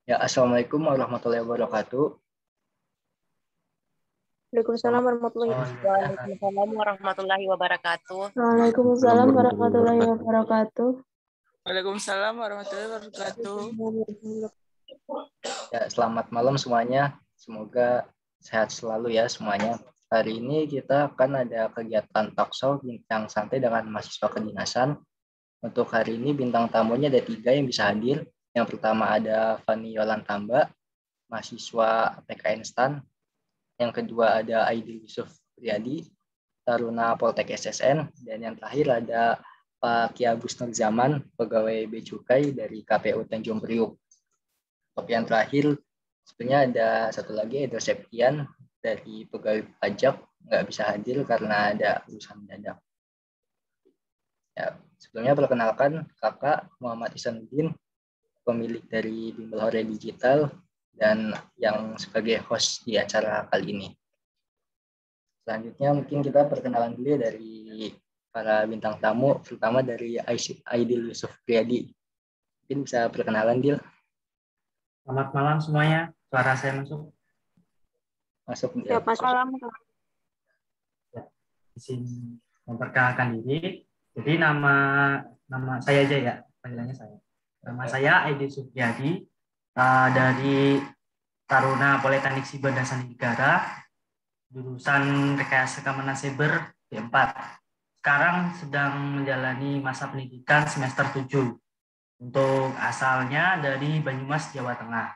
Ya, Assalamualaikum warahmatullahi wabarakatuh. Waalaikumsalam Selamat warahmatullahi wabarakatuh. Waalaikumsalam warahmatullahi wabarakatuh. Waalaikumsalam warahmatullahi wabarakatuh. Waalaikumsalam warahmatullahi wabarakatuh. Ya, selamat malam semuanya. Semoga sehat selalu ya semuanya. Hari ini kita akan ada kegiatan talkshow bincang santai dengan mahasiswa kedinasan. Untuk hari ini bintang tamunya ada 3 yang bisa hadir. Yang pertama ada Fani Yolantamba, mahasiswa PKN STAN. Yang kedua ada Aidil Yusuf Priyadi, Taruna Poltek SSN. Dan yang terakhir ada Pak Ki Agus Nur Zaman, pegawai Bea Cukai dari KPU Tanjung Priuk. Tapi yang terakhir, sebenarnya ada satu lagi, Edo Septian dari pegawai pajak, nggak bisa hadir karena ada urusan mendadak. Ya, sebelumnya perkenalkan kakak Muhammad Isanuddin, pemilik dari Bimbel Hore Digital, dan yang sebagai host di acara kali ini. Selanjutnya mungkin kita perkenalan dulu dari para bintang tamu, terutama dari Aidil Yusuf Priyadi. Mungkin bisa perkenalan, Dil. Selamat malam semuanya. Suara saya masuk? Masuk. Ya, masuk. Ya, izin memperkenalkan diri. Jadi nama saya aja ya, panggilannya saya. Nama saya Aidil Supriyadi dari Taruna Politeknik Siber dan Sandi Negara, jurusan Rekayasa Keamanan Siber D4. Sekarang sedang menjalani masa pendidikan semester 7. Untuk asalnya dari Banyumas, Jawa Tengah.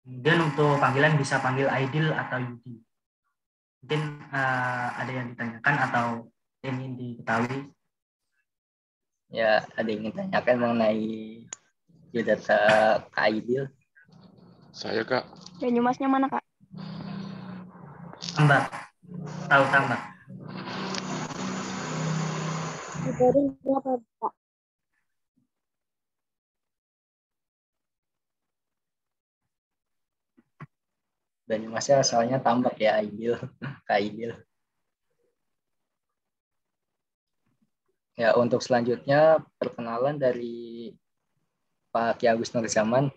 Kemudian untuk panggilan bisa panggil Aidil atau Yudi. Mungkin ada yang ditanyakan atau ingin diketahui? Ya, ada yang ingin tanyakan mengenai biodata Kak Aidil? Saya, Kak. Banyumasnya mana, Kak? Tambak. Tahu Tambak? Dari berapa, Pak? Banyumasnya asalnya Tambak ya, Aidil. Kak Aidil. Ya, untuk selanjutnya perkenalan dari Pak Ki Agus Nur Zaman.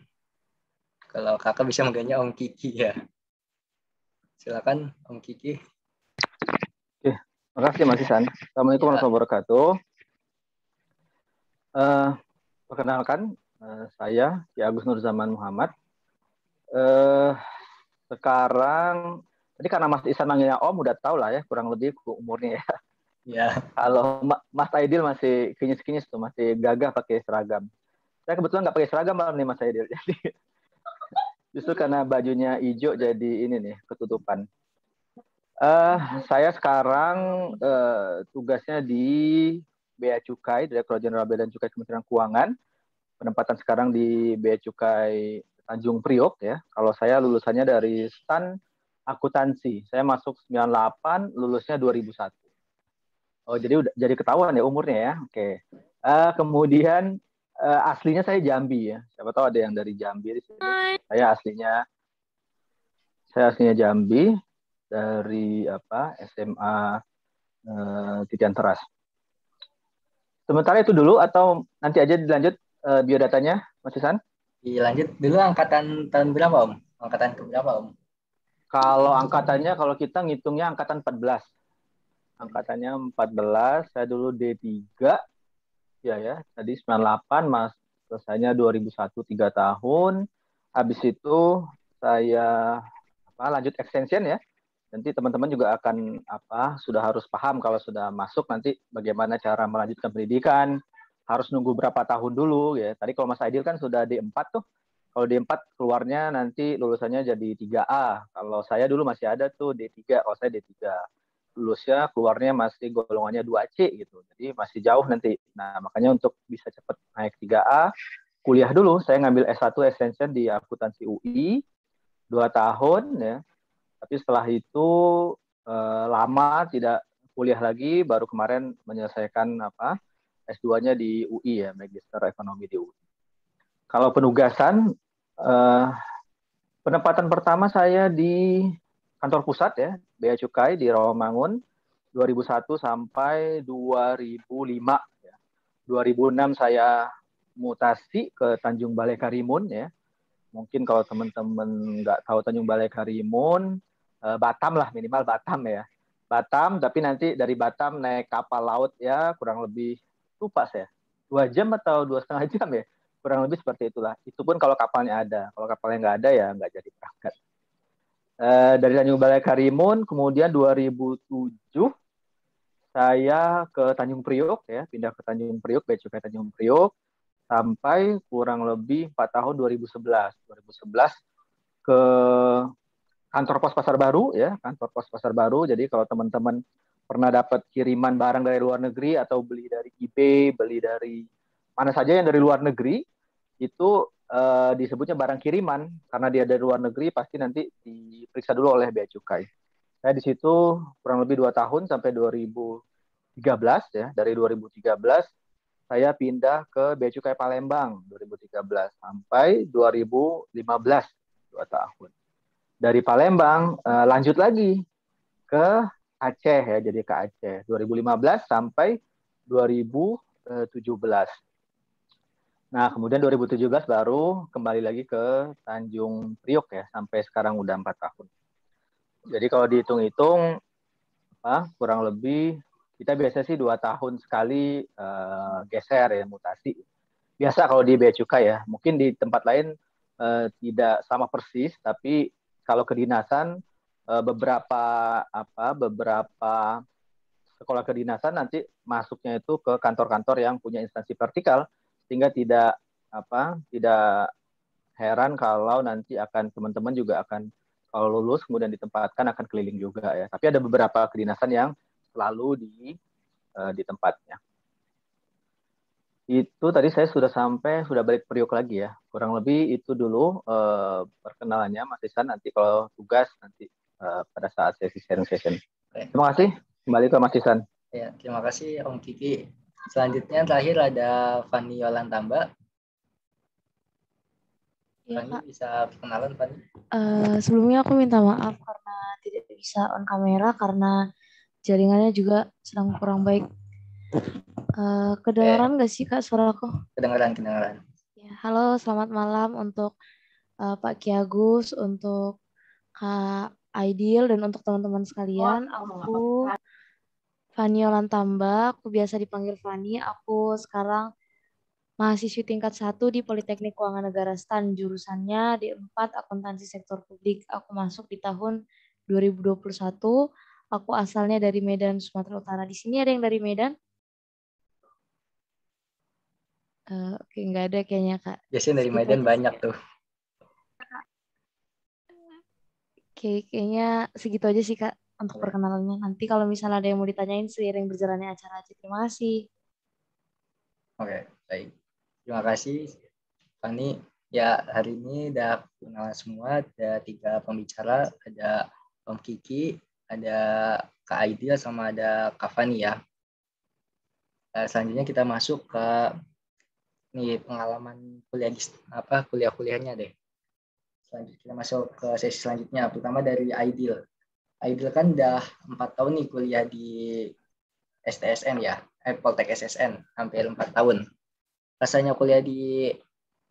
Kalau kakak bisa manggilnya Om Kiki ya. Silakan Om Kiki. Oke, makasih Mas Isan. Assalamualaikum warahmatullahi wabarakatuh. Perkenalkan, saya Ki Agus Nur Zaman Muhammad. Sekarang, tadi karena Mas Isan manggilnya Om, udah tahu lah ya, kurang lebih umurnya ya. Ya. Kalau Mas Aidil masih kinyis-kinyis tuh, masih gagah pakai seragam. Saya kebetulan nggak pakai seragam malam nih Mas Aidil. Jadi justru karena bajunya hijau jadi ini nih, ketutupan. Saya sekarang tugasnya di Bea Cukai, Direktorat Jenderal Bea dan Cukai Kementerian Keuangan. Penempatan sekarang di Bea Cukai Tanjung Priok ya. Kalau saya lulusannya dari STAN Akuntansi. Saya masuk 98, lulusnya 2001. Oh, jadi udah jadi ketahuan ya umurnya ya. Oke. Kemudian aslinya saya Jambi ya. Siapa tahu ada yang dari Jambi di sini. Saya aslinya Jambi dari SMA Titian Teras. Sementara itu dulu atau nanti aja dilanjut biodatanya, Mas Isan? Dilanjut dulu angkatan tahun berapa, Om? Angkatan ke berapa, Om? Kalau angkatannya, kalau kita ngitungnya angkatan 14. Angkatannya 14, saya dulu D3. Ya, tadi 98, Mas selesainya 2001, 3 tahun. Habis itu saya lanjut extension ya. Nanti teman-teman juga akan sudah harus paham kalau sudah masuk nanti bagaimana cara melanjutkan pendidikan, harus nunggu berapa tahun dulu ya. Tadi kalau Mas Aidil kan sudah D4 tuh. Kalau D4 keluarnya nanti lulusannya jadi 3A. Kalau saya dulu masih ada tuh D3, kalau saya D3. Lulusnya keluarnya masih golongannya 2C gitu. Jadi masih jauh nanti. Nah, makanya untuk bisa cepat naik 3A, kuliah dulu. Saya ngambil S1 extension di Akuntansi UI 2 tahun ya. Tapi setelah itu lama tidak kuliah lagi, baru kemarin menyelesaikan S2-nya di UI ya, Magister Ekonomi di UI. Kalau penugasan, penempatan pertama saya di kantor pusat ya, Bea Cukai di Rawamangun, 2001 sampai 2005. Ya. 2006 saya mutasi ke Tanjung Balai Karimun ya. Mungkin kalau teman-teman nggak tahu Tanjung Balai Karimun, Batam lah, minimal Batam ya. Batam, tapi nanti dari Batam naik kapal laut ya, kurang lebih, lupa saya, 2 jam atau 2,5 jam ya. Kurang lebih seperti itulah. Itu pun kalau kapalnya ada. Kalau kapalnya nggak ada ya nggak jadi berangkat. Dari Tanjung Balai Karimun, kemudian 2007, saya ke Tanjung Priok ya, pindah ke Tanjung Priok, Bea Cukai Tanjung Priok, sampai kurang lebih 4 tahun 2011. 2011 ke kantor pos Pasar Baru ya, kantor pos Pasar Baru. Jadi kalau teman-teman pernah dapat kiriman barang dari luar negeri atau beli dari eBay, beli dari mana saja yang dari luar negeri, itu disebutnya barang kiriman karena dia dari luar negeri pasti nanti diperiksa dulu oleh Bea Cukai. Saya di situ kurang lebih 2 tahun sampai 2013 ya. Dari 2013 saya pindah ke Bea Cukai Palembang 2013 sampai 2015, 2 tahun. Dari Palembang lanjut lagi ke Aceh ya, jadi ke Aceh 2015 sampai 2017. Nah, kemudian 2017 baru kembali lagi ke Tanjung Priok ya, sampai sekarang udah 4 tahun. Jadi kalau dihitung-hitung kurang lebih kita biasa sih 2 tahun sekali geser ya, mutasi. Biasa kalau di Bea Cukai ya, mungkin di tempat lain tidak sama persis, tapi kalau kedinasan beberapa sekolah kedinasan nanti masuknya itu ke kantor-kantor yang punya instansi vertikal, sehingga tidak heran kalau nanti akan teman-teman juga akan kalau lulus kemudian ditempatkan akan keliling juga ya. Tapi ada beberapa kedinasan yang selalu di tempatnya. Itu tadi saya sudah balik Priok lagi ya. Kurang lebih itu dulu perkenalannya Mas Ihsan. Nanti kalau tugas nanti pada saat sesi sharing session. Terima kasih. Kembali ke Mas Ihsan. Ya, terima kasih Om Kiki. Selanjutnya terakhir ada Fani Yolantamba. Iya, Fani Kak. bisa perkenalan, Fani? Sebelumnya aku minta maaf karena tidak bisa on kamera karena jaringannya juga sedang kurang baik. Kedengaran nggak sih Kak suaraku? Kedengaran. Ya, halo, selamat malam untuk Pak Ki Agus, untuk Kak Aidil, dan untuk teman-teman sekalian. Aku Fani Yolantamba, aku biasa dipanggil Fani. Aku sekarang mahasiswi tingkat 1 di Politeknik Keuangan Negara STAN, jurusannya D4 Akuntansi Sektor Publik. Aku masuk di tahun 2021. Aku asalnya dari Medan, Sumatera Utara. Di sini ada yang dari Medan? Oke, nggak ada kayaknya, Kak. Biasanya dari Skip Medan aja banyak sih, tuh. Oke, kayaknya segitu aja sih, Kak, untuk Oke. perkenalannya. Nanti kalau misalnya ada yang mau ditanyain seiring berjalannya acara aja. Terima kasih. Oke, baik. Terima kasih, Fani. Ya, hari ini udah kenalan semua. Ada 3 pembicara. Ada Om Kiki, ada Kak Aidil, sama ada Kak Fani ya. Selanjutnya kita masuk ke pengalaman kuliahnya deh. Selanjutnya kita masuk ke sesi selanjutnya. Pertama dari Aidil. Aidil kan udah 4 tahun nih kuliah di STSN ya, Poltek SSN, hampir 4 tahun. Rasanya kuliah di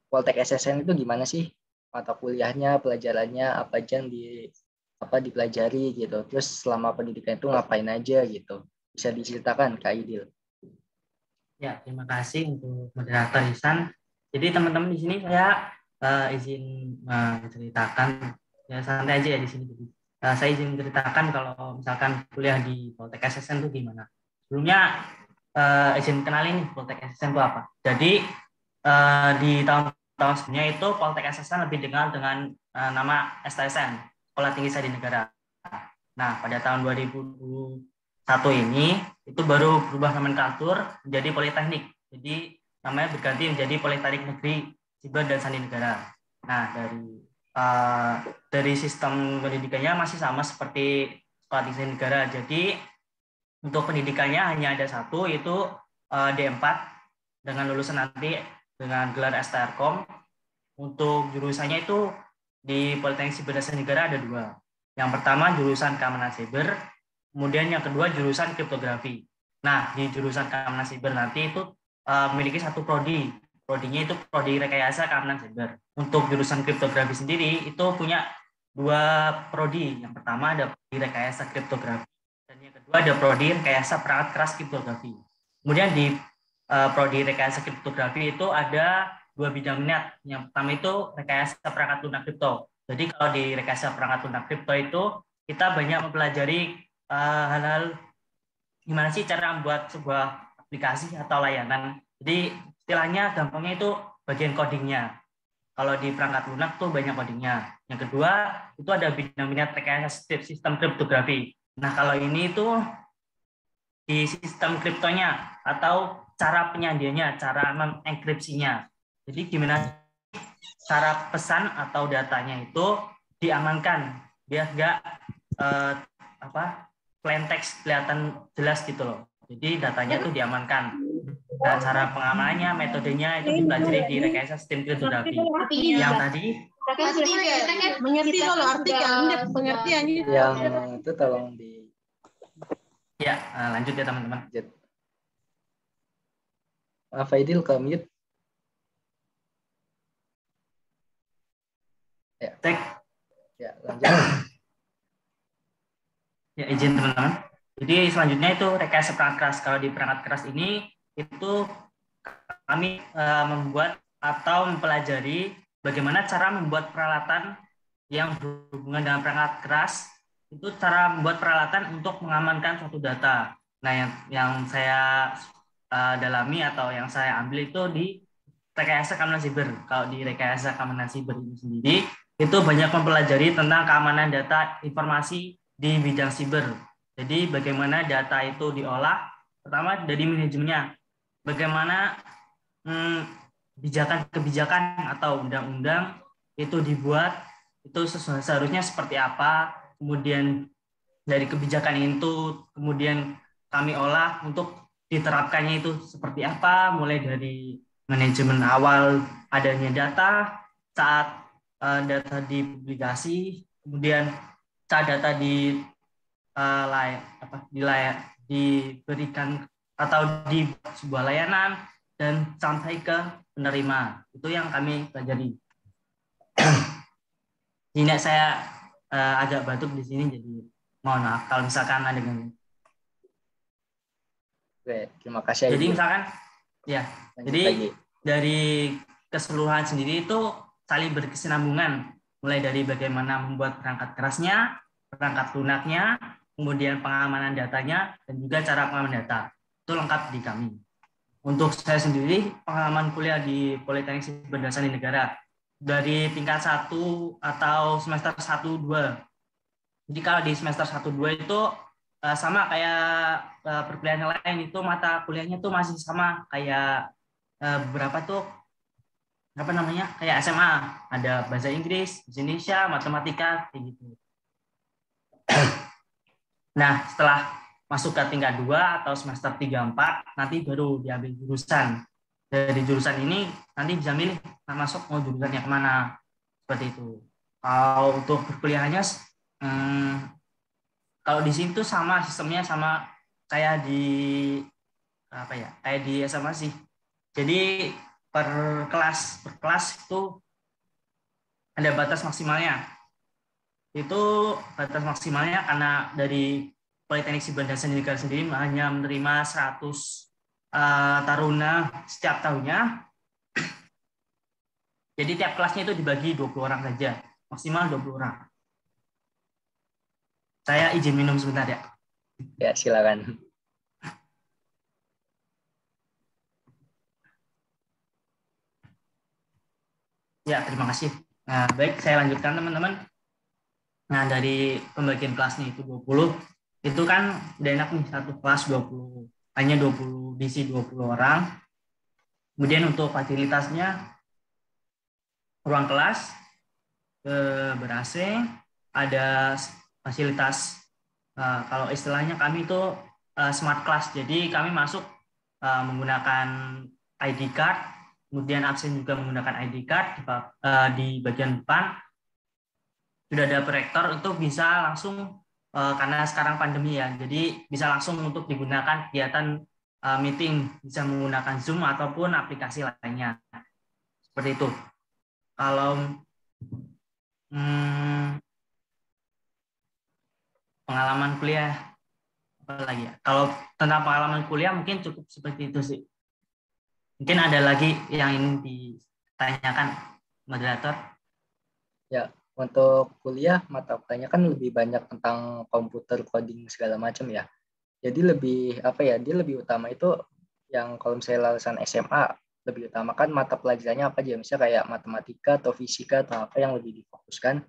Poltek SSN itu gimana sih? Mata kuliahnya, pelajarannya, apa aja yang dipelajari gitu. Terus selama pendidikan itu ngapain aja gitu. Bisa diceritakan Kak Aidil? Ya, terima kasih untuk moderator Ihsan. Jadi teman-teman di sini saya izin menceritakan, ya santai aja ya di sini. Saya izin menceritakan kalau misalkan kuliah di Poltek SSN itu gimana. Sebelumnya izin kenalin nih Poltek SSN itu apa. Jadi di tahun-tahun sebelumnya itu Poltek SSN lebih dikenal dengan nama STSN, Sekolah Tinggi Sandi Negara. Nah, pada tahun 2021 ini itu baru berubah nomenklatur menjadi Politeknik. Jadi namanya berganti menjadi Politeknik Negeri Siber dan Sandi Negara. Nah, dari sistem pendidikannya masih sama seperti Sekolah Tinggi Sandi Negara. Jadi untuk pendidikannya hanya ada satu, yaitu D4 dengan lulusan nanti dengan gelar STRKOM. Untuk jurusannya itu di Politeknik Siber dan Sandi Negara ada 2. Yang pertama jurusan Keamanan Siber, kemudian yang kedua jurusan Kriptografi. Nah, di jurusan Keamanan Siber nanti itu memiliki satu prodi, prodinya itu prodi rekayasa keamanan siber. Untuk jurusan kriptografi sendiri itu punya 2 prodi. Yang pertama ada prodi rekayasa kriptografi dan yang kedua ada prodi rekayasa perangkat keras kriptografi. Kemudian di prodi rekayasa kriptografi itu ada 2 bidang minat. Yang pertama itu rekayasa perangkat lunak kripto. Jadi kalau di rekayasa perangkat lunak kripto itu kita banyak mempelajari hal-hal gimana sih cara membuat sebuah aplikasi atau layanan. Jadi istilahnya gampangnya itu bagian codingnya. Kalau di perangkat lunak tuh banyak codingnya. Yang kedua itu ada bidang minat rekayasa sistem kriptografi. Nah kalau ini itu di sistem kriptonya atau cara penyandiannya, cara mengenkripsinya. Jadi gimana cara pesan atau datanya itu diamankan biar nggak plain text kelihatan jelas gitu loh. Jadi datanya itu diamankan. Nah, cara pengamanannya, metodenya itu dipelajari di rekayasa sistem kriptografi. Yang tadi mengerti loh artikel, pengertiannya. Yang itu tolong di. Ya, lanjut ya teman-teman. Faidil ke mute. Ya. Cek. Ya, lanjut. Ya, izin teman-teman. Jadi selanjutnya itu rekayasa perangkat keras. Kalau di perangkat keras ini itu kami membuat atau mempelajari bagaimana cara membuat peralatan yang berhubungan dengan perangkat keras. Itu cara membuat peralatan untuk mengamankan suatu data. Nah, yang saya dalami atau yang saya ambil itu di rekayasa keamanan siber. Kalau di rekayasa keamanan siber ini sendiri itu banyak mempelajari tentang keamanan data informasi di bidang siber. Jadi bagaimana data itu diolah, pertama dari manajemennya, bagaimana kebijakan atau undang-undang itu dibuat, itu seharusnya seperti apa, kemudian dari kebijakan itu kemudian kami olah untuk diterapkannya itu seperti apa, mulai dari manajemen awal adanya data, saat data dipublikasi, kemudian saat data diberikan atau di sebuah layanan dan sampai ke penerima. Itu yang kami pelajari. Ini saya agak batuk di sini, jadi mohon maaf kalau misalkan ada gangguan. Oke, terima kasih. Jadi misalkan ya, jadi lagi. Dari keseluruhan sendiri itu saling berkesinambungan, mulai dari bagaimana membuat perangkat kerasnya, perangkat lunaknya, kemudian pengamanan datanya, dan juga cara pengamanan data. Itu lengkap di kami. Untuk saya sendiri, pengalaman kuliah di Politeknik Siber dan Sandi Negara dari tingkat 1 atau semester 1-2. Jadi kalau di semester 1-2 itu sama kayak perkuliahan yang lain, itu mata kuliahnya tuh masih sama kayak beberapa tuh kayak SMA, ada bahasa Inggris, bahasa Indonesia, matematika, kayak gitu. Nah, setelah masuk ke tingkat 2 atau semester 3-4, nanti baru diambil jurusan. Dari jurusan ini nanti bisa milih masuk mau jurusannya kemana, seperti itu. Kalau untuk perkuliahannya, kalau di sini tuh sama sistemnya sama kayak di kayak di SMA sih. Jadi per kelas itu ada batas maksimalnya. Itu batas maksimalnya karena dari Politeknik Siber dan Sandi Negara sendiri hanya menerima 100 taruna setiap tahunnya. Jadi tiap kelasnya itu dibagi 20 orang saja, maksimal 20 orang. Saya izin minum sebentar ya. Ya, silakan. Ya, terima kasih. Nah, baik, saya lanjutkan teman-teman. Nah, dari pembagian kelasnya itu 20, itu kan udah enak nih, satu kelas 20, hanya 20, diisi 20 orang. Kemudian untuk fasilitasnya, ruang kelas ber-AC, ada fasilitas, kalau istilahnya kami itu smart class, jadi kami masuk menggunakan ID card, kemudian absen juga menggunakan ID card di bagian depan. Sudah ada proyektor, itu bisa langsung, karena sekarang pandemi ya, jadi bisa langsung untuk digunakan kegiatan meeting, bisa menggunakan Zoom ataupun aplikasi lainnya. seperti itu. Kalau pengalaman kuliah apa lagi ya? Kalau tentang pengalaman kuliah mungkin cukup seperti itu sih. Mungkin ada lagi yang ingin ditanyakan moderator? Ya, untuk kuliah mata kuliahnya kan lebih banyak tentang komputer, coding segala macam ya. Jadi lebih apa ya? Dia lebih utama itu yang kalau misalnya lulusan SMA lebih utamakan mata pelajarannya apa aja, misalnya kayak matematika atau fisika atau apa yang lebih difokuskan.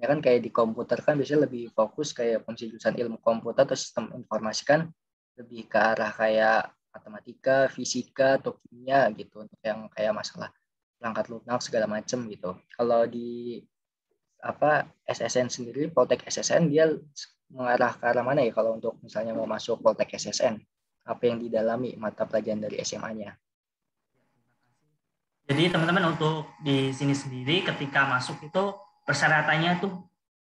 Ya kan kayak di komputer kan biasanya lebih fokus kayak fungsi jurusan ilmu komputer atau sistem informasi kan lebih ke arah kayak matematika, fisika atau kimia gitu untuk yang kayak masalah perangkat lunak segala macam gitu. Kalau di apa SSN sendiri, Poltek SSN dia mengarah ke arah mana ya kalau untuk misalnya mau masuk Poltek SSN? Apa yang didalami mata pelajaran dari SMA-nya? Jadi teman-teman untuk di sini sendiri ketika masuk itu persyaratannya tuh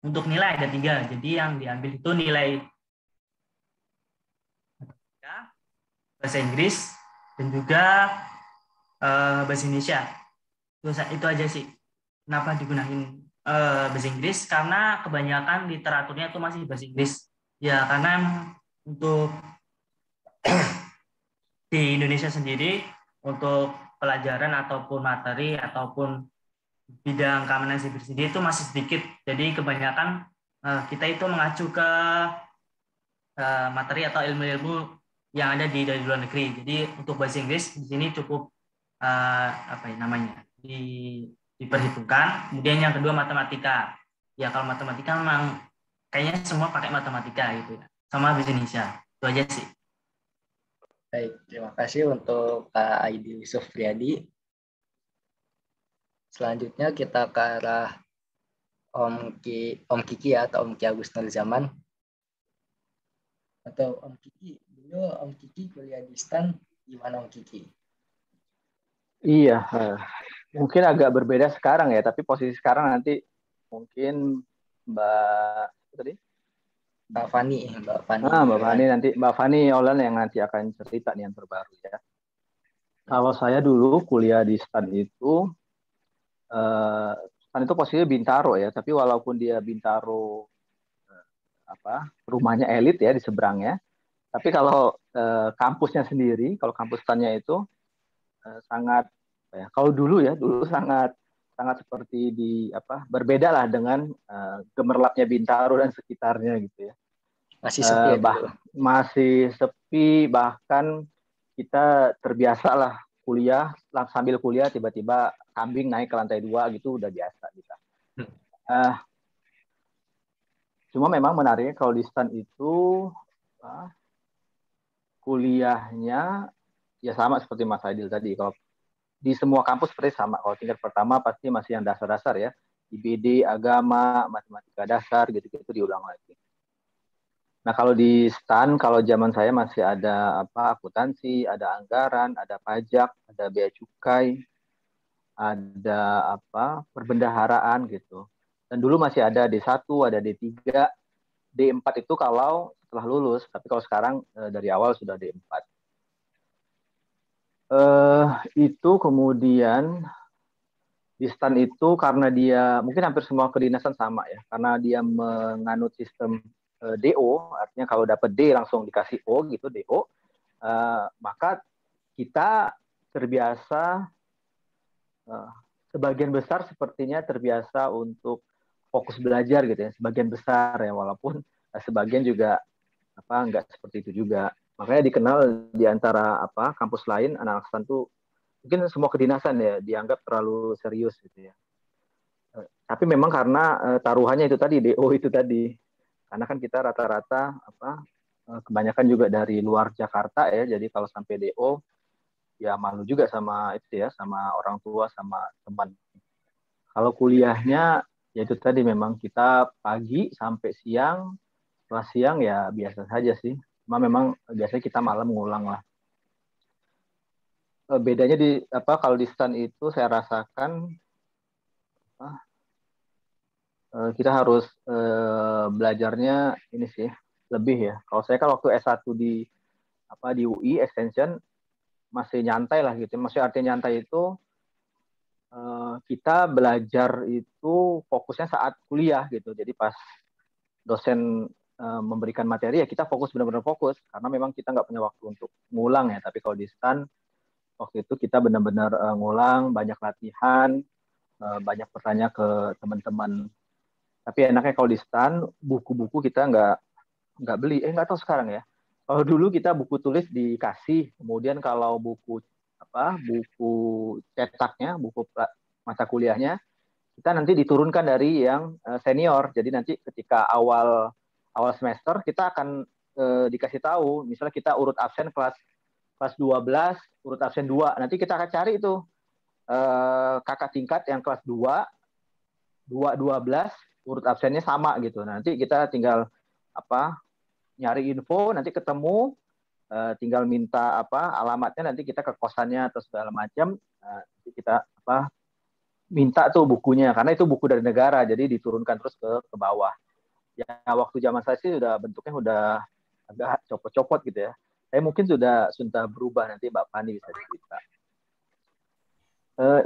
untuk nilai ada 3. Jadi yang diambil itu nilai bahasa Inggris dan juga bahasa Indonesia. Itu aja sih. Kenapa digunakan bahasa Inggris? Karena kebanyakan literaturnya itu masih bahasa Inggris. Ya karena untuk di Indonesia sendiri untuk pelajaran ataupun materi ataupun bidang keamanan siber sendiri itu masih sedikit. Jadi kebanyakan kita itu mengacu ke materi atau ilmu-ilmu yang ada dari luar negeri. Jadi untuk bahasa Inggris di sini cukup apa ya namanya diperhitungkan. Kemudian yang kedua matematika. Ya kalau matematika memang kayaknya semua pakai matematika gitu ya. Sama bahasa Indonesia. Itu aja sih. Baik, terima kasih untuk Kak Aidil Yusuf Priadi. Selanjutnya kita ke arah Om Kiki ya, atau Om Ki Agus Nurzaman. Atau Om Kiki, dulu Om Kiki kuliah di STAN, gimana Om Kiki? Iya, mungkin agak berbeda sekarang ya, tapi posisi sekarang nanti mungkin Mbak tadi? Mbak Fani. Mbak Fani nanti, Mbak Fani Olan yang nanti akan cerita nih yang terbaru ya. Kalau saya dulu kuliah di STAN itu posisinya Bintaro ya, tapi walaupun dia Bintaro rumahnya elit ya di seberangnya, tapi kalau kampusnya sendiri, kalau kampus STAN-nya itu sangat ya, kalau dulu sangat seperti berbeda lah dengan gemerlapnya Bintaro dan sekitarnya gitu ya. Masih sepi ya dulu. Masih sepi, bahkan kita terbiasa lah kuliah, sambil kuliah tiba-tiba kambing naik ke lantai 2 gitu udah biasa kita. Cuma memang menariknya kalau di STAN itu kuliahnya ya sama seperti Mas Aidil tadi. Kalau di semua kampus seperti sama. Kalau tingkat pertama pasti masih yang dasar-dasar ya. IBD, agama, matematika dasar gitu-gitu diulang lagi. Nah kalau di STAN, kalau zaman saya masih ada akuntansi, ada anggaran, ada pajak, ada bea cukai, ada perbendaharaan gitu. Dan dulu masih ada D1, ada D3, D4 itu kalau setelah lulus, tapi kalau sekarang dari awal sudah D4. Itu kemudian di STAN itu karena dia mungkin hampir semua kedinasan sama ya, karena dia menganut sistem DO, artinya kalau dapat D langsung dikasih O gitu, DO, maka kita terbiasa, sebagian besar sepertinya terbiasa untuk fokus belajar gitu ya, sebagian besar ya, walaupun sebagian juga nggak seperti itu juga. Makanya dikenal di antara kampus lain, anak STAN tuh mungkin semua kedinasan ya dianggap terlalu serius gitu ya. Tapi memang karena taruhannya itu tadi, DO itu tadi. Karena kan kita rata-rata kebanyakan juga dari luar Jakarta ya, jadi kalau sampai DO ya malu juga sama itu ya, sama orang tua, sama teman. Kalau kuliahnya ya itu tadi memang kita pagi sampai siang, setelah siang ya biasa saja sih. Cuma memang biasanya kita malam ngulang lah. Bedanya kalau di STAN itu saya rasakan kita harus belajarnya ini sih lebih ya. Kalau saya kan waktu S1 di UI Extension masih nyantai lah gitu. Masih artinya nyantai itu kita belajar itu fokusnya saat kuliah gitu. Jadi pas dosen memberikan materi ya kita fokus, benar-benar fokus, karena memang kita nggak punya waktu untuk ngulang ya. Tapi kalau di STAN waktu itu kita benar-benar ngulang, banyak latihan, banyak bertanya ke teman-teman. Tapi enaknya kalau di STAN buku-buku kita nggak beli. Nggak tahu sekarang ya. Kalau dulu kita buku tulis dikasih, kemudian kalau buku cetaknya, buku mata kuliahnya, kita nanti diturunkan dari yang senior. Jadi nanti ketika awal semester kita akan dikasih tahu, misalnya kita urut absen kelas 12, urut absen 2. Nanti kita akan cari itu kakak tingkat yang kelas 12, urut absennya sama gitu. Nanti kita tinggal nyari info, nanti ketemu, tinggal minta alamatnya, nanti kita ke kosannya atau segala macam, nanti kita minta tuh bukunya, karena itu buku dari negara, jadi diturunkan terus ke bawah. Ya waktu zaman saya sih bentuknya udah agak copot-copot gitu ya. Saya mungkin sudah berubah, nanti Mbak Fani bisa cerita.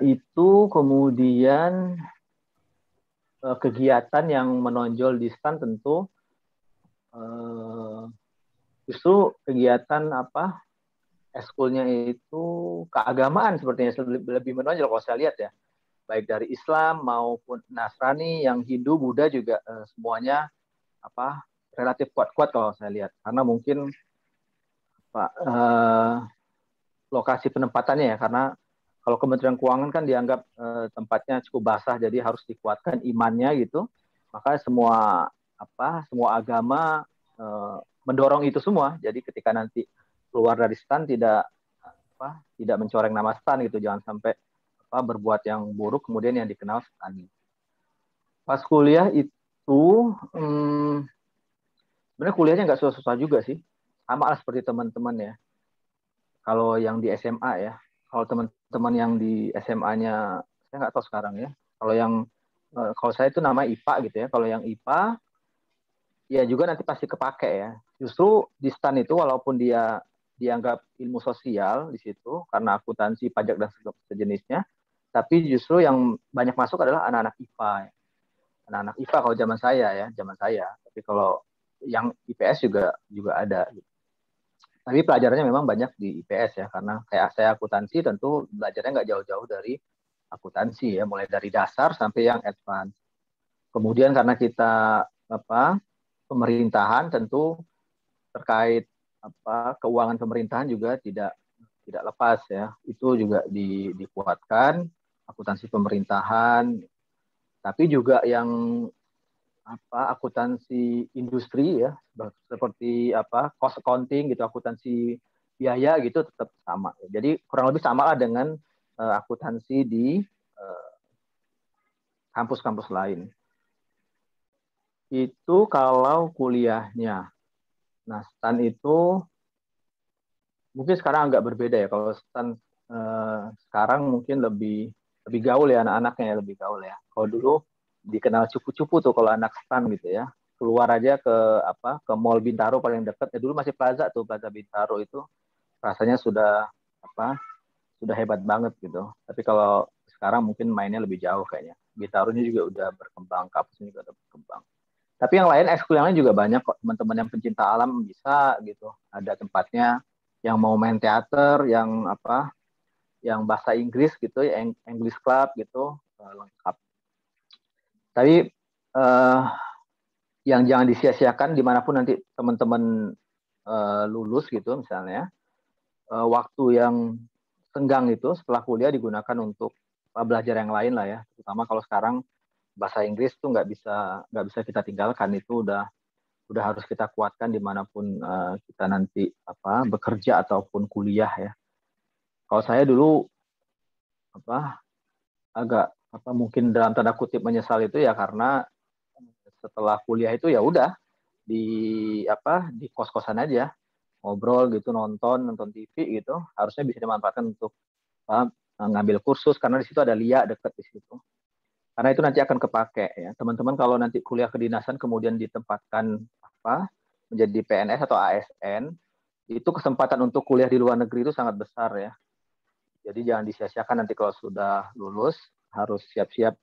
Itu kemudian kegiatan yang menonjol di STAN tentu justru kegiatan eskulnya itu keagamaan sepertinya lebih menonjol kalau saya lihat ya, baik dari Islam maupun Nasrani, yang Hindu, Buddha juga semuanya relatif kuat-kuat kalau saya lihat, karena mungkin lokasi penempatannya ya, karena kalau Kementerian Keuangan kan dianggap tempatnya cukup basah, jadi harus dikuatkan imannya gitu, maka semua agama mendorong itu semua. Jadi ketika nanti keluar dari STAN tidak mencoreng nama STAN gitu, jangan sampai berbuat yang buruk kemudian yang dikenal STAN. Pas kuliah itu sebenarnya kuliahnya nggak susah-susah juga sih, sama lah seperti teman-teman ya. Kalau yang di SMA ya, kalau teman-teman yang di SMA-nya saya nggak tahu sekarang ya. Kalau saya itu nama IPA gitu ya. Kalau yang IPA ya juga nanti pasti kepake ya. Justru di STAN itu walaupun dia dianggap ilmu sosial di situ karena akuntansi, pajak dan sejenisnya, tapi justru yang banyak masuk adalah anak-anak IPA. Anak-anak IPA kalau zaman saya. Tapi kalau yang IPS juga ada. Tapi pelajarannya memang banyak di IPS ya, karena kayak saya akuntansi tentu belajarnya nggak jauh-jauh dari akuntansi ya, mulai dari dasar sampai yang advance. Kemudian karena kita pemerintahan tentu terkait keuangan pemerintahan juga tidak lepas ya, itu juga dikuatkan akuntansi pemerintahan, tapi juga yang akuntansi industri ya, seperti cost accounting gitu, akuntansi biaya gitu tetap sama. Jadi kurang lebih sama lah dengan akuntansi di kampus-kampus lain. Itu kalau kuliahnya. Nah, STAN itu mungkin sekarang agak berbeda ya. Kalau STAN sekarang mungkin lebih gaul ya, anak-anaknya ya, lebih gaul ya. Kalau dulu dikenal cupu-cupu tuh kalau anak STAN gitu ya. Keluar aja ke Mall Bintaro paling dekat. Dulu masih Plaza Bintaro itu rasanya sudah hebat banget gitu. Tapi kalau sekarang mungkin mainnya lebih jauh kayaknya. Bintaronya juga udah berkembang, kampusnya juga udah berkembang. Tapi yang lain, ekskul yang lain juga banyak kok. Teman-teman yang pencinta alam bisa gitu. Ada tempatnya, yang mau main teater, yang bahasa Inggris gitu, English Club gitu, lengkap. Tapi yang jangan disia-siakan dimanapun nanti teman-teman lulus gitu misalnya, waktu yang senggang itu setelah kuliah digunakan untuk belajar yang lain lah ya. Terutama kalau sekarang bahasa Inggris tuh nggak bisa kita tinggalkan, itu udah harus kita kuatkan dimanapun kita nanti bekerja ataupun kuliah ya. Kalau saya dulu agak mungkin dalam tanda kutip menyesal itu ya, karena setelah kuliah itu ya udah di kos-kosan aja, ngobrol gitu, nonton TV gitu, harusnya bisa dimanfaatkan untuk ngambil kursus, karena di situ ada LIA dekat di situ. Karena itu nanti akan kepake ya. Teman-teman kalau nanti kuliah kedinasan kemudian ditempatkan menjadi PNS atau ASN, itu kesempatan untuk kuliah di luar negeri itu sangat besar ya. Jadi jangan disia-siakan nanti kalau sudah lulus, harus siap-siap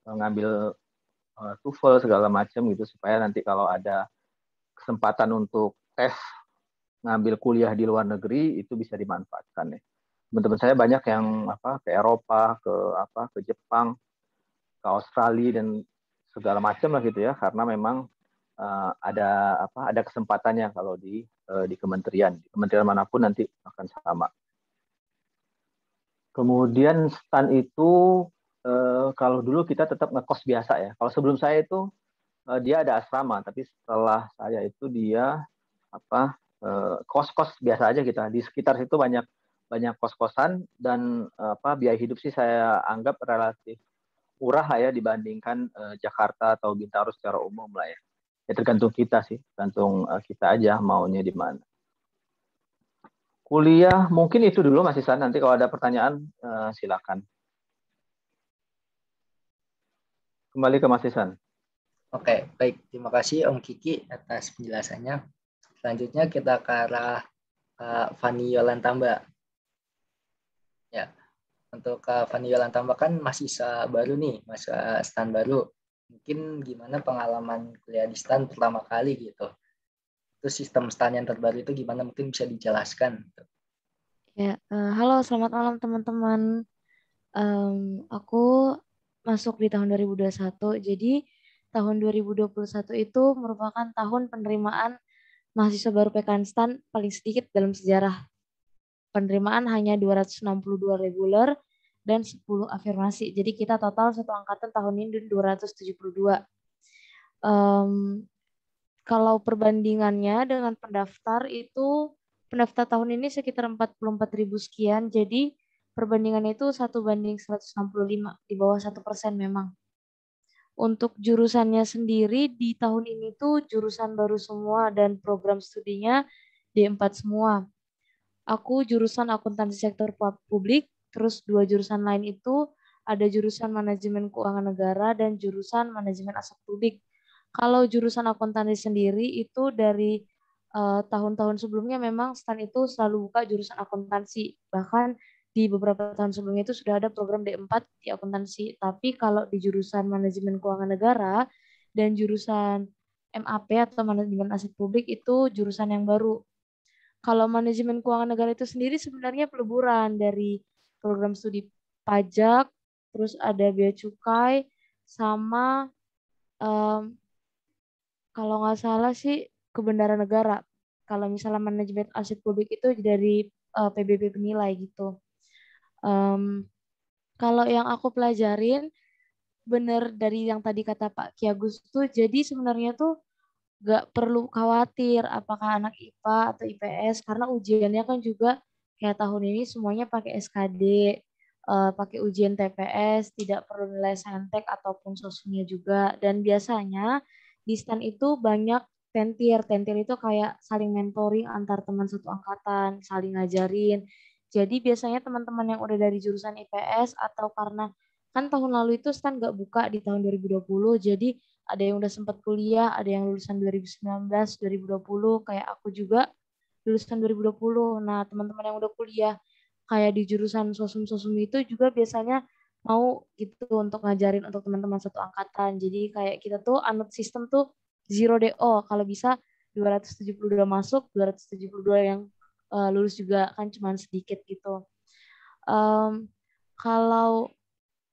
ngambil TOEFL segala macam gitu supaya nanti kalau ada kesempatan untuk tes ngambil kuliah di luar negeri itu bisa dimanfaatkan ya. Teman-teman saya banyak yang ke Eropa, ke Jepang, ke Australia dan segala macam lah gitu ya, karena memang ada kesempatannya kalau di kementerian manapun nanti akan sama. Kemudian stan itu kalau dulu kita tetap ngekos biasa ya. Kalau sebelum saya itu dia ada asrama, tapi setelah saya itu dia kos-kos biasa aja kita. Di sekitar situ banyak kos-kosan dan biaya hidup sih saya anggap relatif murah lah ya dibandingkan Jakarta atau Bintaro secara umum lah ya. Ya tergantung kita sih, tergantung kita aja maunya di mana. Kuliah mungkin itu dulu Mas Isan, nanti kalau ada pertanyaan silakan. Kembali ke Mas Isan. Oke, baik. Terima kasih Om Kiki atas penjelasannya. Selanjutnya kita ke arah Fani Yolantamba. Ya, untuk Fani Yolantamba kan mahasiswa baru nih, mahasiswa stan baru. Mungkin gimana pengalaman kuliah di stan pertama kali gitu. Terus sistem stan yang terbaru itu gimana, mungkin bisa dijelaskan. Ya, halo, selamat malam teman-teman. Aku masuk di tahun 2021. Jadi tahun 2021 itu merupakan tahun penerimaan mahasiswa baru PKN STAN paling sedikit dalam sejarah. Penerimaan hanya 262 reguler dan 10 afirmasi. Jadi kita total satu angkatan tahun ini 272. Kalau perbandingannya dengan pendaftar itu, pendaftar tahun ini sekitar 44.000 sekian. Jadi perbandingannya itu 1:165, di bawah 1% memang. Untuk jurusannya sendiri di tahun ini tuh jurusan baru semua dan program studinya D4 semua. Aku jurusan akuntansi sektor publik, terus 2 jurusan lain itu ada jurusan manajemen keuangan negara dan jurusan manajemen aset publik. Kalau jurusan akuntansi sendiri itu dari tahun-tahun sebelumnya memang STAN itu selalu buka jurusan akuntansi. Bahkan di beberapa tahun sebelumnya itu sudah ada program D4 di akuntansi. Tapi kalau di jurusan manajemen keuangan negara dan jurusan MAP atau manajemen aset publik itu jurusan yang baru. Kalau manajemen keuangan negara itu sendiri sebenarnya peleburan dari program studi pajak, terus ada bea cukai, sama kalau nggak salah sih kebenaran negara. Kalau misalnya manajemen aset publik itu dari PBB penilai gitu. Kalau yang aku pelajarin, bener dari yang tadi kata Pak Kiagus tuh, jadi sebenarnya tuh nggak perlu khawatir apakah anak IPA atau IPS, karena ujiannya kan juga kayak tahun ini semuanya pakai SKD, pakai ujian TPS, tidak perlu nilai saintek ataupun sosumnya juga. Dan biasanya di STAN itu banyak tentir. Tentir itu kayak saling mentoring antar teman satu angkatan, saling ngajarin. Jadi biasanya teman-teman yang udah dari jurusan IPS atau karena kan tahun lalu itu STAN nggak buka di tahun 2020, jadi ada yang udah sempat kuliah, ada yang lulusan 2019, 2020, kayak aku juga lulusan 2020. Nah, teman-teman yang udah kuliah kayak di jurusan sosum-sosum itu juga biasanya mau gitu untuk ngajarin untuk teman-teman satu angkatan. Jadi kayak kita tuh anut sistem tuh 0 DO. Kalau bisa 272 masuk, 272 yang lulus juga kan cuma sedikit gitu. Kalau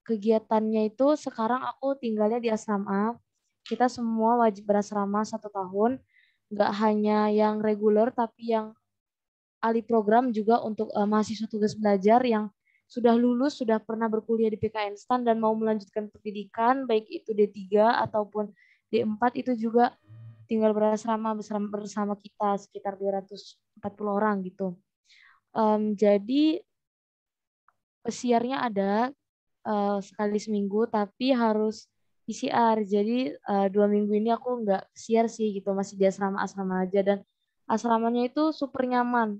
kegiatannya itu sekarang aku tinggalnya di asrama. Kita semua wajib berasrama 1 tahun. Nggak hanya yang reguler, tapi yang ahli program juga untuk mahasiswa tugas belajar yang sudah lulus, sudah pernah berkuliah di PKN STAN dan mau melanjutkan pendidikan, baik itu D3 ataupun D4, itu juga tinggal berasrama bersama kita, sekitar 240 orang gitu. Jadi pesiarnya ada sekali seminggu, tapi harus PCR. Jadi 2 minggu ini aku nggak PCR sih gitu, masih di asrama aja. Dan asramanya itu super nyaman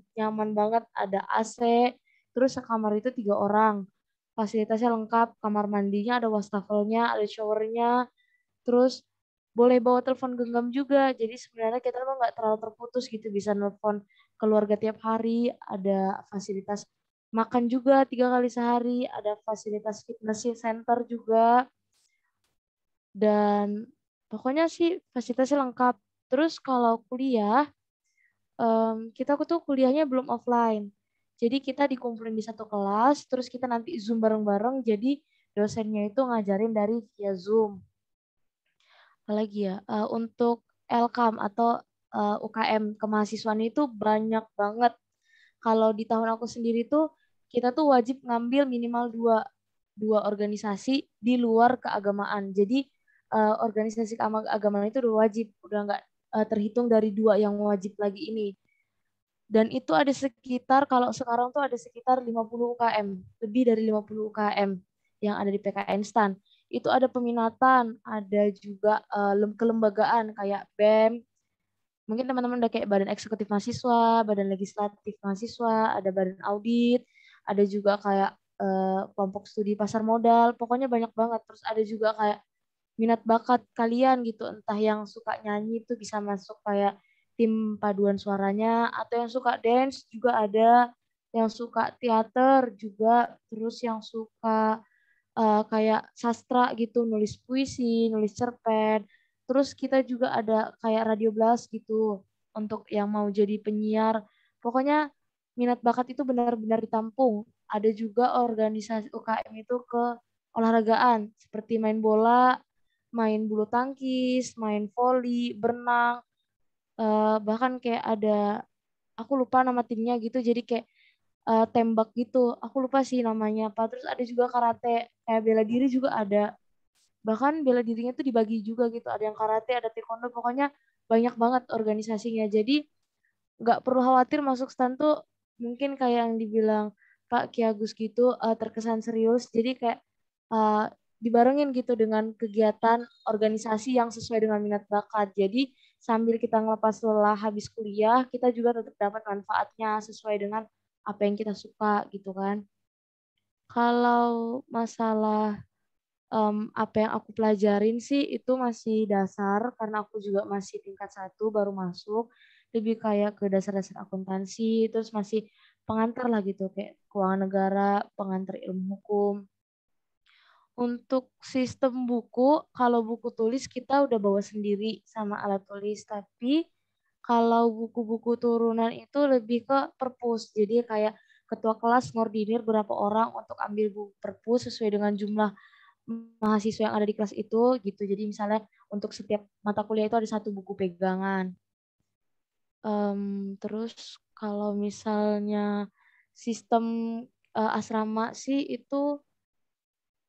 banget. Ada AC, terus sekamar itu 3 orang. Fasilitasnya lengkap, kamar mandinya ada wastafelnya, ada showernya, terus boleh bawa telepon genggam juga. Jadi sebenarnya kita tuh nggak terlalu terputus gitu, bisa nelpon keluarga tiap hari, ada fasilitas makan juga 3 kali sehari, ada fasilitas fitness center juga, dan pokoknya sih fasilitasnya lengkap. Terus kalau kuliah, kita tuh kuliahnya belum offline. Jadi kita dikumpulin di satu kelas, terus kita nanti Zoom bareng-bareng, jadi dosennya itu ngajarin dari via Zoom. Apalagi ya, untuk LKAM atau UKM kemahasiswaan itu banyak banget. Kalau di tahun aku sendiri tuh, kita tuh wajib ngambil minimal dua organisasi di luar keagamaan. Jadi organisasi keagamaan itu udah wajib, udah nggak terhitung dari 2 yang wajib lagi ini. Dan itu ada sekitar, kalau sekarang tuh ada sekitar 50 UKM, lebih dari 50 UKM yang ada di PKN STAN. Itu ada peminatan, ada juga kelembagaan kayak BEM. Mungkin teman-teman udah kayak Badan Eksekutif Mahasiswa, Badan Legislatif Mahasiswa, ada Badan Audit, ada juga kayak kelompok studi pasar modal, pokoknya banyak banget. Terus ada juga kayak minat bakat kalian gitu, entah yang suka nyanyi itu bisa masuk kayak tim paduan suaranya, atau yang suka dance juga ada, yang suka teater juga, terus yang suka kayak sastra gitu, nulis puisi, nulis cerpen. Terus kita juga ada kayak radio blast gitu untuk yang mau jadi penyiar. Pokoknya minat bakat itu benar-benar ditampung. Ada juga organisasi UKM itu ke olahragaan seperti main bola, main bulu tangkis, main voli, berenang, bahkan kayak ada, aku lupa nama timnya gitu, jadi kayak tembak gitu, aku lupa sih namanya apa. Terus ada juga karate, kayak bela diri juga ada, bahkan bela dirinya tuh dibagi juga gitu, ada yang karate, ada taekwondo, pokoknya banyak banget organisasinya. Jadi nggak perlu khawatir masuk STAN tuh mungkin kayak yang dibilang Pak Ki Agus gitu, terkesan serius, jadi kayak uh, dibarengin gitu dengan kegiatan organisasi yang sesuai dengan minat bakat. Jadi sambil kita ngelepas lelah habis kuliah, kita juga tetap dapat manfaatnya sesuai dengan apa yang kita suka gitu kan. Kalau masalah apa yang aku pelajarin sih itu masih dasar, karena aku juga masih tingkat 1 baru masuk, lebih kayak ke dasar-dasar akuntansi, terus masih pengantar lah gitu, kayak keuangan negara, pengantar ilmu hukum. Untuk sistem buku, kalau buku tulis kita udah bawa sendiri sama alat tulis, tapi kalau buku-buku turunan itu lebih ke perpus. Jadi kayak ketua kelas ngordinir berapa orang untuk ambil buku perpus sesuai dengan jumlah mahasiswa yang ada di kelas itu gitu. Jadi misalnya untuk setiap mata kuliah itu ada 1 buku pegangan. Terus kalau misalnya sistem asrama sih itu,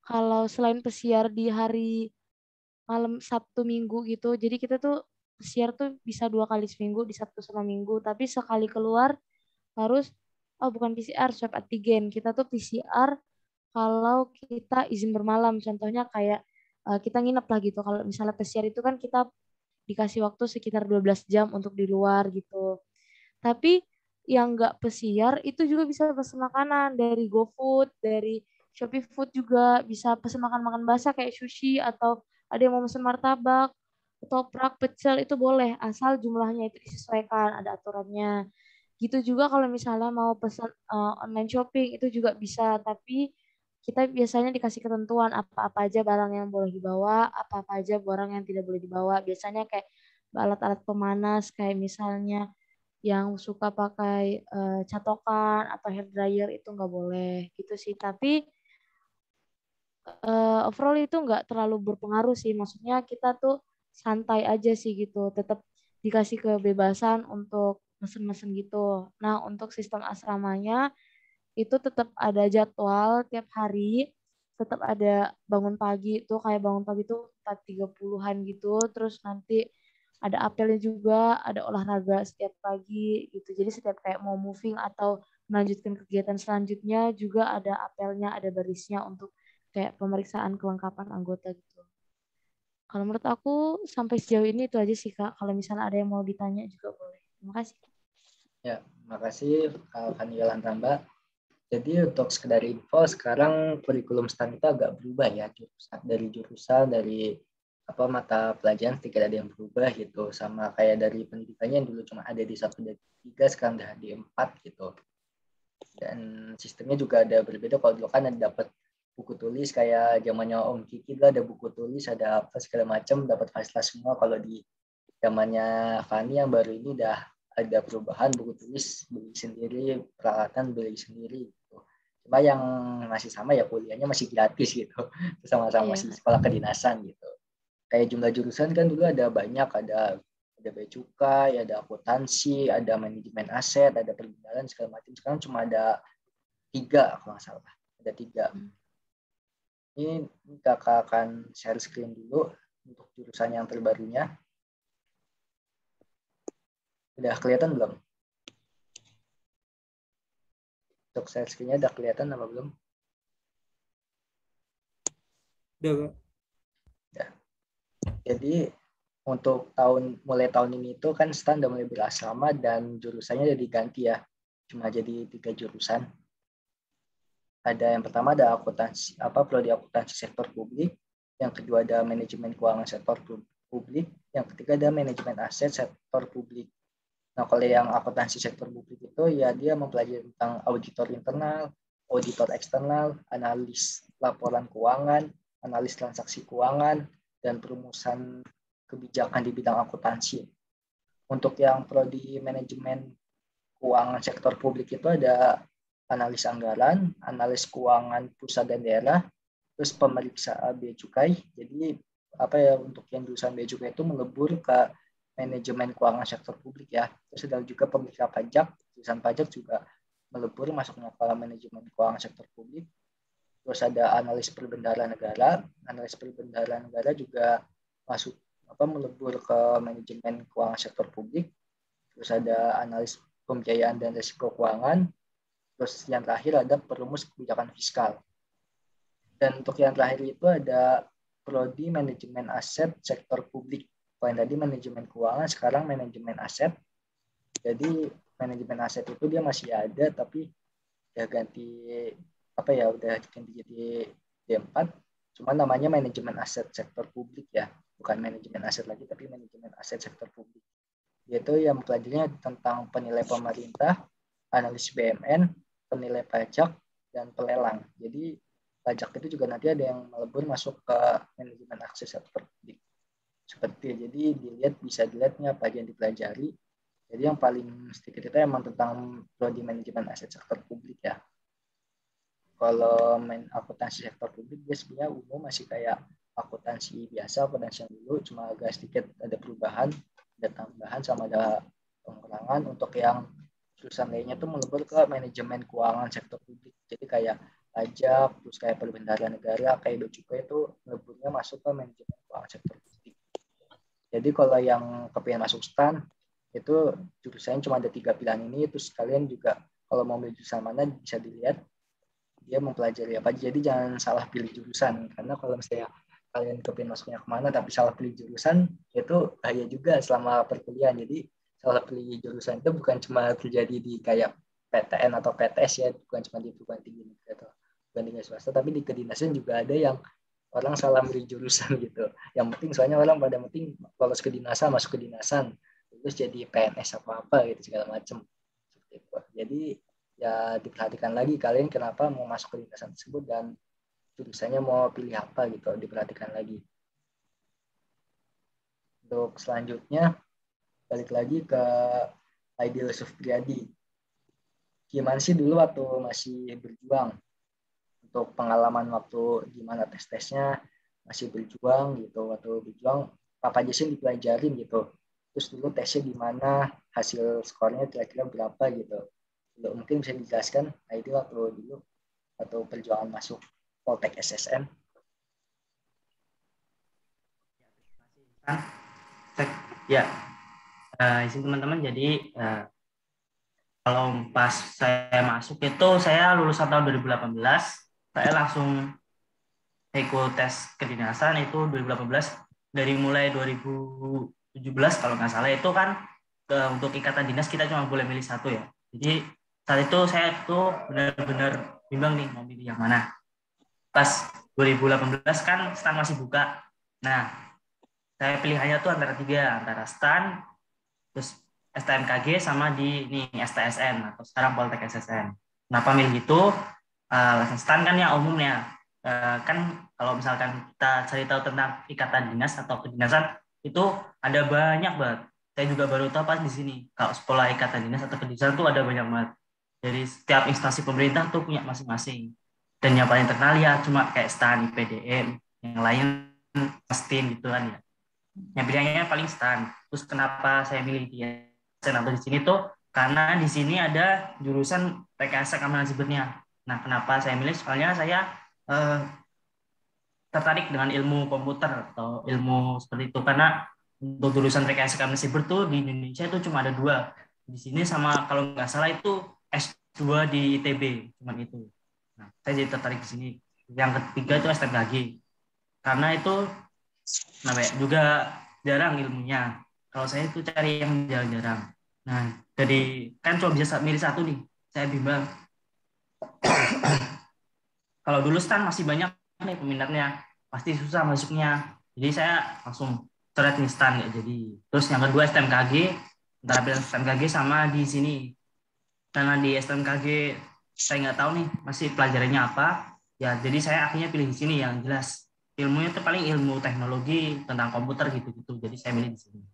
kalau selain pesiar di hari malam Sabtu Minggu gitu, jadi kita tuh pesiar tuh bisa 2 kali seminggu, di Sabtu sama Minggu, tapi sekali keluar harus, bukan PCR, swab antigen. Kita tuh PCR kalau kita izin bermalam, contohnya kayak kita nginep lah gitu. Kalau misalnya pesiar itu kan kita dikasih waktu sekitar 12 jam untuk di luar gitu. Tapi yang nggak pesiar itu juga bisa pesan makanan dari GoFood, dari Shopee Food juga bisa pesan makan-makan basah kayak sushi, atau ada yang mau pesan martabak, ketoprak, pecel, itu boleh asal jumlahnya itu disesuaikan, ada aturannya. Gitu juga kalau misalnya mau pesan online shopping itu juga bisa, tapi kita biasanya dikasih ketentuan apa-apa aja barang yang boleh dibawa, apa-apa aja barang yang tidak boleh dibawa. Biasanya kayak alat-alat pemanas, kayak misalnya yang suka pakai catokan atau hair dryer itu nggak boleh gitu sih. Tapi overall itu nggak terlalu berpengaruh sih. Maksudnya kita tuh santai aja sih gitu. Tetap dikasih kebebasan untuk mesen-mesen gitu. Nah, untuk sistem asramanya itu tetap ada jadwal tiap hari. Tetap ada bangun pagi tuh, kayak bangun pagi tuh 4.30-an gitu. Terus nanti ada apelnya juga, ada olahraga setiap pagi gitu. Jadi setiap kayak mau moving atau melanjutkan kegiatan selanjutnya juga ada apelnya, ada barisnya untuk kayak pemeriksaan kelengkapan anggota gitu. Kalau menurut aku sampai sejauh ini itu aja sih Kak. Kalau misalnya ada yang mau ditanya juga boleh. Terima kasih. Ya, makasih Fani Yolantamba. Jadi untuk sekedar info, sekarang kurikulum STAN itu agak berubah ya, dari jurusan, dari mata pelajaran sedikit ada yang berubah gitu, sama kayak dari pendidikannya yang dulu cuma ada di 1 dan 3, sekarang udah di 4 gitu. Dan sistemnya juga ada berbeda. Kalau dulu kan ada dapat buku tulis kayak zamannya Om Kiki lah, ada buku tulis, ada apa segala macam, dapat fasilitas semua. Kalau di zamannya Fani yang baru ini udah ada perubahan, buku tulis beli sendiri, peralatan beli sendiri gitu. Cuma yang masih sama ya kuliahnya masih gratis gitu, sama-sama masih sekolah kedinasan gitu. Kayak jumlah jurusan kan dulu ada banyak, ada bea cukai, ada akuntansi, ada manajemen aset, ada perbendaharaan segala macam. Sekarang cuma ada 3 kalau nggak salah, ada 3. Ini kakak akan share screen dulu untuk jurusan yang terbarunya. Udah kelihatan belum? Untuk share screen-nya udah kelihatan apa belum? Udah. Ya. Jadi untuk mulai tahun ini itu kan STAN udah mulai berasrama dan jurusannya udah diganti ya. Cuma jadi 3 jurusan. Ada yang pertama ada akuntansi, prodi akuntansi sektor publik. Yang kedua ada manajemen keuangan sektor publik. Yang ketiga ada manajemen aset sektor publik. Nah, kalau yang akuntansi sektor publik itu ya dia mempelajari tentang auditor internal, auditor eksternal, analis laporan keuangan, analis transaksi keuangan, dan perumusan kebijakan di bidang akuntansi. Untuk yang prodi manajemen keuangan sektor publik itu ada analis anggaran, analis keuangan pusat dan daerah, terus pemeriksa bea cukai. Jadi untuk yang jurusan bea cukai itu melebur ke manajemen keuangan sektor publik ya. Terus ada juga pemeriksa pajak, jurusan pajak juga melebur masuknya ke manajemen keuangan sektor publik. Terus ada analis perbendaharaan negara, analis perbendaharaan negara juga masuk melebur ke manajemen keuangan sektor publik. Terus ada analis pembiayaan dan risiko keuangan. Terus yang terakhir ada perumus kebijakan fiskal. Dan untuk yang terakhir itu ada prodi manajemen aset sektor publik. Kalau yang tadi manajemen keuangan, sekarang manajemen aset. Jadi manajemen aset itu dia masih ada, tapi udah ganti udah ganti jadi D4. Cuma namanya manajemen aset sektor publik ya, bukan manajemen aset lagi, tapi manajemen aset sektor publik. Yaitu yang mempelajarinya tentang penilai pemerintah, analis BMN, penilai pajak, dan pelelang. Jadi pajak itu juga nanti ada yang melebur masuk ke manajemen aset sektor publik. Seperti jadi bisa dilihatnya apa yang dipelajari. Jadi yang paling sedikit itu emang tentang prodi manajemen aset sektor publik ya. Kalau akuntansi sektor publik dia sebenarnya umum masih kayak akuntansi biasa, akuntansi yang dulu, cuma agak sedikit ada perubahan, ada tambahan sama ada pengurangan. Untuk yang jurusan lainnya tuh melebur ke manajemen keuangan sektor publik. Jadi kayak pajak, terus kayak perbendaharaan negara, kayak bea cukai itu meleburnya masuk ke manajemen keuangan sektor publik. Jadi kalau yang kepingin masuk STAN itu jurusannya cuma ada 3 pilihan ini. Terus kalian juga kalau mau milih jurusan mana bisa dilihat dia mempelajari apa. Jadi jangan salah pilih jurusan, karena kalau misalnya kalian kepingin masuknya kemana tapi salah pilih jurusan itu bahaya juga selama perkuliahan. Jadi salah pilih jurusan itu bukan cuma terjadi di kayak PTN atau PTS ya, bukan cuma di perguruan tinggi negeri atau perguruan tinggi swasta, tapi di kedinasan juga ada yang orang salah milih jurusan gitu. Yang penting soalnya orang pada penting lolos kedinasan, masuk kedinasan, terus jadi PNS apa gitu segala macam. Jadi ya diperhatikan lagi kalian kenapa mau masuk kedinasan tersebut dan jurusannya mau pilih apa gitu, diperhatikan lagi. Untuk selanjutnya balik lagi ke Aidil Sufriyadi. Gimana sih dulu waktu masih berjuang? Untuk pengalaman waktu gimana tes-tesnya, masih berjuang gitu, waktu berjuang apa aja sih dipelajarin gitu. Terus dulu tesnya gimana, hasil skornya kira-kira berapa gitu. Mungkin bisa dijelaskan Aidil waktu perjuangan masuk Poltek SSN. Ya, izin teman-teman. Jadi kalau pas saya masuk itu saya lulusan tahun 2018, saya langsung ikut tes kedinasan itu 2018. Dari mulai 2017 kalau nggak salah itu kan untuk ikatan dinas kita cuma boleh milih satu ya. Jadi saat itu saya tuh benar-benar bimbang nih mau milih yang mana. Pas 2018 kan STAN masih buka. Nah, saya pilihannya tuh antara 3, antara STAN, terus STMKG sama di STSN atau sekarang Poltek SSN. Kenapa milih itu? Alasan STAN kan yang umumnya. Kan kalau misalkan kita cari tahu tentang ikatan dinas atau kedinasan itu ada banyak banget. Saya juga baru tahu pas di sini. Kalau sekolah ikatan dinas atau kedinasan itu ada banyak banget. Jadi setiap instansi pemerintah tuh punya masing-masing. Dan yang paling terkenal ya cuma kayak STAN, IPDN, yang lain STIM gitu kan ya. Yang pilihannya paling STAN. Terus kenapa saya milih dia atau di sini tuh karena di sini ada jurusan rekayasa keamanan sibernya. Nah, kenapa saya milih? Soalnya saya tertarik dengan ilmu komputer atau ilmu seperti itu karena untuk jurusan rekayasa keamanan siber tuh di Indonesia itu cuma ada 2 di sini sama kalau nggak salah itu S2 di ITB cuma itu. Nah, saya jadi tertarik di sini. Yang ketiga itu STMKG karena itu juga jarang ilmunya. Kalau saya itu cari yang jarang-jarang. Nah, jadi kan cuma bisa milih satu nih. Saya bimbang. Kalau dulu STAN masih banyak nih peminatnya, pasti susah masuknya. Jadi saya langsung coret nih STAN nggak jadi. Terus yang kedua STMKG, antara pilihan STMKG sama di sini. Karena di STMKG saya nggak tahu nih masih pelajarannya apa. Ya, jadi saya akhirnya pilih di sini yang jelas. Ilmunya itu paling ilmu teknologi tentang komputer gitu-gitu. Jadi saya milih di sini.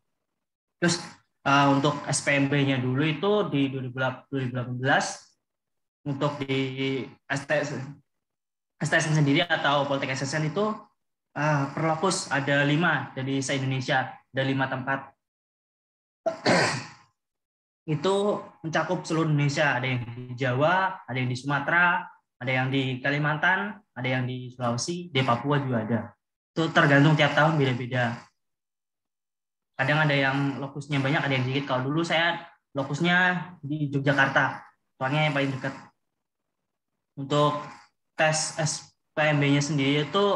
Terus untuk SPMB-nya dulu itu di 2018 untuk di STSN sendiri atau Politek SSN itu per lokus ada 5 dari se-Indonesia, ada 5 tempat. Itu mencakup seluruh Indonesia, ada yang di Jawa, ada yang di Sumatera, ada yang di Kalimantan, ada yang di Sulawesi, di Papua juga ada. Itu tergantung tiap tahun beda-beda. Kadang ada yang lokusnya banyak, ada yang sedikit. Kalau dulu saya lokusnya di Yogyakarta, soalnya yang paling dekat. Untuk tes SPMB-nya sendiri itu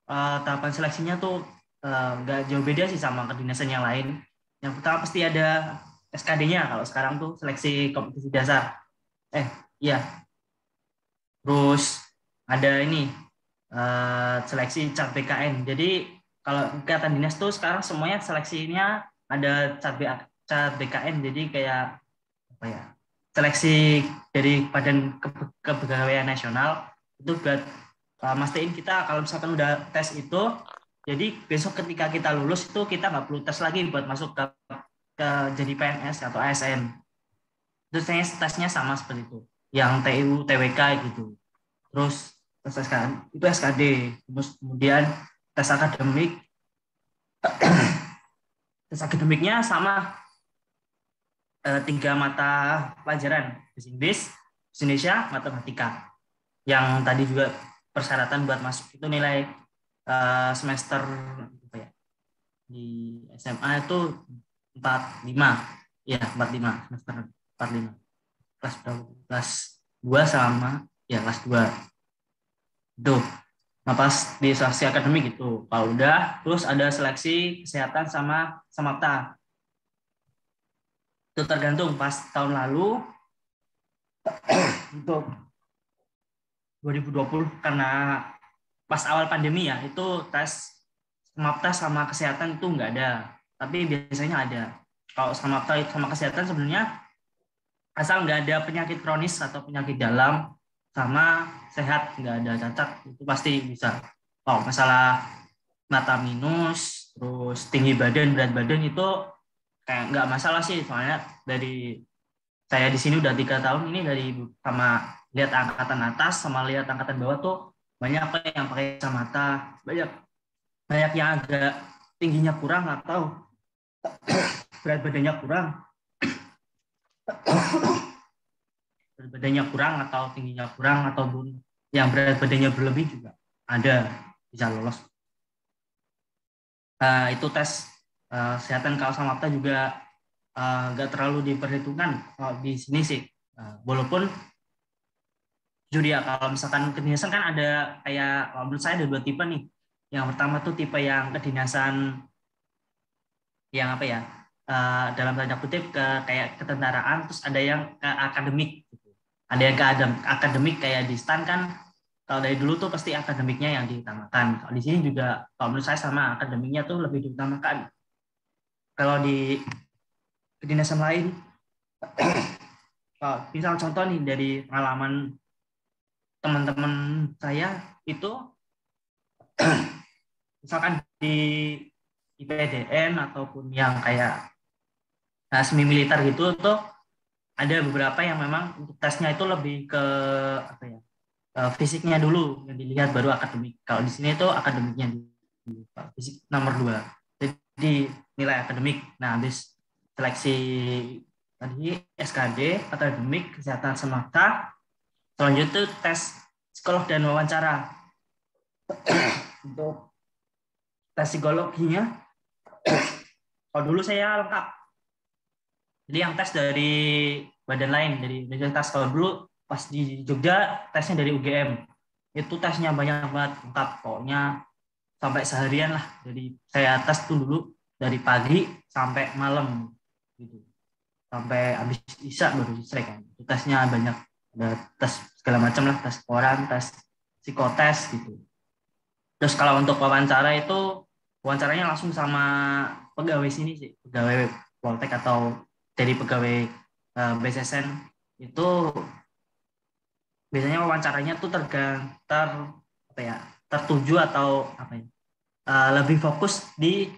tahapan seleksinya tuh nggak jauh beda sih sama kedinasan yang lain. Yang pertama pasti ada SKD-nya, kalau sekarang tuh seleksi kompetisi dasar. Iya. Terus ada ini seleksi cat BKN. Jadi kalau ikatan dinas tuh sekarang semuanya seleksinya ada cat BKN. Jadi kayak apa ya? Seleksi dari Badan Kepegawaian Nasional itu buat mastiin kita kalau misalkan udah tes itu, jadi besok ketika kita lulus itu kita nggak perlu tes lagi buat masuk ke jadi PNS atau ASN. Terus tesnya sama seperti itu, yang TU, TWK gitu. Terus tes itu SKD, terus kemudian tes akademik, tes akademiknya sama 3 mata pelajaran, bahasa Inggris, bahasa Indonesia, matematika. Yang tadi juga persyaratan buat masuk itu nilai semester apa ya, di SMA itu 45, ya 45 semester 45. Kelas 2 sama ya kelas 2 itu. Nah pas di seleksi akademik gitu, kalau udah terus ada seleksi kesehatan sama samapta. Itu tergantung pas tahun lalu untuk 2020 karena pas awal pandemi ya itu tes samapta sama kesehatan itu nggak ada, tapi biasanya ada. Kalau samapta sama kesehatan sebenarnya asal nggak ada penyakit kronis atau penyakit dalam sama sehat, nggak ada cacat, itu pasti bisa. Kalau masalah mata minus terus tinggi badan, berat badan itu kayak nggak masalah sih, soalnya dari saya di sini udah 3 tahun ini, dari sama lihat angkatan atas sama lihat angkatan bawah tuh banyak apa yang pakai kacamata, banyak yang agak tingginya kurang atau berat badannya kurang, atau tingginya kurang ataupun yang berat badannya berlebih juga ada, bisa lolos. Itu tes kesehatan kalau samapta juga nggak terlalu diperhitungkan di sini sih, walaupun jujur ya kalau misalkan kedinasan kan ada kayak, menurut saya ada 2 tipe nih. Yang pertama tuh tipe yang kedinasan yang apa ya, dalam tanda kutip kayak ketentaraan, terus ada yang ke akademik gitu. Ada yang ke akademik kayak di STAN kan, kalau dari dulu tuh pasti akademiknya yang diutamakan. Kalau di sini juga kalau menurut saya sama, akademiknya tuh lebih diutamakan. Kalau di kedinasan lain misal contoh nih dari pengalaman teman-teman saya itu, misalkan di IPDN ataupun yang kayak semi militer gitu tuh ada beberapa yang memang untuk tesnya itu lebih ke apa ya, fisiknya dulu yang dilihat baru akademik. Kalau di sini itu akademiknya dulu, fisik nomor 2. Jadi nilai akademik. Nah, habis seleksi tadi SKD, akademik, kesehatan semata, selanjutnya tes psikolog dan wawancara. Untuk tes psikologinya, kalau dulu saya lengkap. Jadi yang tes dari badan lain, dari universitas. Kalau dulu pas di Jogja, tesnya dari UGM. Itu tesnya banyak banget, lengkap. Pokoknya sampai seharian lah. Jadi saya tes tuh dulu dari pagi sampai malam. Gitu. Sampai habis isya baru selesai kan. Itu tesnya banyak. Ada tes segala macam lah, tes koran, tes psikotes gitu. Terus kalau untuk wawancara itu, wawancaranya langsung sama pegawai sini sih, pegawai Poltek atau dari pegawai BSSN itu biasanya wawancaranya tuh tertuju atau apa ya, lebih fokus di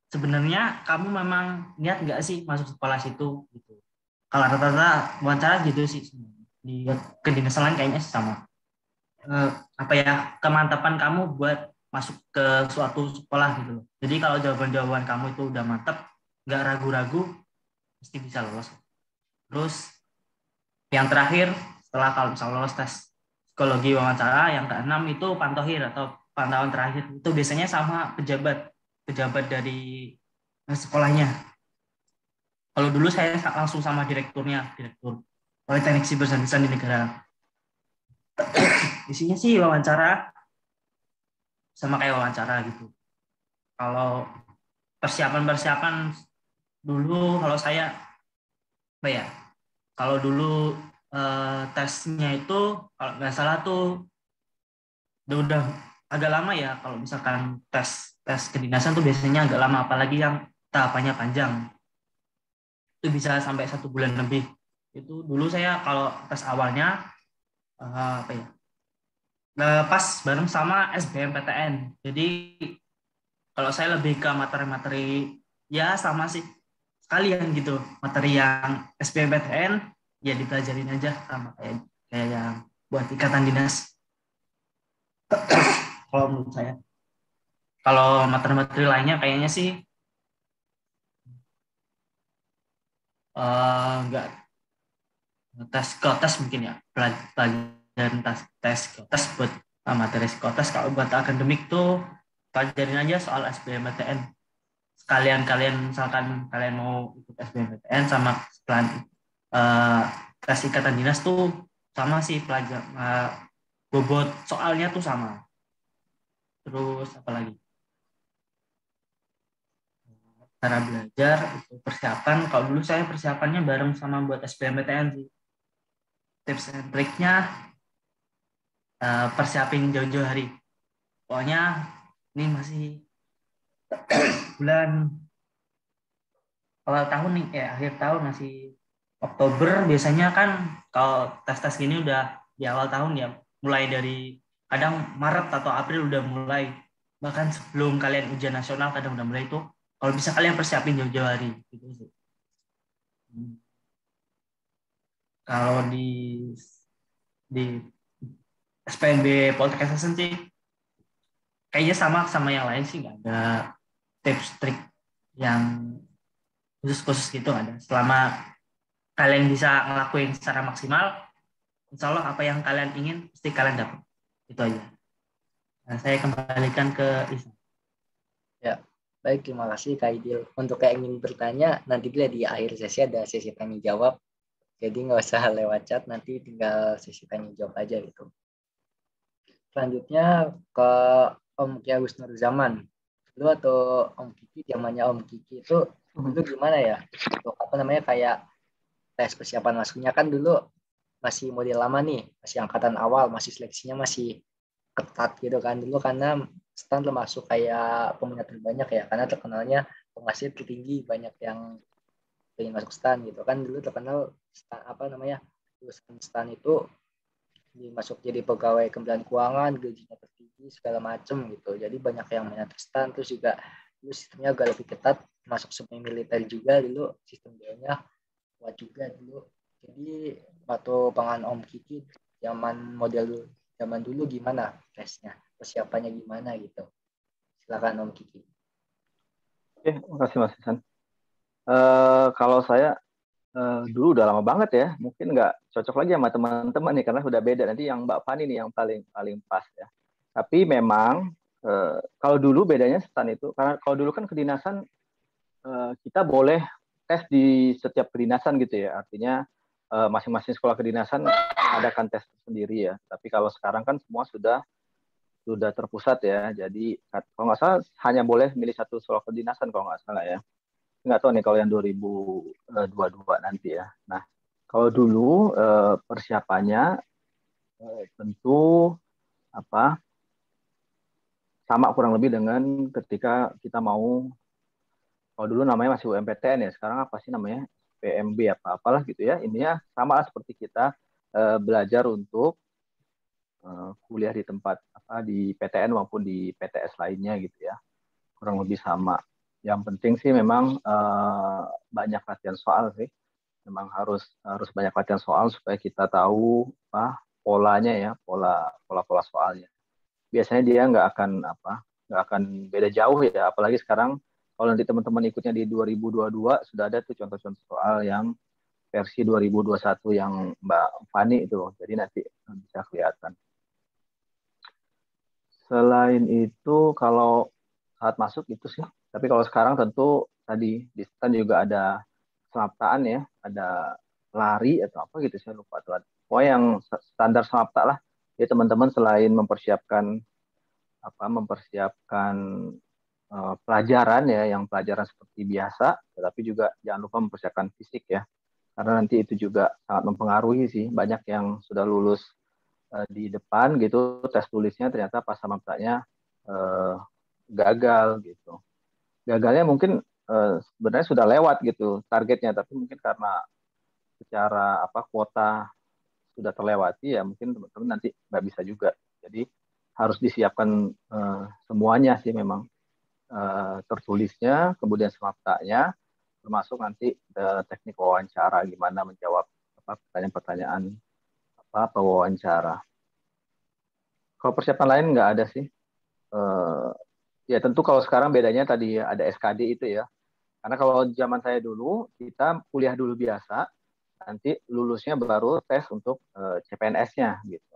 sebenarnya kamu memang niat nggak sih masuk sekolah situ gitu. Kalau rata-rata wawancara gitu sih di kedinasan lain kayaknya sama. Kemantapan kamu buat masuk ke suatu sekolah gitu loh. Jadi kalau jawaban-jawaban kamu itu udah mantap, nggak ragu-ragu, pasti bisa lolos. Terus yang terakhir, setelah kalau misalnya lolos tes psikologi wawancara, yang ke-6 itu pantohir atau pantauan terakhir. Itu biasanya sama pejabat dari sekolahnya. Kalau dulu saya langsung sama direktur Politeknik Sibersaintisan di negara. Isinya sih wawancara, sama kayak wawancara gitu. Kalau persiapan dulu, kalau saya kalau dulu tesnya itu kalau nggak salah tuh udah agak lama ya. Kalau misalkan tes kedinasan tuh biasanya agak lama, apalagi yang tahapannya panjang. Itu bisa sampai 1 bulan lebih. Itu dulu saya kalau tes awalnya pas bareng sama SBMPTN. Jadi kalau saya lebih ke materi-materi ya sama sih, sekalian gitu, materi yang SBMPTN ya dipelajarin aja sama kayak yang buat ikatan dinas. Kalau menurut saya, kalau materi-materi lainnya kayaknya sih enggak, tes mungkin ya, pelajaran tes buat materi psikotes. Kalau buat akademik tuh pelajarin aja soal SBMPTN. Sekalian kalian misalkan kalian mau ikut SBMPTN sama tes ikatan dinas tuh sama sih, bobot soalnya tuh sama. Terus apa lagi? Cara belajar itu persiapan. Kalau dulu saya persiapannya bareng sama buat SBMPTN sih. Tips and triknya persiapin jauh-jauh hari. Pokoknya ini masih bulan awal tahun nih, kayak akhir tahun masih Oktober biasanya kan. Kalau tes gini udah di awal tahun ya, mulai dari kadang Maret atau April udah mulai, bahkan sebelum kalian ujian nasional kadang udah mulai. Itu kalau bisa kalian persiapin jauh-jauh hari gitu sih. Kalau di SPNB Poltek Assessment sih kayaknya sama yang lain sih, nggak ada tips trik yang khusus gitu ada. Selama kalian bisa ngelakuin secara maksimal, insya Allah apa yang kalian ingin pasti kalian dapat. Itu aja. Nah, saya kembalikan ke Isa. Ya, baik, terima kasih Kak Idil. Untuk yang ingin bertanya, nanti di akhir sesi ada sesi tanya jawab. Jadi nggak usah lewat chat, nanti tinggal sesi tanya jawab aja gitu. Selanjutnya ke Om Ki Agus Nur Zaman. Dulu atau Om Kiki, zamannya Om Kiki itu gimana ya? Untuk kayak tes persiapan masuknya kan dulu masih model lama nih, masih angkatan awal, masih seleksinya masih ketat gitu kan dulu, karena STAN termasuk kayak peminat terbanyak ya, karena terkenalnya penghasil tertinggi, banyak yang ingin masuk STAN gitu kan. Dulu terkenal STAN, lulusan STAN itu dimasuk jadi pegawai Kementerian Keuangan, gajinya tertinggi segala macem gitu. Jadi banyak yang minat STAN. Terus juga dulu sistemnya agak lebih ketat, masuk semi militer juga dulu, sistem D.O.nya kuat juga dulu. Jadi waktu pangan Om Kiki zaman dulu gimana tesnya, persiapannya gimana gitu? Silakan Om Kiki. Oke, makasih Mas Hasan. Kalau saya dulu udah lama banget ya, mungkin nggak cocok lagi sama teman-teman nih karena sudah beda. Nanti yang Mbak Fani nih yang paling pas ya. Tapi memang kalau dulu bedanya STAN itu, karena kalau dulu kan kedinasan kita boleh tes di setiap kedinasan gitu ya. Artinya masing-masing sekolah kedinasan adakan tes sendiri ya. Tapi kalau sekarang kan semua sudah terpusat ya. Jadi kalau nggak salah hanya boleh milih satu sekolah kedinasan kalau nggak salah ya. Nggak tahu nih kalau yang 2022 nanti ya. Nah, kalau dulu persiapannya tentu sama kurang lebih dengan ketika kita mau, kalau dulu namanya masih UMPTN ya, sekarang apa sih namanya, PMB apalah gitu ya. Intinya sama seperti kita belajar untuk kuliah di tempat di PTN maupun di PTS lainnya gitu ya, kurang lebih sama. Yang penting sih memang banyak latihan soal sih. Memang harus banyak latihan soal supaya kita tahu polanya ya, pola soalnya. Biasanya dia nggak akan beda jauh ya. Apalagi sekarang kalau nanti teman-teman ikutnya di 2022 sudah ada tuh contoh-contoh soal yang versi 2021 yang Mbak Fani itu. Jadi nanti bisa kelihatan. Selain itu kalau saat masuk itu sih. Tapi kalau sekarang tentu tadi di STAN juga ada semaptaan ya, ada lari atau apa gitu, saya lupa tuh. Pokoknya yang standar semapta lah. Jadi teman-teman selain mempersiapkan pelajaran ya, yang pelajaran seperti biasa, tetapi juga jangan lupa mempersiapkan fisik ya. Karena nanti itu juga sangat mempengaruhi sih. Banyak yang sudah lulus di depan gitu, tes tulisnya ternyata pas semaptanya gagal gitu. Gagalnya mungkin sebenarnya sudah lewat gitu targetnya, tapi mungkin karena secara kuota sudah terlewati ya, mungkin teman-teman nanti nggak bisa juga. Jadi harus disiapkan semuanya sih memang, tertulisnya, kemudian semaptanya, termasuk nanti teknik wawancara, gimana menjawab pertanyaan-pertanyaan pewawancara. Kalau persiapan lain nggak ada sih. Ya tentu kalau sekarang bedanya tadi ada SKD itu ya. Karena kalau zaman saya dulu, kita kuliah dulu biasa, nanti lulusnya baru tes untuk CPNS-nya gitu.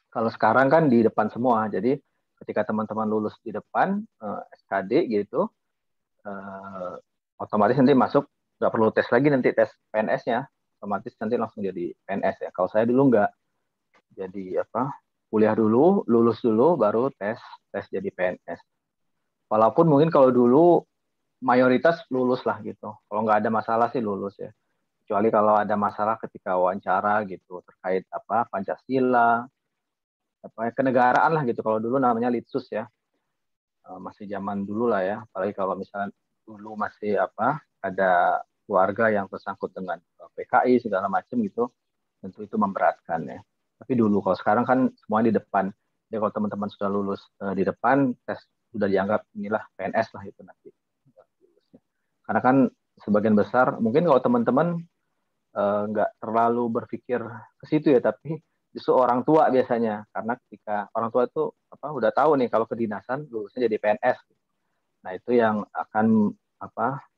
Kalau sekarang kan di depan semua, jadi ketika teman-teman lulus di depan SKD gitu, otomatis nanti masuk, nggak perlu tes lagi nanti tes PNS-nya, otomatis nanti langsung jadi PNS ya. Kalau saya dulu nggak, jadi kuliah dulu, lulus dulu, baru tes jadi PNS. Walaupun mungkin kalau dulu mayoritas lulus lah gitu. Kalau nggak ada masalah sih lulus ya. Kecuali kalau ada masalah ketika wawancara gitu terkait Pancasila, kenegaraan lah gitu. Kalau dulu namanya litsus ya. Masih zaman dulu lah ya. Apalagi kalau misalnya dulu masih ada keluarga yang tersangkut dengan PKI segala macam gitu. Tentu itu memberatkan ya. Tapi dulu, kalau sekarang kan semua di depan. Jadi kalau teman-teman sudah lulus di depan, tes sudah dianggap inilah PNS lah itu nanti. Karena kan sebagian besar, mungkin kalau teman-teman nggak terlalu berpikir ke situ ya, tapi justru orang tua biasanya. Karena ketika orang tua itu udah tahu nih kalau kedinasan lulusnya jadi PNS. Nah itu yang akan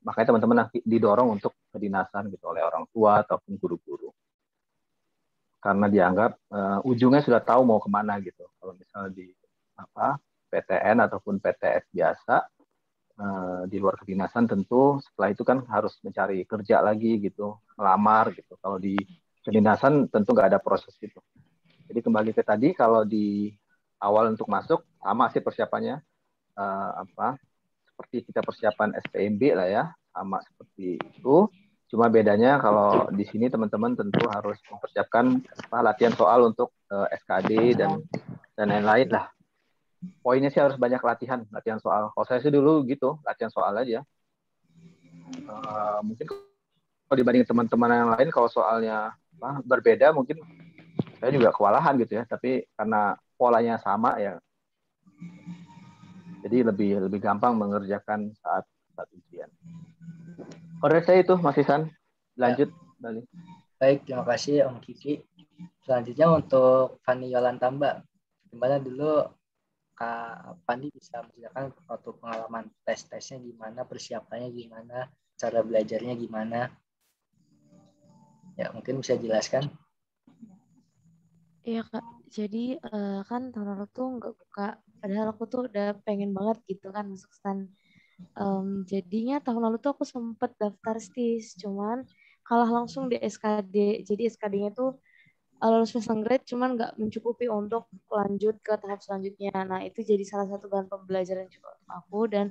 makanya teman-teman didorong untuk kedinasan gitu oleh orang tua ataupun guru-guru. Karena dianggap ujungnya sudah tahu mau kemana gitu. Kalau misalnya di PTN ataupun PTS biasa, di luar kedinasan tentu setelah itu kan harus mencari kerja lagi gitu, melamar gitu. Kalau di kedinasan tentu nggak ada proses itu. Jadi kembali ke tadi, kalau di awal untuk masuk sama sih persiapannya, seperti kita persiapan SPMB lah ya, sama seperti itu. Cuma bedanya kalau di sini teman-teman tentu harus mempersiapkan latihan soal untuk SKD dan lain-lain lah. Poinnya sih harus banyak latihan soal. Kalau saya sih dulu gitu, latihan soal aja. Mungkin kalau dibanding teman-teman yang lain, kalau soalnya berbeda, mungkin saya juga kewalahan gitu ya, tapi karena polanya sama ya, jadi lebih gampang mengerjakan saat ujian. Koreksi saya itu Mas Ihsan, lanjut Bali. Baik, terima kasih Om Kiki. Selanjutnya untuk Fani Yolantamba, gimana dulu Kak Fani bisa menjelaskan waktu pengalaman tesnya gimana, persiapannya gimana, cara belajarnya gimana? Ya, mungkin bisa jelaskan. Iya Kak, jadi kan tahun lalu tuh nggak buka, padahal aku tuh udah pengen banget gitu kan masuk STAN. Jadinya tahun lalu tuh aku sempet daftar STIS, cuman kalah langsung di SKD. Jadi SKD-nya tuh lulus passing grade, cuman nggak mencukupi untuk lanjut ke tahap selanjutnya. Nah itu jadi salah satu bahan pembelajaran juga untuk aku, dan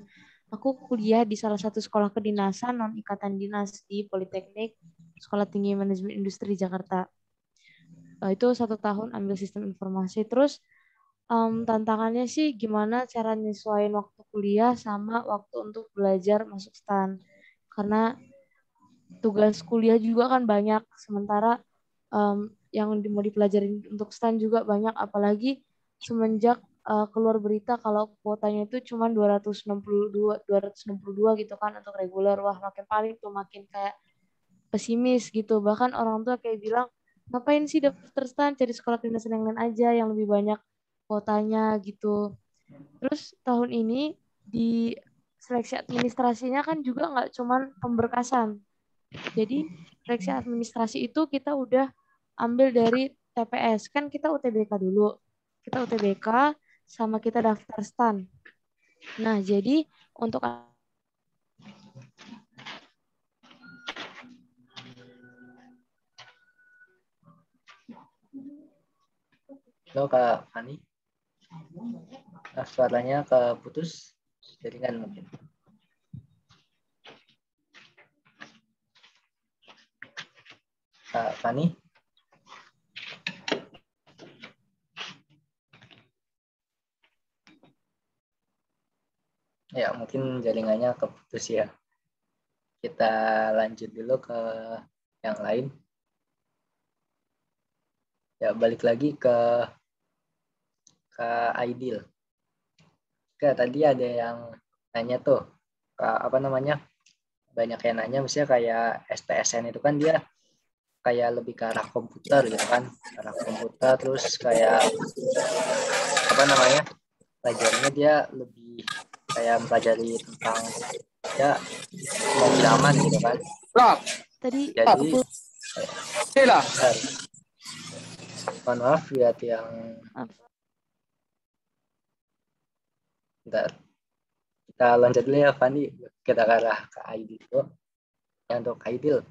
aku kuliah di salah satu sekolah kedinasan non ikatan dinas di Politeknik Sekolah Tinggi Manajemen Industri Jakarta. Itu 1 tahun ambil sistem informasi. Terus tantangannya sih gimana cara nyesuaiin waktu kuliah sama waktu untuk belajar masuk STAN. Karena tugas kuliah juga kan banyak, sementara yang mau dipelajarin untuk STAN juga banyak, apalagi semenjak keluar berita kalau kuotanya itu cuma 262 gitu kan untuk reguler. Wah, makin panik tuh, makin kayak pesimis gitu. Bahkan orang tua kayak bilang, ngapain sih daftar STAN, cari sekolah kedinasan yang lain aja yang lebih banyak kuotanya gitu. Terus tahun ini di seleksi administrasinya kan juga nggak cuman pemberkasan. Jadi seleksi administrasi itu kita udah ambil dari TPS. Kan kita UTBK dulu. Kita UTBK sama kita daftar STAN. Nah, jadi untuk Halo Kak Fani. Nah, suaranya keputus, jaringan mungkin. Kak Fani. Ya, mungkin jaringannya keputus ya. Kita lanjut dulu ke yang lain. Ya, balik lagi ke Aidil. Oke, tadi ada yang nanya tuh, apa namanya, banyak yang nanya, misalnya kayak STSN itu kan dia kayak lebih ke arah komputer gitu kan, arah komputer, terus kayak apa namanya, pelajarannya dia lebih kayak mempelajari tentang ya pemrograman gitu kan. tadi Jadi mohon maaf lihat yang bentar. Kita lanjut dulu ya Fandi, kita ke arah ke Aidil tuh. Ya, untuk Aidil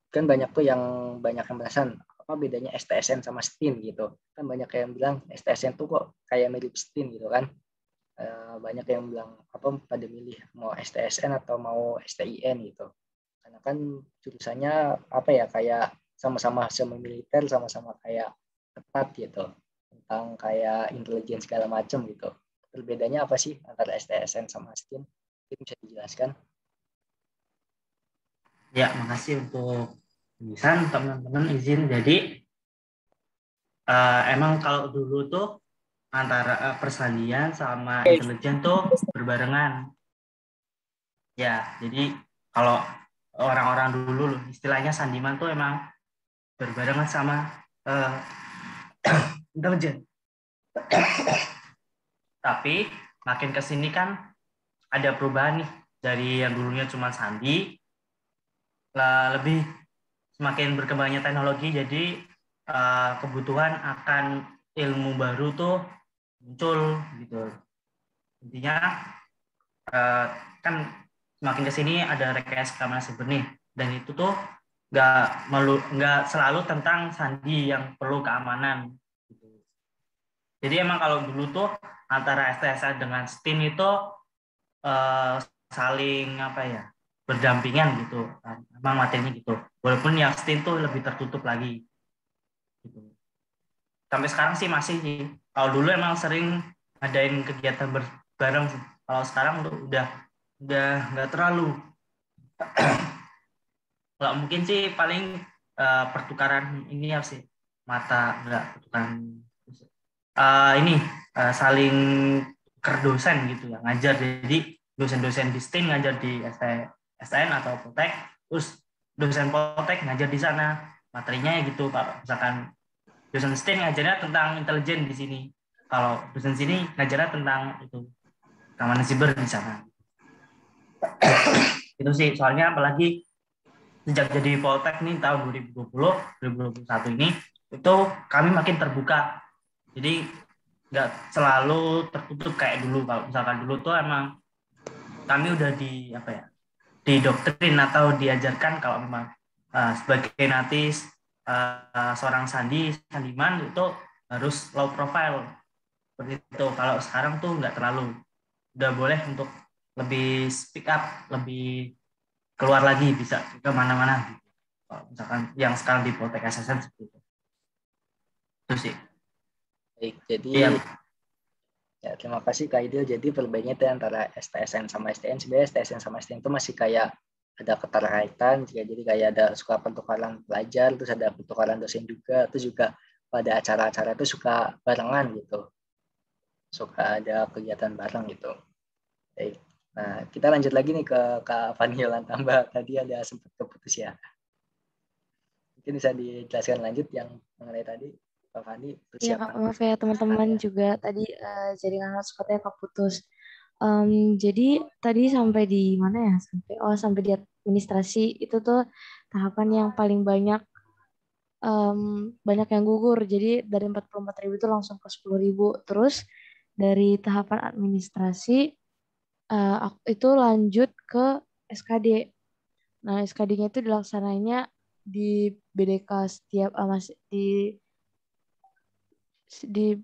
kan banyak tuh yang penasaran apa bedanya STSN sama STIN gitu. Kan banyak yang bilang STSN tuh kok kayak mirip STIN gitu kan. Banyak yang bilang apa pada milih mau STSN atau mau STIN gitu. Karena kan jurusannya apa ya, kayak sama-sama semi militer, sama-sama kayak ketat gitu. Tentang kayak intelijen segala macam gitu. Perbedaannya apa sih antara STSN sama STIN? Mungkin bisa dijelaskan? Ya, makasih untuk pembicaraan teman-teman. Izin, jadi emang kalau dulu tuh antara persandian sama intelijen tuh berbarengan. Ya, jadi kalau orang-orang dulu istilahnya sandiman tuh emang berbarengan sama intelijen. Tapi makin kesini kan ada perubahan nih, dari yang dulunya cuma sandi, lebih semakin berkembangnya teknologi, jadi kebutuhan akan ilmu baru tuh muncul gitu. Intinya kan semakin kesini ada rekayasa keamanan siber nih, dan itu tuh nggak selalu tentang sandi yang perlu keamanan gitu. Jadi emang kalau dulu tuh antara STSN dengan STIN itu saling apa ya, berdampingan gitu. Emang materinya gitu. Walaupun yang STIN tuh lebih tertutup lagi. Gitu. Sampai sekarang sih masih sih. Kalau dulu emang sering ngadain kegiatan bareng. Kalau sekarang udah nggak terlalu. Kalau mungkin sih paling pertukaran ini apa sih, mata enggak pertukaran ini saling dosen gitu ya, ngajar. Jadi dosen-dosen di STIN ngajar di STN atau Poltek, terus dosen Poltek ngajar di sana, materinya ya gitu Pak. Misalkan dosen STIN ngajarnya tentang intelijen di sini, kalau dosen sini ngajarnya tentang itu keamanan siber di sana. Itu sih, soalnya apalagi sejak jadi Poltek nih tahun 2020-2021 ini, itu kami makin terbuka. Jadi nggak selalu tertutup kayak dulu. Kalau misalkan dulu tuh emang kami udah didoktrin atau diajarkan kalau memang sebagai nanti seorang sandiman itu harus low profile seperti itu. Kalau sekarang tuh nggak terlalu, udah boleh untuk lebih speak up, lebih keluar lagi, bisa kemana-mana. Kalau misalkan yang sekarang di Poltek SSN seperti itu. Itu sih. Baik, jadi Iya. ya, terima kasih Kak Idil. Jadi perbedaannya itu antara STSN sama STN, sebenarnya STSN sama STN itu masih kayak ada keterkaitan, jadi kayak ada suka pertukaran pelajar, terus ada pertukaran dosen juga, terus juga pada acara-acara itu suka barengan gitu, suka ada kegiatan bareng gitu. Baik. Nah, kita lanjut lagi nih ke Kak Fani Yolantamba. Tadi ada sempat keputus ya. Mungkin bisa dijelaskan lanjut yang mengenai tadi, Kak Fani. Iya Kak, maaf ya teman-teman juga tadi jaringan hotspotnya keputus. Jadi tadi sampai di mana ya? Sampai di administrasi itu tuh tahapan yang paling banyak yang gugur. Jadi dari 44.000 itu langsung ke 10.000. Terus dari tahapan administrasi itu lanjut ke SKD. Nah, SKD-nya itu dilaksananya di BDK setiap di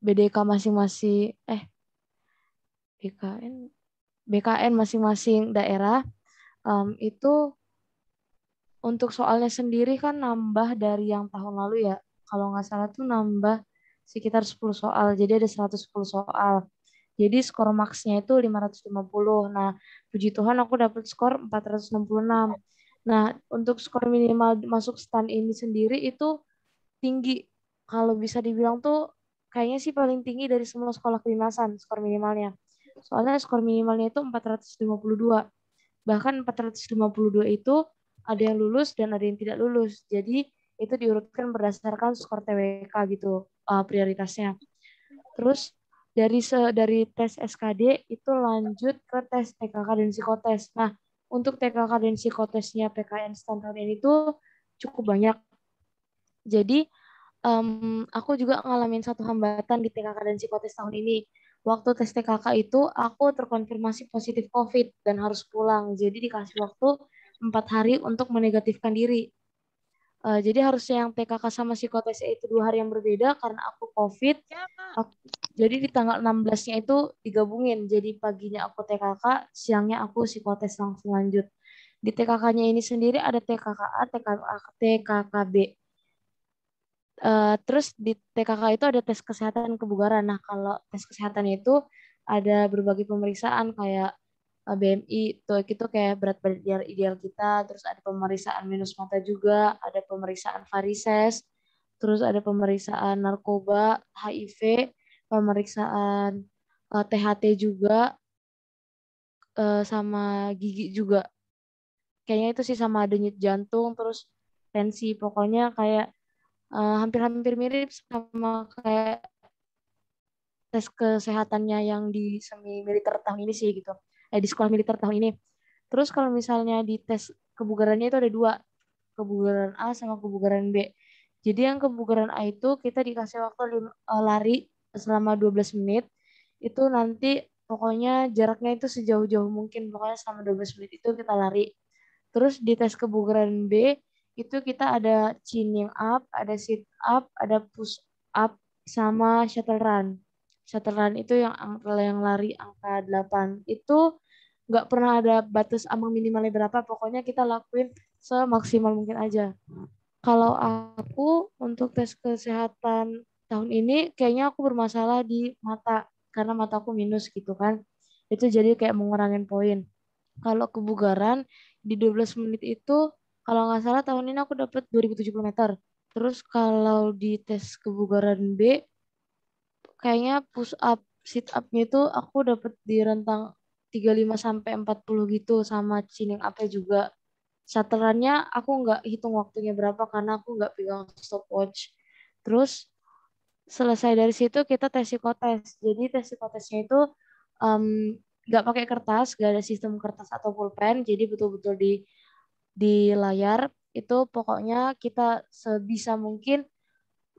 BDK masing-masing BKN masing-masing daerah. Itu untuk soalnya sendiri kan nambah dari yang tahun lalu ya. Kalau nggak salah tuh nambah sekitar 10 soal. Jadi ada 110 soal. Jadi skor maksnya itu 550. Nah, puji Tuhan aku dapat skor 466. Nah, untuk skor minimal masuk STAN ini sendiri itu tinggi. Kalau bisa dibilang tuh kayaknya sih paling tinggi dari semua sekolah kedinasan skor minimalnya. Soalnya skor minimalnya itu 452. Bahkan 452 itu ada yang lulus dan ada yang tidak lulus. Jadi itu diurutkan berdasarkan skor TWK gitu prioritasnya. Terus dari tes SKD itu lanjut ke tes TKK dan psikotes. Nah, untuk TKK dan psikotesnya PKN STAN tahun ini tuh cukup banyak. Jadi aku juga ngalamin satu hambatan di TKK dan psikotes tahun ini. Waktu tes TKK itu aku terkonfirmasi positif COVID dan harus pulang. Jadi dikasih waktu 4 hari untuk menegatifkan diri. Jadi harusnya yang TKK sama psikotes itu 2 hari yang berbeda karena aku COVID. Jadi di tanggal 16-nya itu digabungin. Jadi paginya aku TKK, siangnya aku psikotes langsung lanjut. Di TKK-nya ini sendiri ada TKKA, TKKB. Terus di TKK itu ada tes kesehatan kebugaran. Nah, kalau tes kesehatan itu ada berbagai pemeriksaan kayak BMI, itu kayak berat badan ideal kita, terus ada pemeriksaan minus mata juga, ada pemeriksaan varises, terus ada pemeriksaan narkoba, HIV, pemeriksaan THT juga, sama gigi juga. Kayaknya itu sih sama denyut jantung, terus tensi, pokoknya kayak hampir-hampir mirip sama kayak tes kesehatannya yang di semi militer tahun ini sih gitu. Di sekolah militer tahun ini. Terus kalau misalnya di tes kebugarannya itu ada 2, kebugaran A sama kebugaran B. Jadi yang kebugaran A itu kita dikasih waktu lari selama 12 menit. Itu nanti pokoknya jaraknya itu sejauh-jauh mungkin. Pokoknya selama 12 menit itu kita lari. Terus di tes kebugaran B itu kita ada chin up, ada sit up, ada push up, sama shuttle run. Shuttle run itu yang lari angka 8. Itu nggak pernah ada batas ambang minimalnya berapa, pokoknya kita lakuin semaksimal mungkin aja. Kalau aku untuk tes kesehatan tahun ini kayaknya aku bermasalah di mata karena mataku minus gitu kan. Itu jadi kayak mengurangin poin. Kalau kebugaran di 12 menit itu Kalau nggak salah tahun ini aku dapat 2070 meter. Terus kalau di tes kebugaran B, kayaknya push up, sit up-nya itu aku dapat di rentang 35 sampai 40 gitu, sama chin up juga. Shutterannya aku nggak hitung waktunya berapa karena aku nggak pegang stopwatch. Terus selesai dari situ kita tes psikotes. Jadi tes psikotesnya itu em, nggak pakai kertas, nggak ada sistem kertas atau pulpen. Jadi betul-betul di layar itu pokoknya kita sebisa mungkin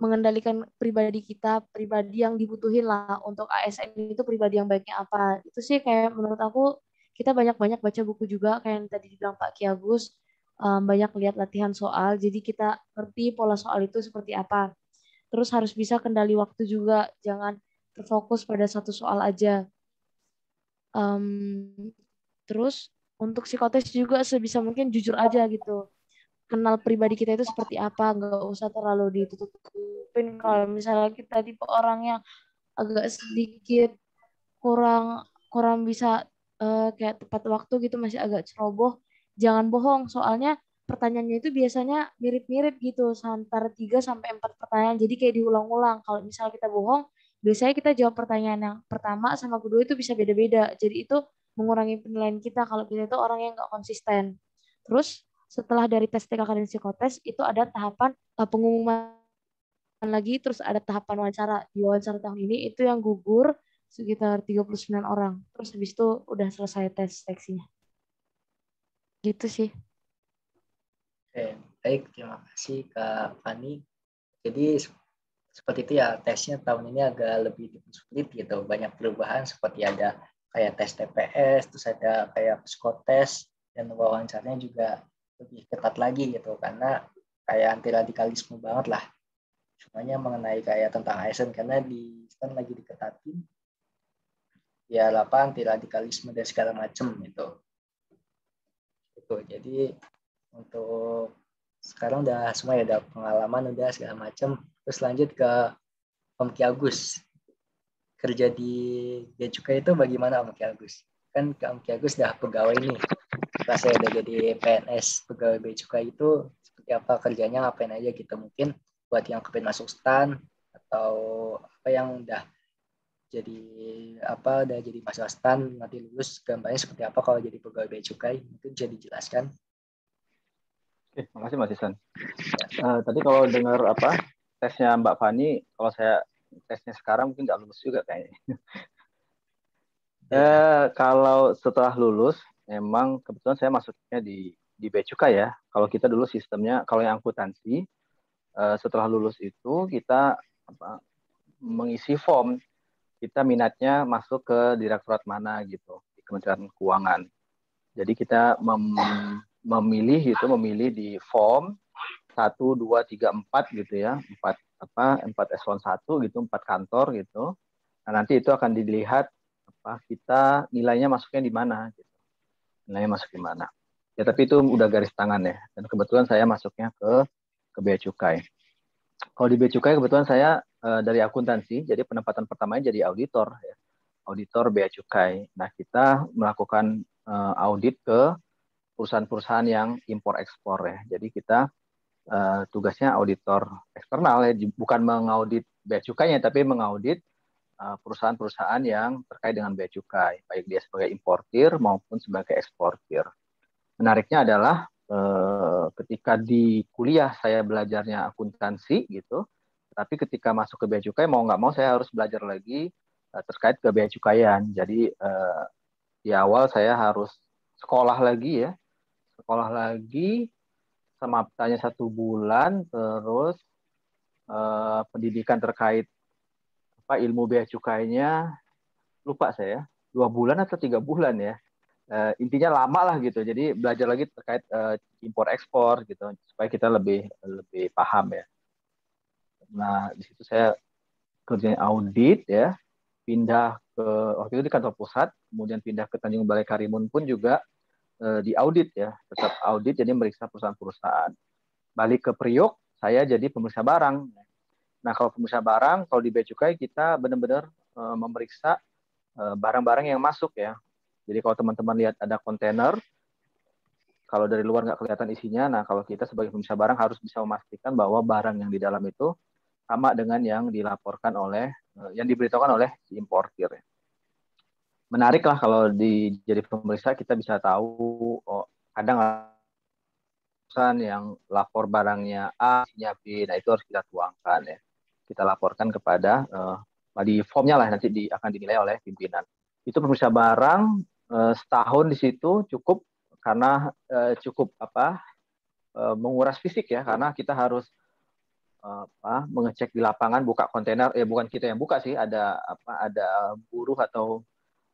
mengendalikan pribadi kita, pribadi yang dibutuhin lah untuk ASN itu pribadi yang baiknya apa. Itu sih kayak menurut aku kita banyak-banyak baca buku juga kayak yang tadi dibilang Pak Kiagus, banyak lihat latihan soal, jadi kita ngerti pola soal itu seperti apa. Terus harus bisa kendali waktu juga, jangan terfokus pada satu soal aja. Em, terus untuk psikotes juga sebisa mungkin jujur aja gitu. Kenal pribadi kita itu seperti apa, nggak usah terlalu ditutup-tutupin. Kalau misalnya kita tipe orang yang agak sedikit kurang kurang bisa kayak tepat waktu gitu, masih agak ceroboh, jangan bohong. Soalnya pertanyaannya itu biasanya mirip-mirip gitu, antara 3 sampai 4 pertanyaan. Jadi kayak diulang-ulang. Kalau misalnya kita bohong, biasanya kita jawab pertanyaan yang pertama sama kedua itu bisa beda-beda. Jadi itu mengurangi penilaian kita kalau kita itu orang yang nggak konsisten. Terus setelah dari tes TKK dan psikotes itu ada tahapan pengumuman lagi, terus ada tahapan wawancara. Di wawancara tahun ini itu yang gugur sekitar 39 orang. Terus habis itu udah selesai tes seleksinya. Gitu sih. Oke, baik, terima kasih Kak Fani. Jadi seperti itu ya, tesnya tahun ini agak lebih sulit gitu, banyak perubahan seperti ada kayak tes TPS, terus ada kayak psikotes, dan wawancaranya juga lebih ketat lagi gitu, karena kayak anti radikalisme banget lah. Semuanya mengenai kayak tentang ASN, karena di kan lagi diketatin ya apa anti radikalisme dan segala macam gitu. Jadi untuk sekarang udah semua ya, udah pengalaman udah segala macam. Terus lanjut ke Om Ki Agus. Kerja di Bea Cukai itu bagaimana Om Ki Agus? Kan Om Ki Agus udah pegawai nih. Setelah saya udah jadi PNS pegawai Bea Cukai itu seperti apa kerjanya, ngapain aja gitu. Mungkin buat yang kepengen masuk stan atau apa yang udah jadi mahasiswa stan nanti lulus, gambarnya seperti apa kalau jadi pegawai Bea Cukai, mungkin bisa dijelaskan. Oke, makasih Mas Isan. Tadi kalau dengar tesnya Mbak Fani, kalau saya tesnya sekarang mungkin nggak lulus juga kayaknya. Kalau setelah lulus, memang kebetulan saya masuknya di Bea Cukai ya. Kalau kita dulu sistemnya, kalau yang akuntansi, setelah lulus itu kita mengisi form, kita minatnya masuk ke direktorat mana gitu di Kementerian Keuangan. Jadi kita memilih di form 1, 2, 3, 4 gitu ya, 4 eselon 1 gitu, 4 kantor gitu. Nah, nanti itu akan dilihat kita nilainya masuknya di mana gitu. Nilainya masuk di mana. Ya tapi itu udah garis tangan ya. Dan kebetulan saya masuknya ke Bea Cukai. Kalau di Bea Cukai kebetulan saya dari akuntansi, jadi penempatan pertamanya jadi auditor ya. Auditor Bea Cukai. Nah, kita melakukan audit ke perusahaan-perusahaan yang impor ekspor ya. Jadi kita tugasnya auditor eksternal ya, bukan mengaudit Bea Cukainya, tapi mengaudit perusahaan-perusahaan yang terkait dengan Bea Cukai, baik dia sebagai importir maupun sebagai eksportir. Menariknya adalah ketika di kuliah saya belajarnya akuntansi gitu, tapi ketika masuk ke Bea Cukai mau nggak mau saya harus belajar lagi terkait ke Bea Cukaian. Jadi di awal saya harus sekolah lagi sama tanya 1 bulan, terus pendidikan terkait ilmu Bea Cukainya lupa saya 2 bulan atau 3 bulan ya. Intinya lama lah gitu. Jadi belajar lagi terkait impor ekspor gitu supaya kita lebih paham ya. Nah, di situ saya kerjanya audit ya, pindah ke waktu itu di kantor pusat, kemudian pindah ke Tanjung Balai Karimun pun juga di audit ya, tetap audit jadi meriksa perusahaan-perusahaan. Balik ke Priok, saya jadi pemeriksa barang. Nah, kalau pemeriksa barang, kalau di Bea Cukai kita benar-benar memeriksa barang-barang yang masuk ya. Jadi kalau teman-teman lihat ada kontainer, Kalau dari luar nggak kelihatan isinya, nah kalau kita sebagai pemirsa barang harus bisa memastikan bahwa barang yang di dalam itu sama dengan yang dilaporkan oleh, yang diberitahukan oleh si importir. Menarik lah kalau jadi pemeriksa kita bisa tahu, kadang perusahaan yang lapor barangnya A, isinya B, nah itu harus kita tuangkan ya. Kita laporkan kepada di formnya lah nanti akan dinilai oleh pimpinan. Itu pemirsa barang setahun di situ cukup karena cukup menguras fisik ya, karena kita harus mengecek di lapangan, buka kontainer, bukan kita yang buka sih, ada buruh atau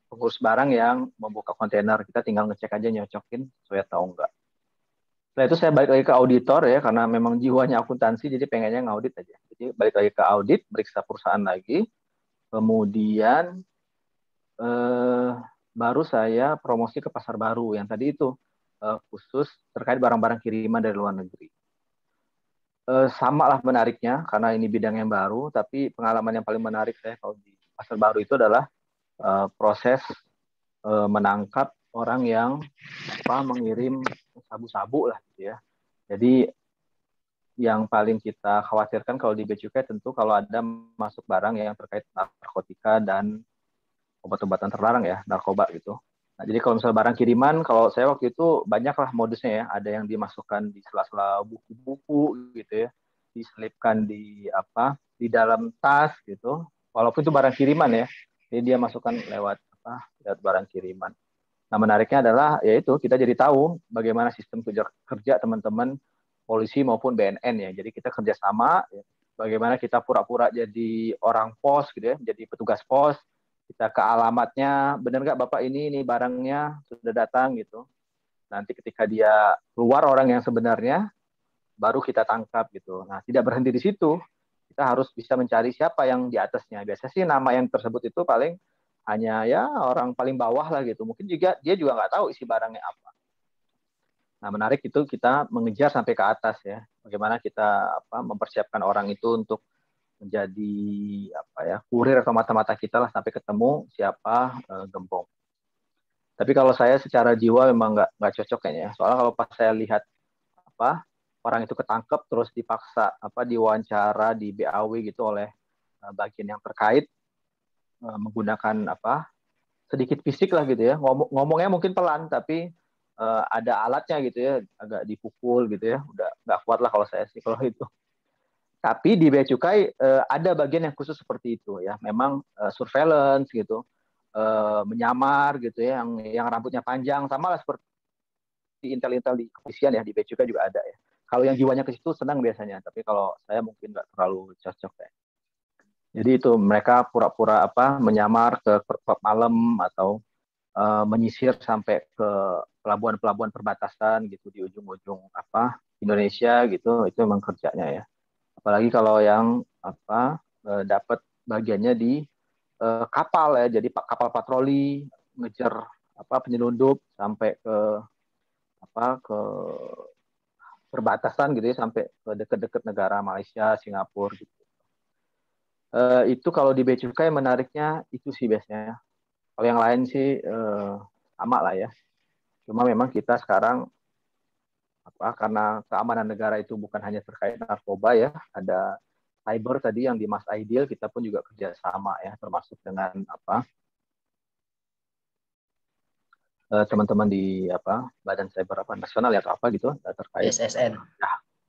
pengurus barang yang membuka kontainer, kita tinggal ngecek aja nyocokin sesuai atau enggak. Setelah itu saya balik lagi ke auditor ya, karena memang jiwanya akuntansi, jadi pengennya ngaudit aja. Jadi balik lagi ke audit, periksa perusahaan lagi, kemudian baru saya promosi ke pasar baru yang tadi itu khusus terkait barang-barang kiriman dari luar negeri. Sama lah menariknya, karena ini bidang yang baru, tapi pengalaman yang paling menarik saya kalau di pasar baru itu adalah proses menangkap orang yang mengirim sabu-sabu lah gitu ya. Jadi yang paling kita khawatirkan kalau di Bea Cukai tentu kalau ada masuk barang yang terkait narkotika dan obat-obatan terlarang ya, narkoba gitu. Nah, jadi kalau misalnya barang kiriman, kalau saya waktu itu banyaklah modusnya ya, ada yang dimasukkan di sela-sela buku-buku gitu ya, diselipkan di dalam tas gitu. Walaupun itu barang kiriman ya, jadi dia masukkan lewat barang kiriman. Nah, menariknya adalah yaitu kita jadi tahu bagaimana sistem kerja teman-teman polisi maupun BNN ya. Jadi kita kerjasama, ya. Bagaimana kita pura-pura jadi orang pos gitu ya, jadi petugas pos. Kita ke alamatnya, benar nggak Bapak ini barangnya sudah datang gitu. Nanti ketika dia keluar orang yang sebenarnya, baru kita tangkap gitu. Nah, tidak berhenti di situ. Kita harus bisa mencari siapa yang di atasnya. Biasanya sih nama yang tersebut itu paling hanya ya orang paling bawah lah gitu. Mungkin juga dia juga nggak tahu isi barangnya apa. Nah, menarik itu kita mengejar sampai ke atas ya. Bagaimana kita mempersiapkan orang itu untuk menjadi kurir atau mata-mata kita lah sampai ketemu siapa gembong. Tapi kalau saya secara jiwa memang nggak cocok kayaknya. Soalnya kalau pas saya lihat orang itu ketangkep terus dipaksa diwawancara di BAW gitu oleh bagian yang terkait menggunakan sedikit fisik lah gitu ya, ngomongnya mungkin pelan tapi ada alatnya gitu ya, agak dipukul gitu ya, udah nggak kuat lah kalau saya sih kalau itu. Tapi di Bea Cukai ada bagian yang khusus seperti itu ya, memang surveillance gitu, menyamar gitu ya, yang rambutnya panjang, sama lah seperti intel-intel di kepolisian ya, di Bea Cukai juga ada ya. Kalau yang jiwanya ke situ senang biasanya, tapi kalau saya mungkin nggak terlalu cocok ya. Jadi itu mereka pura-pura menyamar ke malam atau menyisir sampai ke pelabuhan-pelabuhan perbatasan gitu di ujung-ujung Indonesia gitu, itu memang kerjanya ya. Apalagi kalau yang dapat bagiannya di kapal ya, jadi kapal patroli ngejar penyelundup sampai ke perbatasan gitu ya, sampai ke dekat-dekat negara Malaysia, Singapura gitu. Itu kalau di Bea Cukai menariknya itu sih biasanya. Kalau yang lain sih sama lah ya. Cuma memang kita sekarang karena keamanan negara itu bukan hanya terkait narkoba ya, ada cyber tadi yang di Mas Aidil, kita pun juga kerjasama ya, termasuk dengan teman-teman di Badan Cyber Nasional ya atau gitu terkait BSSN.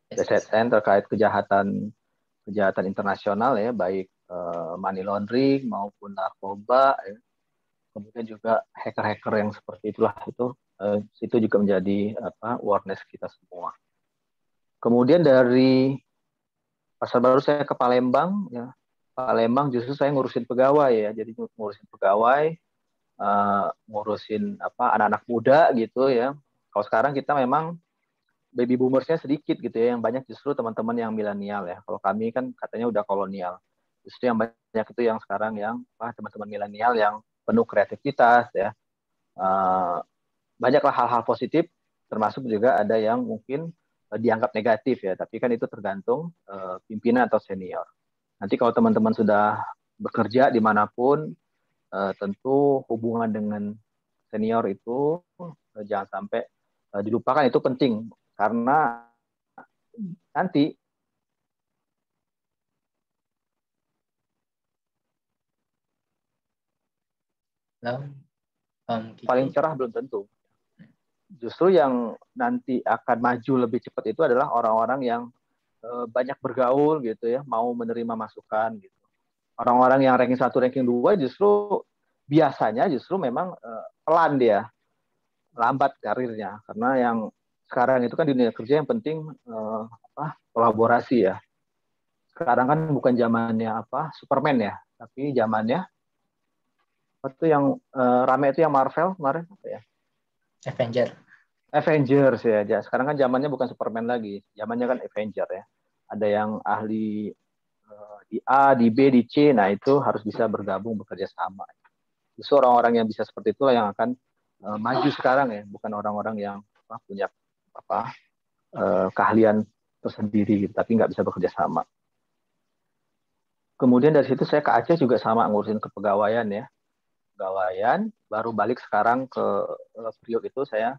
BSSN terkait kejahatan internasional ya, baik money laundering maupun narkoba ya. Kemudian juga hacker-hacker yang seperti itulah, itu juga menjadi awareness kita semua. Kemudian dari Pasar Baru saya ke Palembang ya. Palembang justru saya ngurusin pegawai ya, jadi ngurusin pegawai, ngurusin anak-anak muda gitu ya. Kalau sekarang kita memang baby boomersnya sedikit gitu ya, yang banyak justru teman-teman yang milenial ya. Kalau kami kan katanya udah kolonial. Justru yang banyak itu yang sekarang yang teman-teman milenial yang penuh kreativitas ya. Banyaklah hal-hal positif, termasuk juga ada yang mungkin dianggap negatif ya, tapi kan itu tergantung pimpinan atau senior. Nanti kalau teman-teman sudah bekerja dimanapun, tentu hubungan dengan senior itu jangan sampai dilupakan, itu penting karena nanti paling cerah belum tentu. Justru yang nanti akan maju lebih cepat itu adalah orang-orang yang banyak bergaul gitu ya, mau menerima masukan gitu. Orang-orang yang ranking 1, ranking 2 justru biasanya justru memang pelan dia, lambat karirnya. Karena yang sekarang itu kan di dunia kerja yang penting kolaborasi ya. Sekarang kan bukan zamannya Superman ya, tapi zamannya itu yang rame itu yang Marvel kemarin apa ya? Avengers ya. Sekarang kan zamannya bukan Superman lagi, zamannya kan Avenger ya. Ada yang ahli di A, di B, di C, nah itu harus bisa bergabung, bekerja sama. Justru orang-orang yang bisa seperti itulah yang akan maju sekarang ya, bukan orang-orang yang punya keahlian tersendiri, gitu, tapi nggak bisa bekerja sama. Kemudian dari situ saya ke Aceh juga sama ngurusin kepegawaian ya, pegawaian, baru balik sekarang ke Priok itu saya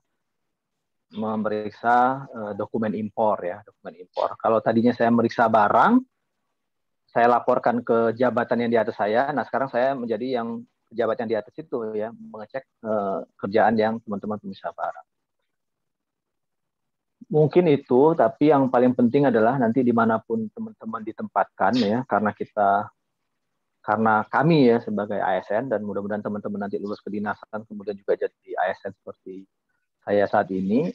memeriksa dokumen impor ya, dokumen impor. Kalau tadinya saya meriksa barang, saya laporkan ke jabatan yang di atas saya. Nah, sekarang saya menjadi yang pejabat yang di atas itu ya, mengecek kerjaan yang teman-teman pemirsa barang. Mungkin itu, tapi yang paling penting adalah nanti dimanapun teman-teman ditempatkan ya, karena kami ya sebagai ASN dan mudah-mudahan teman-teman nanti lulus kedinasan kemudian juga jadi ASN seperti saya saat ini.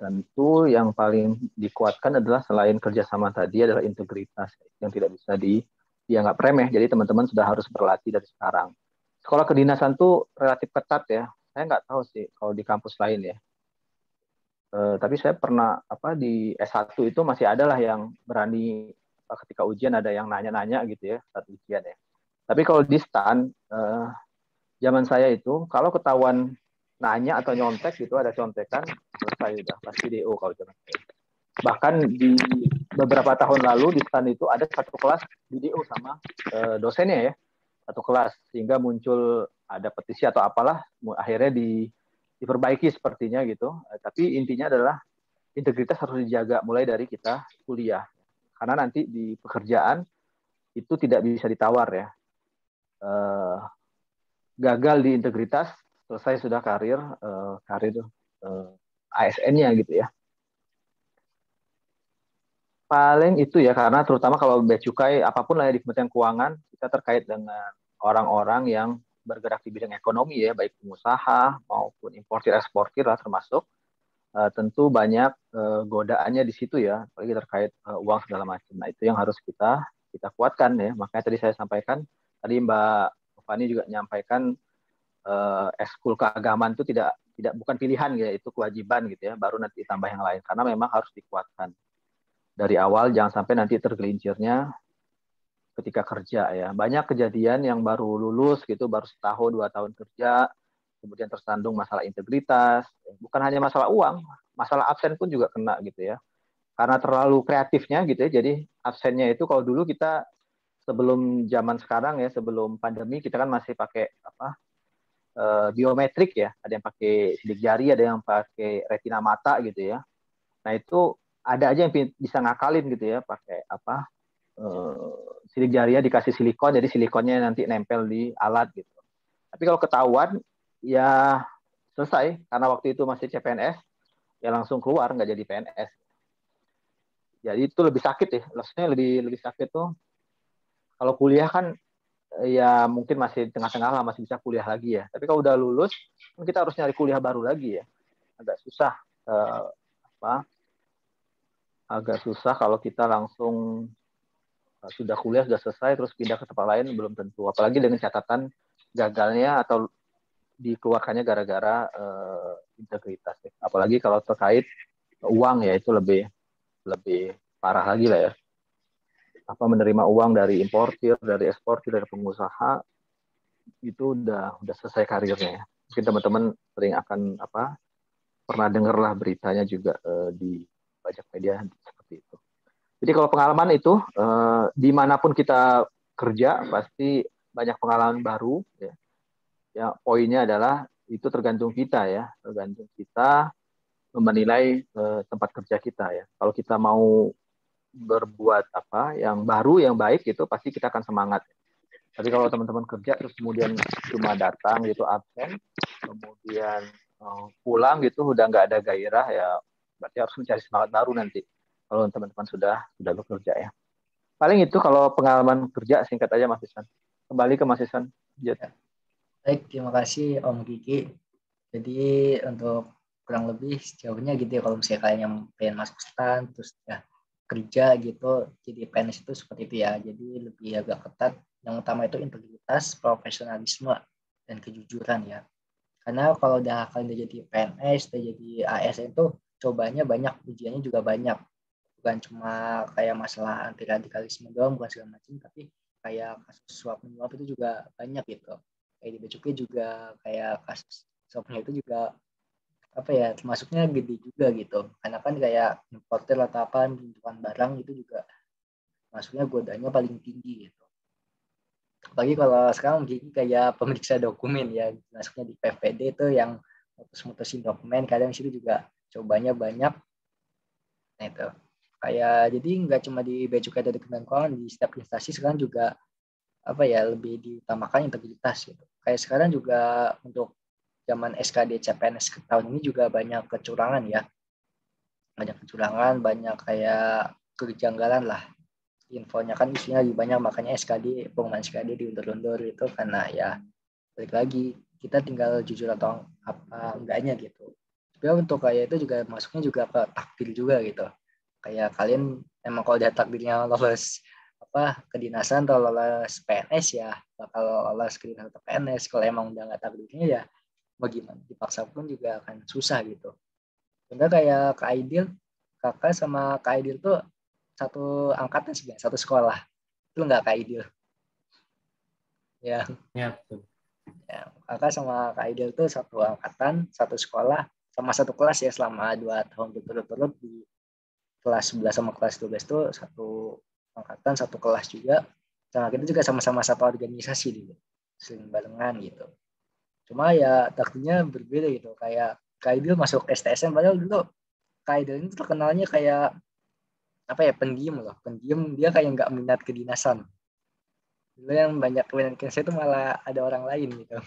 Tentu yang paling dikuatkan adalah selain kerjasama tadi adalah integritas yang tidak bisa dianggap remeh. Jadi teman-teman sudah harus berlatih dari sekarang. Sekolah kedinasan tuh relatif ketat ya. Saya nggak tahu sih kalau di kampus lain ya. Tapi saya pernah di S1 itu masih ada lah yang berani ketika ujian ada yang nanya-nanya gitu ya saat ujian ya. Tapi kalau di STAN zaman saya itu kalau ketahuan nanya atau nyontek gitu, ada contekan, selesai udah pas video kalau zaman saya. Bahkan di beberapa tahun lalu di STAN itu ada satu kelas video sama dosennya ya, satu kelas, sehingga muncul ada petisi atau apalah, akhirnya diperbaiki sepertinya gitu. Tapi intinya adalah integritas harus dijaga mulai dari kita kuliah, karena nanti di pekerjaan itu tidak bisa ditawar ya. Gagal di integritas, selesai sudah karir ASN-nya gitu ya. Paling itu ya, karena terutama kalau bea cukai apapun lah ya di Kementerian Keuangan, kita terkait dengan orang-orang yang bergerak di bidang ekonomi ya, baik pengusaha maupun importir eksportir lah termasuk. Tentu banyak godaannya di situ ya, apalagi terkait uang segala macam. Nah itu yang harus kita kuatkan ya. Makanya tadi saya sampaikan, tadi Mbak Fani juga menyampaikan ekskul keagamaan itu bukan pilihan ya, itu kewajiban gitu ya, baru nanti tambah yang lain, karena memang harus dikuatkan dari awal, jangan sampai nanti tergelincirnya ketika kerja ya. Banyak kejadian yang baru lulus gitu, baru setahun 2 tahun kerja, kemudian tersandung masalah integritas, bukan hanya masalah uang, masalah absen pun juga kena gitu ya, karena terlalu kreatifnya gitu ya. Jadi absennya itu kalau dulu kita sebelum zaman sekarang ya, sebelum pandemi kita kan masih pakai biometrik ya, ada yang pakai sidik jari, ada yang pakai retina mata gitu ya. Nah itu ada aja yang bisa ngakalin gitu ya, pakai sidik jarinya dikasih silikon, jadi silikonnya nanti nempel di alat gitu. Tapi kalau ketahuan ya selesai, karena waktu itu masih CPNS ya langsung keluar, nggak jadi PNS. Jadi itu lebih sakit ya, maksudnya lebih sakit tuh kalau kuliah kan ya mungkin masih tengah-tengah lah, masih bisa kuliah lagi ya. Tapi kalau udah lulus, kita harus nyari kuliah baru lagi ya. Agak susah agak susah kalau kita langsung sudah kuliah, sudah selesai, terus pindah ke tempat lain, belum tentu. Apalagi dengan catatan gagalnya atau dikeluarkannya gara-gara integritas. Ya. Apalagi kalau terkait uang ya, itu lebih parah lagi lah ya. Menerima uang dari importir, dari eksportir, dari pengusaha, itu udah selesai karirnya ya. Mungkin teman-teman sering akan pernah dengar lah beritanya juga di banyak media seperti itu. Jadi kalau pengalaman itu dimanapun kita kerja pasti banyak pengalaman baru ya. Poinnya adalah itu tergantung kita ya, tergantung kita menilai tempat kerja kita ya. Kalau kita mau berbuat apa yang baru, yang baik itu pasti kita akan semangat. Tapi kalau teman-teman kerja terus kemudian cuma datang gitu absen, kemudian pulang gitu udah nggak ada gairah ya, berarti harus mencari semangat baru nanti kalau teman-teman sudah bekerja ya. Paling itu kalau pengalaman kerja singkat aja Mas Isan. Kembali ke Mas Isan. Baik, terima kasih Om Kiki. Jadi untuk kurang lebih sejauhnya gitu ya, kalau misalnya kalian yang pengen masuk stan terus ya kerja gitu jadi PNS itu seperti itu ya. Jadi lebih agak ketat. Yang utama itu integritas, profesionalisme, dan kejujuran ya. Karena kalau udah kalian udah jadi PNS, udah jadi ASN itu cobanya banyak, ujiannya juga banyak. Bukan cuma kayak masalah anti radikalisme doang, bukan segala macam, tapi kayak kasus suap menyuap itu juga banyak gitu. Kayak di Becukai juga kayak kasus suapnya itu juga apa ya, termasuknya gede juga gitu. Karena kan kayak importer atau apa, penunjukan barang itu juga masuknya godanya paling tinggi gitu. Apalagi kalau sekarang kayak pemeriksa dokumen ya, masuknya di PVD itu yang mutus-mutusin dokumen, kadang situ juga cobanya banyak. Nah itu kayak jadi nggak cuma di Bea Cukai dan Kementerian Keuangan, di setiap instansi sekarang juga apa ya lebih diutamakan integritas gitu. Kayak sekarang juga untuk zaman SKD CPNS tahun ini juga banyak kecurangan ya, banyak kayak kejanggalan lah. Infonya kan isinya lebih banyak, makanya pengumuman SKD diundur-undur itu karena ya balik lagi kita tinggal jujur atau apa enggaknya gitu. Tapi untuk kayak itu juga masuknya juga ke takdir juga gitu. Kayak kalian emang kalau udah takdirnya lolos apa kedinasan atau lolos PNS ya bakal lolos kedinasan atau PNS. Kalau emang udah nggak takdirnya ya bagaimana, dipaksa pun juga akan susah gitu. Contohnya kayak Kak Aidil, kakak sama Kak Aidil tuh satu angkatan sih, satu sekolah. Itu nggak Kak Aidil. Ya. Ya, betul. Ya, kakak sama Kak Aidil tuh satu angkatan, satu sekolah, sama satu kelas ya selama 2 tahun berturut-turut di kelas 11 sama kelas 12 tuh satu angkatan, satu kelas juga. Sama kita juga sama-sama satu organisasi gitu. Sering barengan gitu. Cuma ya takdirnya berbeda gitu. Kayak Kak Aidil masuk STSN, padahal dulu Kak Aidil ini terkenalnya kayak apa ya, pendiam, dia kayak nggak minat kedinasan. Dulu yang banyak keminatan saya itu malah ada orang lain gitu,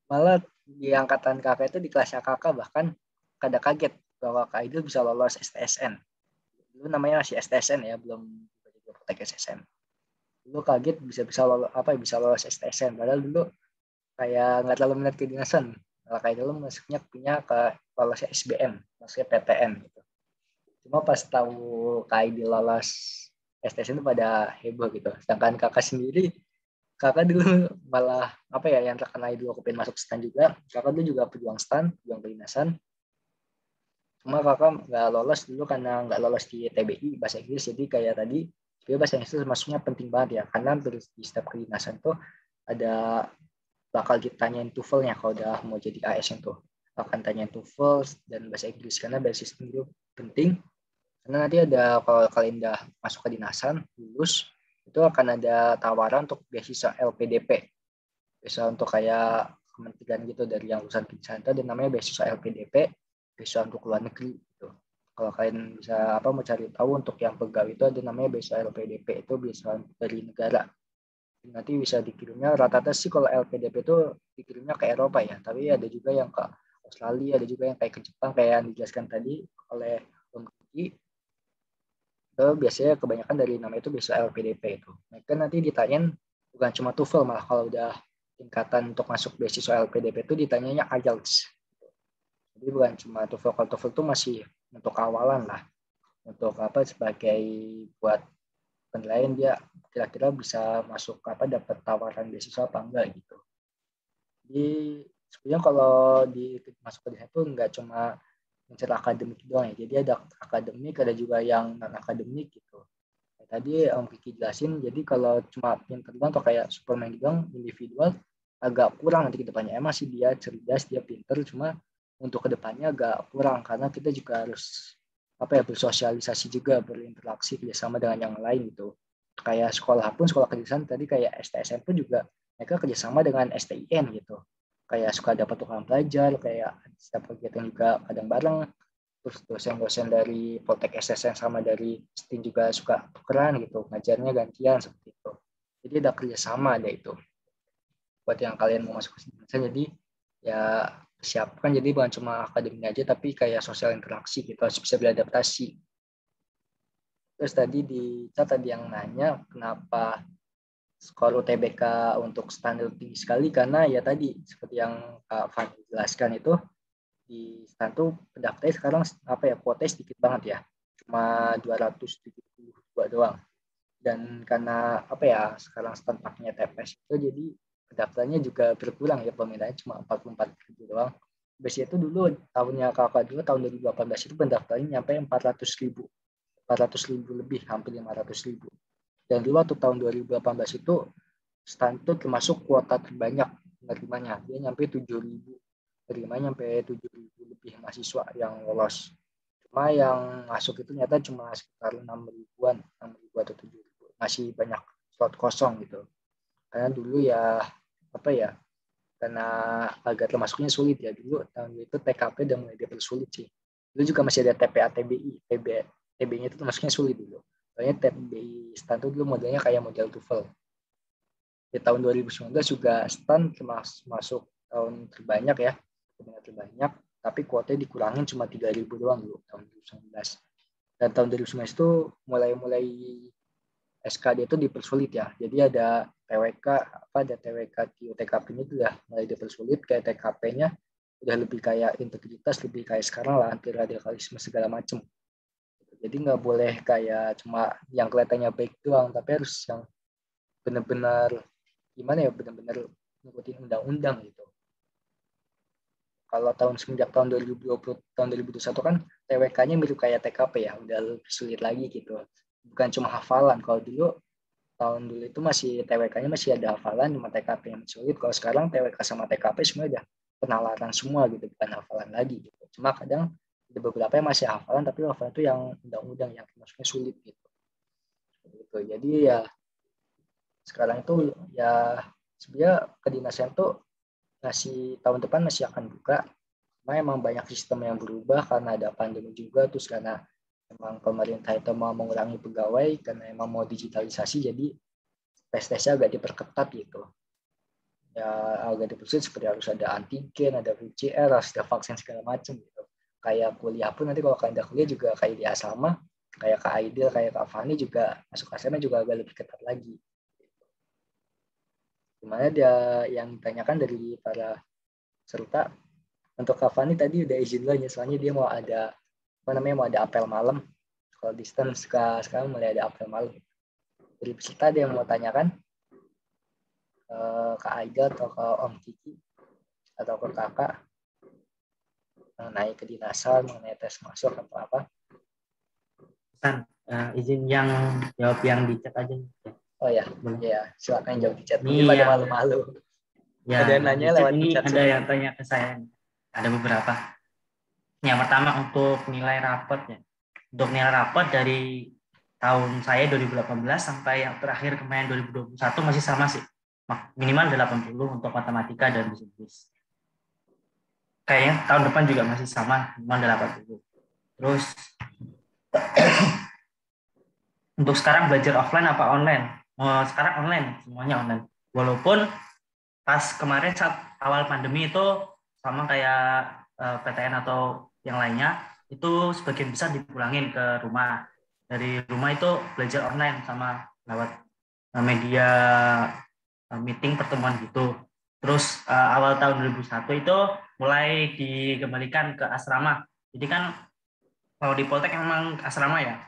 malah di angkatan kakak itu di kelasnya kakak bahkan kada kaget bahwa Kak Aidil bisa lolos STSN. Dulu namanya masih STSN ya, belum praktek SSN. Dulu kaget bisa lolos STSN, padahal dulu kayak nggak terlalu minat kedinasan. Malah Kak Aidil masuknya punya ke lolosnya SBM, maksudnya PTN gitu. Cuma pas tahu Kak Aidil lolos STSN itu pada heboh gitu. Sedangkan kakak sendiri, kakak dulu malah apa ya, yang terkenal dulu aku pengen masuk stan juga. Kakak dulu juga pejuang stan, pejuang kedinasan. Cuma kakak nggak lolos dulu karena nggak lolos di TBI bahasa Inggris. Jadi kayak tadi, bahasa Inggris itu masuknya penting banget ya. Karena di setiap kedinasan tuh ada bakal ditanyain TOEFL-nya kalau udah mau jadi ASN tuh. Akan tanyain TOEFL dan bahasa Inggris karena bahasa Inggris itu penting. Karena nanti ada, kalau kalian udah masuk ke dinasan, lulus, itu akan ada tawaran untuk beasiswa LPDP. Beasiswa untuk kayak kementerian gitu dari yang lulusan kedinasan itu, dan namanya beasiswa LPDP, beasiswa untuk luar negeri gitu. Kalau kalian bisa mau cari tahu untuk yang pegawai itu ada namanya beasiswa LPDP, itu beasiswa dari negara. Nanti bisa dikirimnya rata-rata sih kalau LPDP itu dikirimnya ke Eropa ya, tapi ada juga yang ke Australia, ada juga yang kayak ke Jepang kayak yang dijelaskan tadi oleh Om Kiki. Itu biasanya kebanyakan dari nama itu beasiswa LPDP itu. Mereka nanti ditanyain bukan cuma TOEFL, malah kalau udah tingkatan untuk masuk beasiswa LPDP itu ditanyanya IELTS. Jadi bukan cuma TOEFL, kalau TOEFL itu masih untuk awalan lah. Untuk sebagai buat penilaian dia kira-kira bisa masuk dapat tawaran beasiswa apa enggak gitu. Jadi sebenarnya kalau masuk ke sana itu enggak cuma mencari akademik doang ya. Jadi ada akademik, ada juga yang non akademik gitu. Tadi Om Kiki jelasin, jadi kalau cuma pinter doang atau kayak Superman doang individual agak kurang nanti ke depannya. Emang sih dia cerdas, dia pinter, cuma untuk ke depannya agak kurang karena kita juga harus bersosialisasi juga, berinteraksi kerjasama dengan yang lain gitu. Kayak sekolah kedinasan tadi kayak STSN pun juga mereka kerjasama dengan STIN gitu. kayak suka dapat tukang belajar, kayak setiap kegiatan juga kadang bareng. Terus dosen-dosen dari Poltek SSN sama dari STIN juga suka tukeran gitu, ngajarnya gantian seperti itu. Jadi ada kerjasama ada itu. Buat yang kalian mau masuk ke sini. Jadi ya siapkan, jadi bukan cuma akademik aja, tapi kayak sosial interaksi gitu, harus bisa beradaptasi. Terus tadi di chat tadi yang nanya kenapa skor UTBK untuk standar tinggi sekali, karena ya tadi seperti yang Kak Fanny jelaskan itu di stand tuh pendaftarnya sekarang kuotanya sedikit banget ya, cuma 272 doang. Dan karena sekarang stand paknya TPS itu, jadi pendaftarnya juga berkurang ya, peminatnya cuma 44.000 doang. Biasanya itu dulu tahunnya kakak dulu tahun 2018 itu pendaftarnya nyampe 400.000 lebih, hampir 500.000. Dan dulu waktu tahun 2018 itu stand itu termasuk kuota terbanyak penerimanya, dia nyampe 7.000, terimanya nyampe 7.000 lebih mahasiswa yang lolos. Cuma yang masuk itu ternyata cuma sekitar 6.000-an, 6.000 atau 7.000, masih banyak slot kosong gitu. Karena dulu karena agar termasuknya sulit ya, dulu tahun itu TKP udah mulai dipersulit sih. Dulu juga masih ada TPA TBI, TB-nya itu termasuknya sulit dulu. Soalnya TBI stand itu dulu modelnya kayak model TOEFL. Di tahun 2019 juga stand masuk tahun terbanyak ya, terbanyak, tapi kuotanya dikurangin cuma 3.000 doang dulu tahun 2019. Dan tahun 2019 itu mulai SKD itu dipersulit ya. Jadi ada TWK, ada TWK di UTKP ini tuh ya mulai dipersulit, kayak TKP-nya udah lebih kayak integritas, lebih kayak sekarang lah, anti radikalisme segala macam. Jadi nggak boleh kayak cuma yang kelihatannya baik doang, tapi harus yang benar-benar benar-benar ngikutin undang-undang gitu. Kalau semenjak tahun 2020, tahun 2021 kan TWK-nya mirip kayak TKP ya, udah lebih sulit lagi gitu. Bukan cuma hafalan. Kalau tahun dulu itu masih TWK-nya masih ada hafalan, cuma TKP yang sulit. Kalau sekarang TWK sama TKP semua udah penalaran semua gitu, bukan hafalan lagi gitu. Cuma kadang ada beberapa yang masih hafalan, tapi hafalan itu yang undang-undang yang maksudnya sulit gitu. Jadi ya sekarang itu ya sebenarnya kedinasan tuh tahun depan masih akan buka. Cuma emang banyak sistem yang berubah karena ada pandemi juga, terus karena emang pemerintah itu mau mengurangi pegawai karena emang mau digitalisasi, jadi tes-tesnya agak diperketat gitu. Ya agak dipersulit, seperti harus ada antigen, ada PCR, harus ada vaksin segala macam gitu. Kayak kuliah pun nanti kalau kalian kuliah juga kayak di asrama, kayak Kak Aidil, kayak Kak Fani juga masuk asrama juga agak lebih ketat lagi. Gimana dia yang ditanyakan dari para peserta, untuk Kak Fani tadi udah izin dulu, soalnya dia mau ada mau ada apel malam. Kalau distance sekarang mulai ada apel malam. Dari peserta ada yang mau tanyakan Kak Aida atau ke Om Kiki atau ke Kakak mengenai kedinasan, mengenai tes masuk atau apa? Izin yang jawab yang di chat aja. Oh ya, ya silakan jawab di chat. Ini pada malu-malu. Ya, ada yang nanya lewat ini chat. Ada yang tanya ke saya. Ada beberapa. Yang pertama untuk nilai rapot ya. Untuk nilai rapot dari tahun saya 2018 sampai yang terakhir kemarin 2021 masih sama sih. Minimal 80 untuk matematika dan bisnis. Kayaknya tahun depan juga masih sama, minimal 80. Terus untuk sekarang belajar offline apa online? Sekarang online, semuanya online. Walaupun pas kemarin saat awal pandemi itu sama kayak PTN atau yang lainnya, itu sebagian besar dipulangin ke rumah. Dari rumah itu belajar online sama lewat media meeting pertemuan gitu. Terus awal tahun 2001 itu mulai dikembalikan ke asrama. Jadi kan kalau di Poltek memang asrama ya.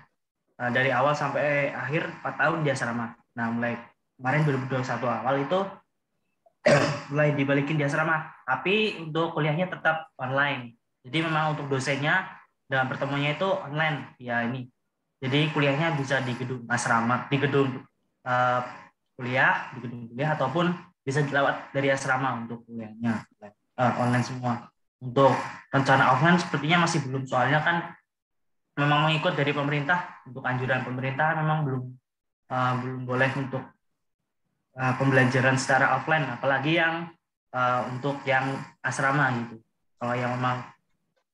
Dari awal sampai akhir 4 tahun di asrama. Nah mulai kemarin 2021 awal itu mulai dibalikin di asrama. Tapi untuk kuliahnya tetap online. Jadi memang untuk dosennya dalam pertemuannya itu online. Ya ini. Jadi kuliahnya bisa di gedung asrama, di gedung kuliah, di gedung kuliah ataupun bisa dilewat dari asrama untuk kuliahnya online semua. Untuk rencana offline sepertinya masih belum, soalnya kan memang mengikut dari pemerintah, untuk anjuran pemerintah memang belum boleh untuk pembelajaran secara offline, apalagi yang untuk yang asrama gitu. Kalau yang memang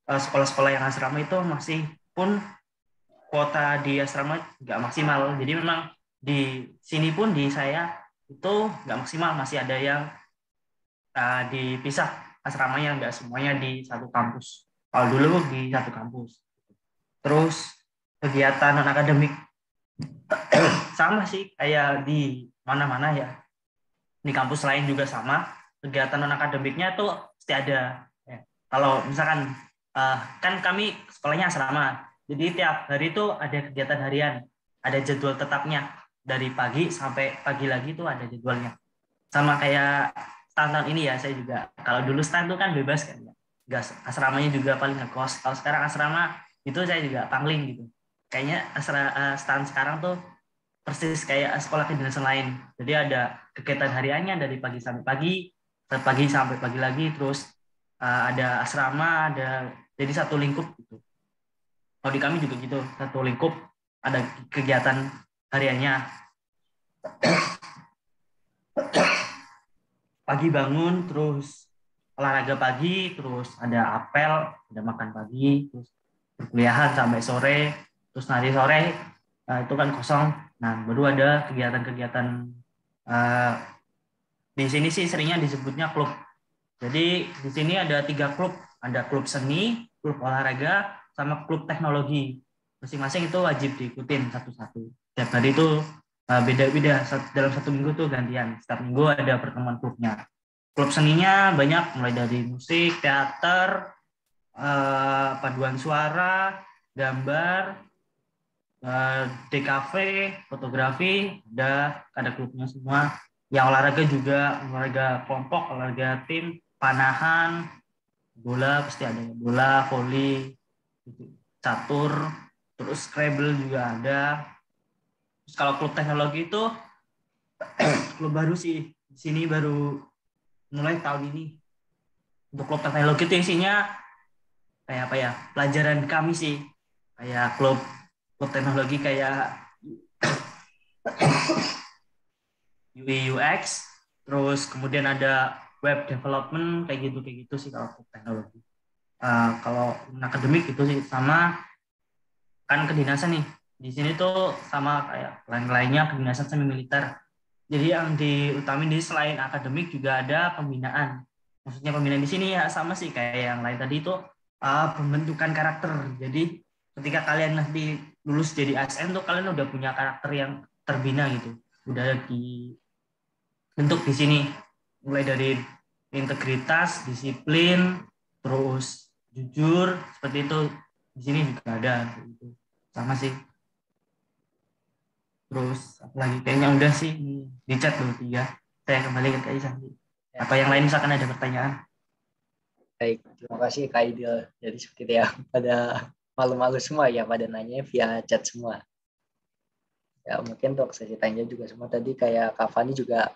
sekolah-sekolah yang asrama itu masih pun kuota di asrama nggak maksimal. Jadi memang di sini pun di saya itu nggak maksimal, masih ada yang dipisah asramanya, nggak semuanya di satu kampus. Kalau dulu di satu kampus. Terus kegiatan non akademik sama sih kayak di mana-mana ya. Di kampus lain juga sama. Kegiatan non akademiknya tuh pasti ada. Ya. Kalau misalkan kan kami sekolahnya asrama, jadi tiap hari itu ada kegiatan harian, ada jadwal tetapnya dari pagi sampai pagi lagi tuh ada jadwalnya. Sama kayak tahun-tahun ini ya, saya juga kalau dulu stand tuh kan bebas kan ya. Gas asramanya juga paling ngekos. Kalau sekarang asrama itu saya juga pangling gitu. Kayaknya stand sekarang tuh persis kayak sekolah kedinasan lain. Jadi ada kegiatan hariannya dari pagi sampai pagi lagi, terus ada asrama, ada jadi satu lingkup gitu. Kalau di kami juga gitu, satu lingkup ada kegiatan hariannya. Pagi bangun, terus olahraga pagi, terus ada apel, ada makan pagi, terus perkuliahan sampai sore, terus nanti sore itu kan kosong. Nah, baru ada kegiatan-kegiatan di sini sih seringnya disebutnya klub. Jadi di sini ada 3 klub, ada klub seni, klub olahraga, sama klub teknologi. Masing-masing itu wajib diikutin satu-satu. Setiap hari itu beda-beda, dalam satu minggu tuh gantian. Setiap minggu ada pertemuan klubnya. Klub seninya banyak, mulai dari musik, teater, paduan suara, gambar, DKV, fotografi, ada klubnya semua. Yang olahraga juga, olahraga kelompok, olahraga tim, panahan, bola pasti ada, bola, voli, catur, terus Scrabble juga ada. Terus kalau klub teknologi itu klub baru sih, di sini baru mulai tahun ini. Untuk klub teknologi itu isinya kayak apa ya, pelajaran kami sih, kayak klub teknologi kayak UI UX, terus kemudian ada web development kayak gitu sih kalau klub teknologi. Kalau akademik itu sih sama kan kedinasan nih. Di sini tuh sama kayak lain-lainnya kedinasan semi militer. Jadi yang diutamain di selain akademik juga ada pembinaan. Maksudnya pembinaan di sini ya sama sih kayak yang lain tadi itu pembentukan karakter. Jadi ketika kalian nanti lulus jadi ASN tuh kalian udah punya karakter yang terbina gitu. Udah dibentuk di sini. Mulai dari integritas, disiplin, terus jujur, seperti itu di sini juga ada gitu. Sama sih. Terus apalagi kayaknya udah sih di chat dulu 3. Saya kembali ke Kak Isan. Apa yang lain misalkan ada pertanyaan? Baik, terima kasih Kak Idil. Jadi seperti itu ya, pada malu-malu semua ya, pada nanya via chat semua. Ya mungkin untuk sesi tanya juga semua tadi kayak Kak Fani juga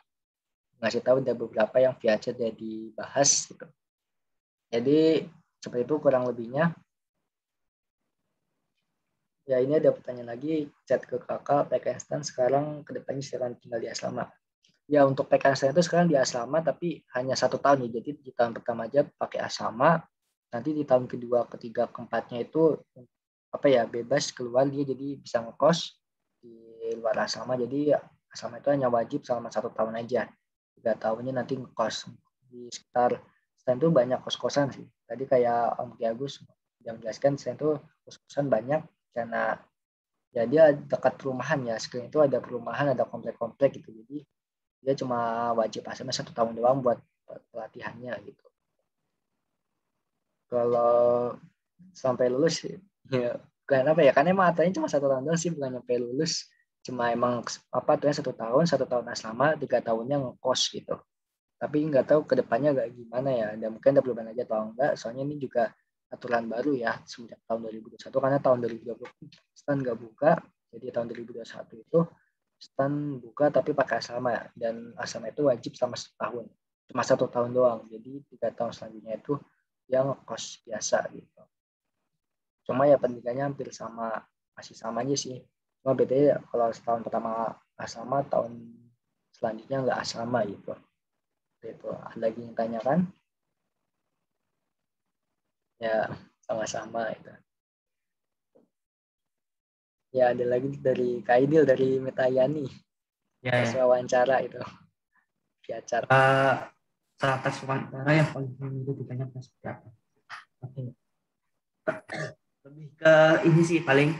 ngasih tahu ada beberapa yang via chat udah dibahas gitu. Jadi seperti itu kurang lebihnya. Ya ini ada pertanyaan lagi, chat ke kakak, PKN sekarang kedepannya silakan tinggal di asrama. Ya untuk PKN itu sekarang di asrama tapi hanya 1 tahun ya, jadi di tahun pertama aja pakai asrama, nanti di tahun kedua, ketiga, keempatnya itu apa ya bebas keluar dia jadi bisa ngekos di luar asrama, jadi asrama itu hanya wajib selama 1 tahun aja, 3 tahunnya nanti ngekos di sekitar selain itu banyak kos-kosan sih. Tadi kayak Om Ki Agus yang menjelaskan selain itu kos-kosan banyak. Karena ya dia dekat perumahan ya, sekalian itu ada perumahan, ada komplek-komplek gitu, jadi dia cuma wajib asrama 1 tahun doang buat pelatihannya gitu. Kalau sampai lulus ya karena apa ya, karena emang aturannya cuma 1 tahun doang sih, bukan sampai lulus, cuma emang apa aturannya 1 tahun asrama, 3 tahunnya ngekos gitu. Tapi nggak tahu kedepannya nggak gimana ya, dan mungkin ada perubahan aja atau enggak, soalnya ini juga aturan baru ya semenjak tahun 2021, karena tahun 2020 stand nggak buka, jadi tahun 2021 itu stand buka tapi pakai asrama, dan asrama itu wajib selama 1 tahun, cuma 1 tahun doang, jadi 3 tahun selanjutnya itu yang kos biasa gitu. Cuma ya pendidikannya hampir sama, masih sama aja sih, cuma bedanya kalau tahun pertama asrama, tahun selanjutnya nggak asrama gitu. Itu Ada lagi yang tanyakan? Ya, sama-sama itu. Ya, ada lagi dari Kak Aidil, dari Metayani. Tes wawancara itu. Di acara. Saat tes wawancara yang paling itu ditanyakan seperti apa? Oke. Lebih ke ini sih paling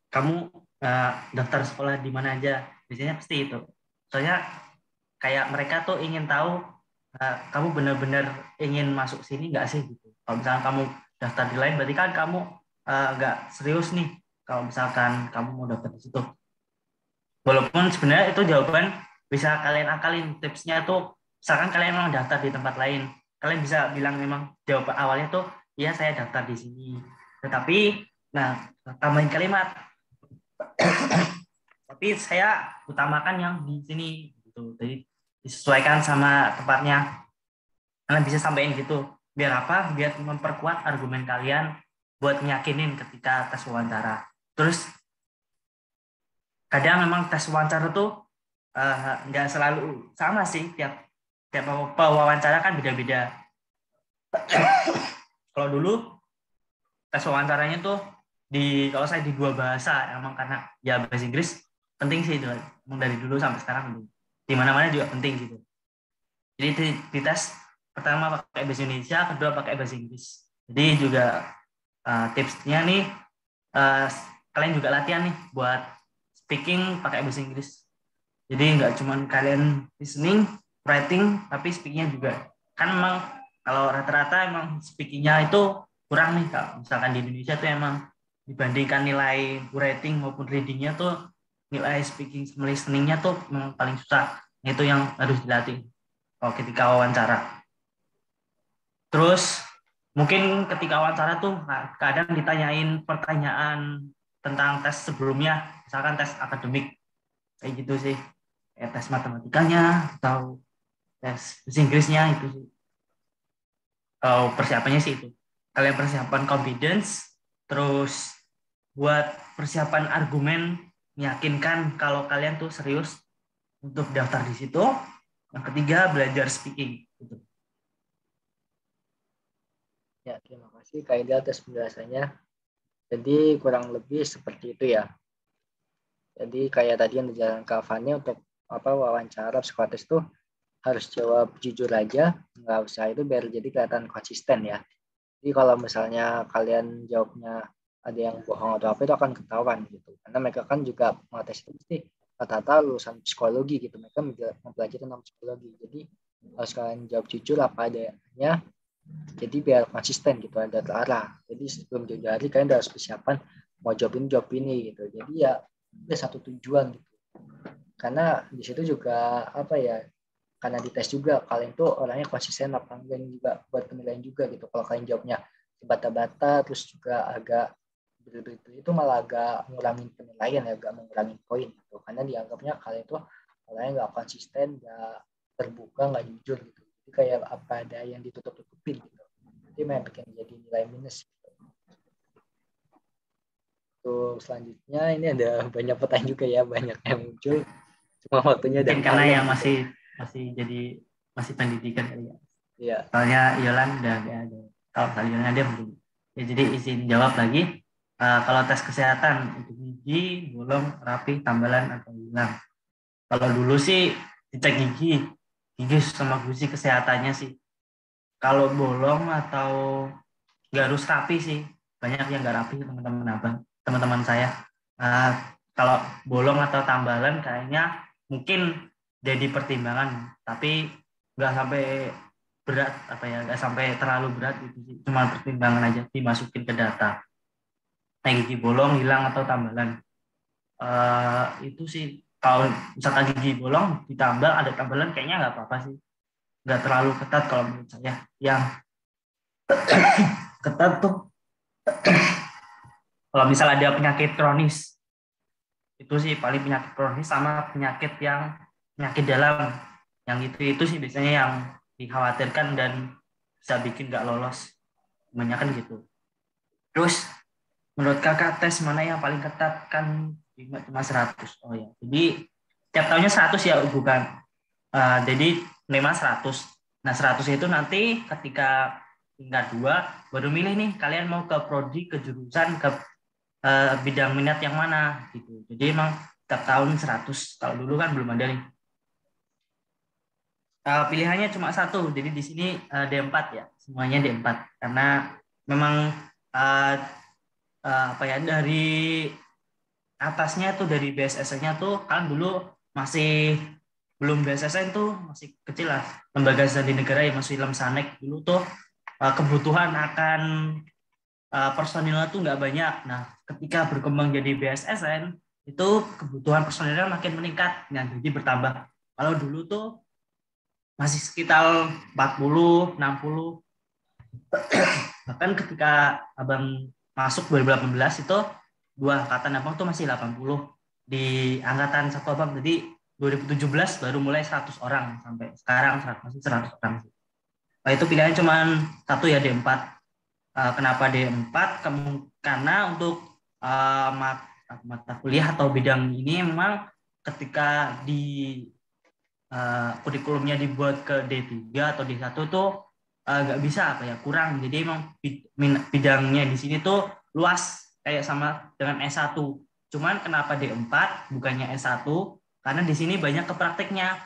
kamu daftar sekolah di mana aja, biasanya pasti itu. Soalnya kayak mereka tuh ingin tahu kamu benar-benar ingin masuk sini nggak sih gitu. Kalau misalkan kamu daftar di lain, berarti kan kamu nggak serius nih. Kalau misalkan kamu mau daftar di situ, walaupun sebenarnya itu jawaban bisa kalian akalin. Tipsnya tuh, misalkan kalian memang daftar di tempat lain, kalian bisa bilang memang jawaban awalnya tuh, iya saya daftar di sini. Tetapi, nah tambahin kalimat. Tapi saya utamakan yang di sini gitu. Jadi disesuaikan sama tempatnya. Kalian bisa sampaikan gitu. Biar apa? Biar memperkuat argumen kalian buat nyakinin ketika tes wawancara. Terus kadang memang tes wawancara tuh nggak selalu sama sih. Tiap wawancara kan beda-beda. Kalau dulu tes wawancaranya tuh kalau saya di 2 bahasa, emang karena ya bahasa Inggris penting sih itu, emang dari dulu sampai sekarang di mana-mana juga penting gitu. Jadi di tes pertama pakai bahasa Indonesia, kedua pakai bahasa Inggris. Jadi juga tipsnya nih kalian juga latihan nih buat speaking pakai bahasa Inggris. Jadi nggak cuma kalian listening, writing, tapi speakingnya juga. Kan memang kalau rata-rata emang speakingnya itu kurang nih Kak. Misalkan di Indonesia tuh emang dibandingkan nilai writing maupun readingnya tuh nilai speaking sama listeningnya tuh memang paling susah. Itu yang harus dilatih ketika wawancara. Terus mungkin ketika wawancara tuh kadang ditanyain pertanyaan tentang tes sebelumnya, misalkan tes akademik kayak gitu sih, tes matematikanya atau tes bahasa Inggrisnya itu sih. Kalau persiapannya sih itu, kalian persiapan confidence, terus buat persiapan argumen, meyakinkan kalau kalian tuh serius untuk daftar di situ. Yang ketiga, belajar speaking. Gitu. Ya, terima kasih Kak Aidil atas penjelasannya. Jadi kurang lebih seperti itu ya. Jadi kayak tadi yang dijalankan Kak Fani untuk wawancara psikotes tuh harus jawab jujur aja, nggak usah itu biar jadi kelihatan konsisten ya. Jadi kalau misalnya kalian jawabnya ada yang bohong atau apa, itu akan ketahuan gitu. Karena mereka kan juga mengetes itu pasti rata-rata lulusan psikologi gitu, mereka mempelajari tentang psikologi. Jadi harus kalian jawab jujur apa adanya. Jadi biar konsisten gitu, ada terarah. Jadi sebelum jauh hari kalian harus persiapan mau jawab ini gitu. Jadi ya ada satu tujuan gitu. Karena di situ juga karena dites juga kalian tuh orangnya konsisten apa enggak, juga buat penilaian juga gitu. Kalau kalian jawabnya bata-bata terus juga agak betul-betul, itu malah agak ngurangin penilaian ya, agak mengurangi poin gitu. Karena dianggapnya kalian tuh orangnya nggak konsisten, nggak terbuka, nggak jujur gitu. Jadi kayak apa ada yang ditutup-tutupin gitu. Itu yang bikin jadi nilai minus gitu. Tuh selanjutnya ini ada banyak pertanyaan juga ya, banyak yang muncul. Cuma waktunya udah karena yang masih pendidikan kali ya. Iya. Soalnya Yolan udah ada. Kalau kalian ada mungkin. Ya, jadi izin jawab lagi. Kalau tes kesehatan untuk gigi, bolong, rapi, tambalan atau hilang. Kalau dulu sih dicek gigi sama gusi kesehatannya sih. Kalau bolong atau nggak harus rapi sih. Banyak yang nggak rapi teman-teman saya. Kalau bolong atau tambalan kayaknya mungkin jadi pertimbangan, tapi nggak sampai berat nggak sampai terlalu berat itu sih, cuma pertimbangan aja dimasukin ke data. Nah, gigi bolong, hilang atau tambalan, itu sih kalau misalkan gigi bolong ditambal ada tambalan kayaknya nggak apa-apa sih, nggak terlalu ketat kalau menurut saya. Yang ketat tuh kalau misal ada penyakit kronis, itu sih paling penyakit kronis sama penyakit dalam, yang itu sih biasanya yang dikhawatirkan dan bisa bikin nggak lolos, kebanyakan gitu. Terus menurut kakak tes mana yang paling ketat? Kan cuma 100. Oh ya, jadi tiap tahunnya 100 ya bukan? Jadi minimal 100. Nah 100 itu nanti ketika tingkat 2 baru milih nih kalian mau ke prodi, ke jurusan, ke bidang minat yang mana gitu. Jadi emang tiap tahun 100. Kalau dulu kan belum ada nih. Pilihannya cuma satu. Jadi di sini D4 ya. Semuanya D4 karena memang apa ya, dari atasnya tuh, dari BSSN-nya tuh kan dulu masih belum BSSN tuh, masih kecil lah, lembaga sandi negara yang masih Lemsanek dulu tuh, kebutuhan akan personilnya tuh nggak banyak. Nah ketika berkembang jadi BSSN itu kebutuhan personilnya makin meningkat, nah jadi bertambah. Kalau dulu tuh masih sekitar 40, 60. Bahkan ketika abang masuk 2018 itu 2 angkatan abang tuh masih 80 di angkatan satu abang. Jadi 2017 baru mulai 100 orang sampai sekarang masih 100 orang. Nah, itu pilihannya cuma satu ya, D4. Kenapa D4? Karena untuk mata kuliah atau bidang ini memang ketika di kurikulumnya dibuat ke D3 atau D1 tuh nggak bisa kurang. Jadi emang bidangnya di sini tuh luas kayak sama dengan S1. Cuman kenapa D4 bukannya S1? Karena di sini banyak ke prakteknya.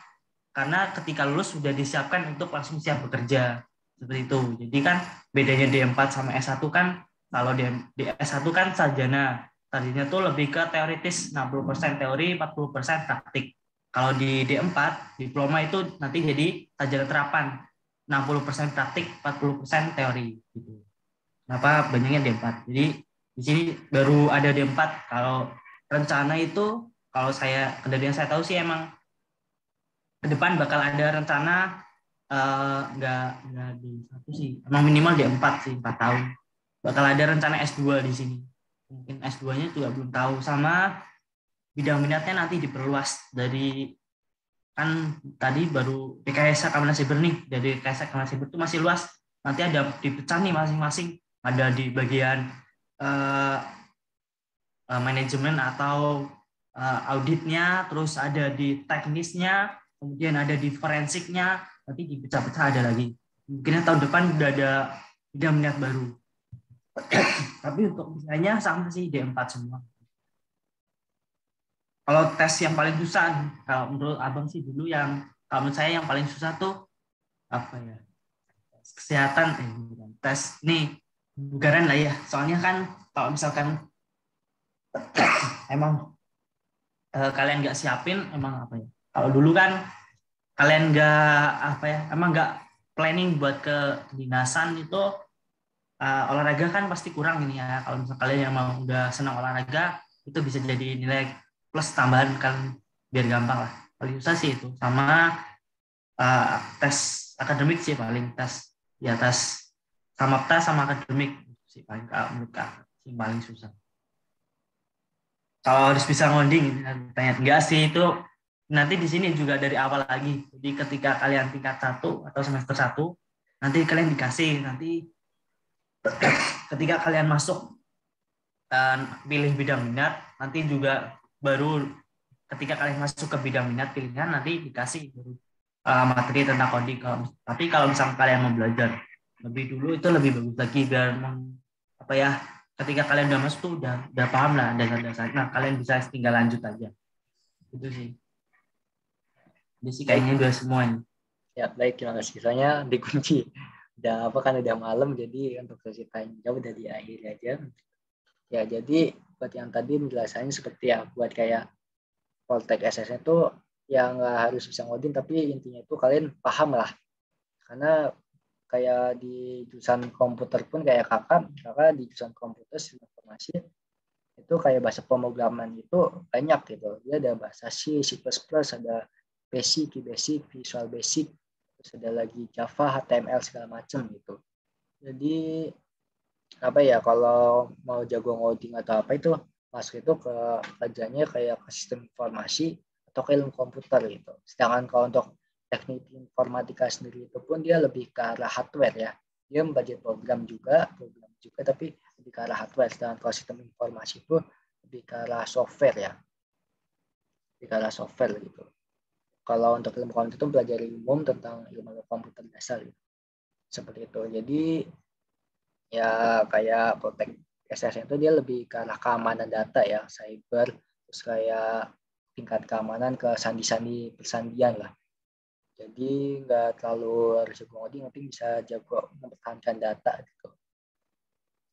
Karena ketika lulus sudah disiapkan untuk langsung siap bekerja. Seperti itu. Jadi kan bedanya D4 sama S1 kan, kalau di S1 kan sarjana. Sarjana tuh lebih ke teoritis, 60% teori, 40% praktik. Kalau di D4, diploma itu nanti jadi sarjana terapan, 60% praktik, 40% teori. Gitu. Kenapa banyaknya D4? Jadi di sini baru ada D4. Kalau rencana itu, kalau dari yang saya tahu sih emang ke depan bakal ada rencana nggak di satu sih, emang minimal D4 sih, 4 tahun. Bakal ada rencana S2 di sini. Mungkin S2-nya juga belum tahu, sama bidang minatnya nanti diperluas dari, kan tadi baru Rekayasa Keamanan Siber nih, dari Rekayasa Keamanan Siber itu masih luas, nanti ada dipecah nih masing-masing, ada di bagian manajemen atau auditnya, terus ada di teknisnya, kemudian ada di forensiknya, nanti dipecah-pecah ada lagi. Mungkin tahun depan udah ada bidang minat baru. Tapi untuk misalnya sama sih D4 semua. Kalau tes yang paling susah, kalau menurut abang sih dulu kalau menurut saya yang paling susah tuh apa ya? Kesehatan, tes nih bugaran lah ya. Soalnya kan kalau misalkan emang kalian nggak siapin, emang apa ya? Kalau dulu kan kalian nggak emang nggak planning buat ke kedinasan itu, olahraga kan pasti kurang ini ya. Kalau misalnya kalian yang mau udah senang olahraga, itu bisa jadi nilai plus tambahan kan, biar gampang lah. Paling susah sih itu, sama tes akademik sih paling, tes sama tes sama akademik sih paling menurut sih paling susah. Kalau harus bisa ngoding, tanya enggak sih, itu nanti di sini juga dari awal lagi. Jadi ketika kalian tingkat 1 atau semester 1, nanti kalian dikasih, nanti ketika kalian masuk pilih bidang minat, nanti juga baru ketika kalian masuk ke bidang minat pilihan, nanti dikasih materi tentang coding. Tapi kalau misalnya kalian mau belajar lebih dulu, itu lebih bagus lagi, biar ketika kalian udah masuk tuh udah paham lah dasar-dasar. Nah kalian bisa tinggal lanjut aja. Itu sih. Jadi sih kayaknya udah semuanya. Ya baik, terima kasih. Soalnya dikunci. Udah malam, jadi untuk sesi tanya jawab udah diakhiri aja. Ya jadi buat yang tadi penjelasannya seperti ya, buat kayak Poltek SSN itu ya nggak harus bisa ngoding, tapi intinya itu kalian paham lah. Karena kayak di jurusan komputer pun kayak kakak di jurusan komputer informasi itu kayak bahasa pemrograman itu banyak gitu. Dia ada bahasa C, C++, ada Basic, Visual Basic, terus ada lagi Java, HTML segala macam gitu. Jadi kalau mau jago ngoding atau apa itu masuk itu ke pelajarannya kayak ke sistem informasi atau ke ilmu komputer gitu. Sedangkan kalau untuk teknik informatika sendiri itu pun dia lebih ke arah hardware ya. Dia membagi program juga tapi lebih ke arah hardware. Sedangkan kalau sistem informasi itu lebih ke arah software ya. Lebih ke arah software gitu. kalau untuk ilmu komputer itu belajar umum tentang ilmu komputer dasar gitu. Seperti itu. Jadi ya kayak Poltek SSN itu dia lebih ke arah keamanan data ya, cyber, terus kayak tingkat keamanan ke sandi-sandi persandian lah. Jadi nggak terlalu harus jago coding, nanti bisa jago mempertahankan data gitu.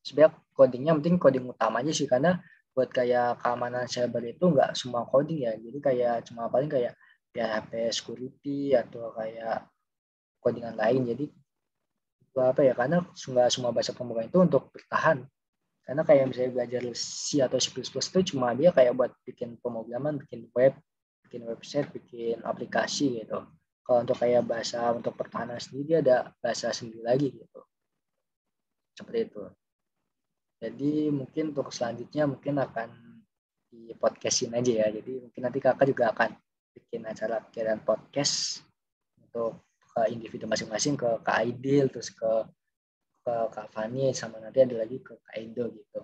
Sebenarnya codingnya penting coding utama aja sih, karena buat kayak keamanan cyber itu nggak semua coding ya. Jadi kayak cuma paling kayak PHP security atau kayak codingan lain. Jadi apa ya, karena nggak semua bahasa pemrograman itu untuk bertahan. Karena kayak misalnya belajar C atau C++ itu cuma dia kayak buat bikin pemrograman, bikin web, bikin website, bikin aplikasi gitu. Kalau untuk kayak bahasa untuk pertahanan sendiri dia ada bahasa sendiri lagi gitu. Seperti itu. Jadi mungkin untuk selanjutnya mungkin akan di podcastin aja ya. Jadi mungkin nanti kakak juga akan bikin acara pikiran podcast untuk ke individu masing-masing, ke Kak Aidil, terus ke Kak Fani, sama nanti ada lagi ke Kak Edo gitu.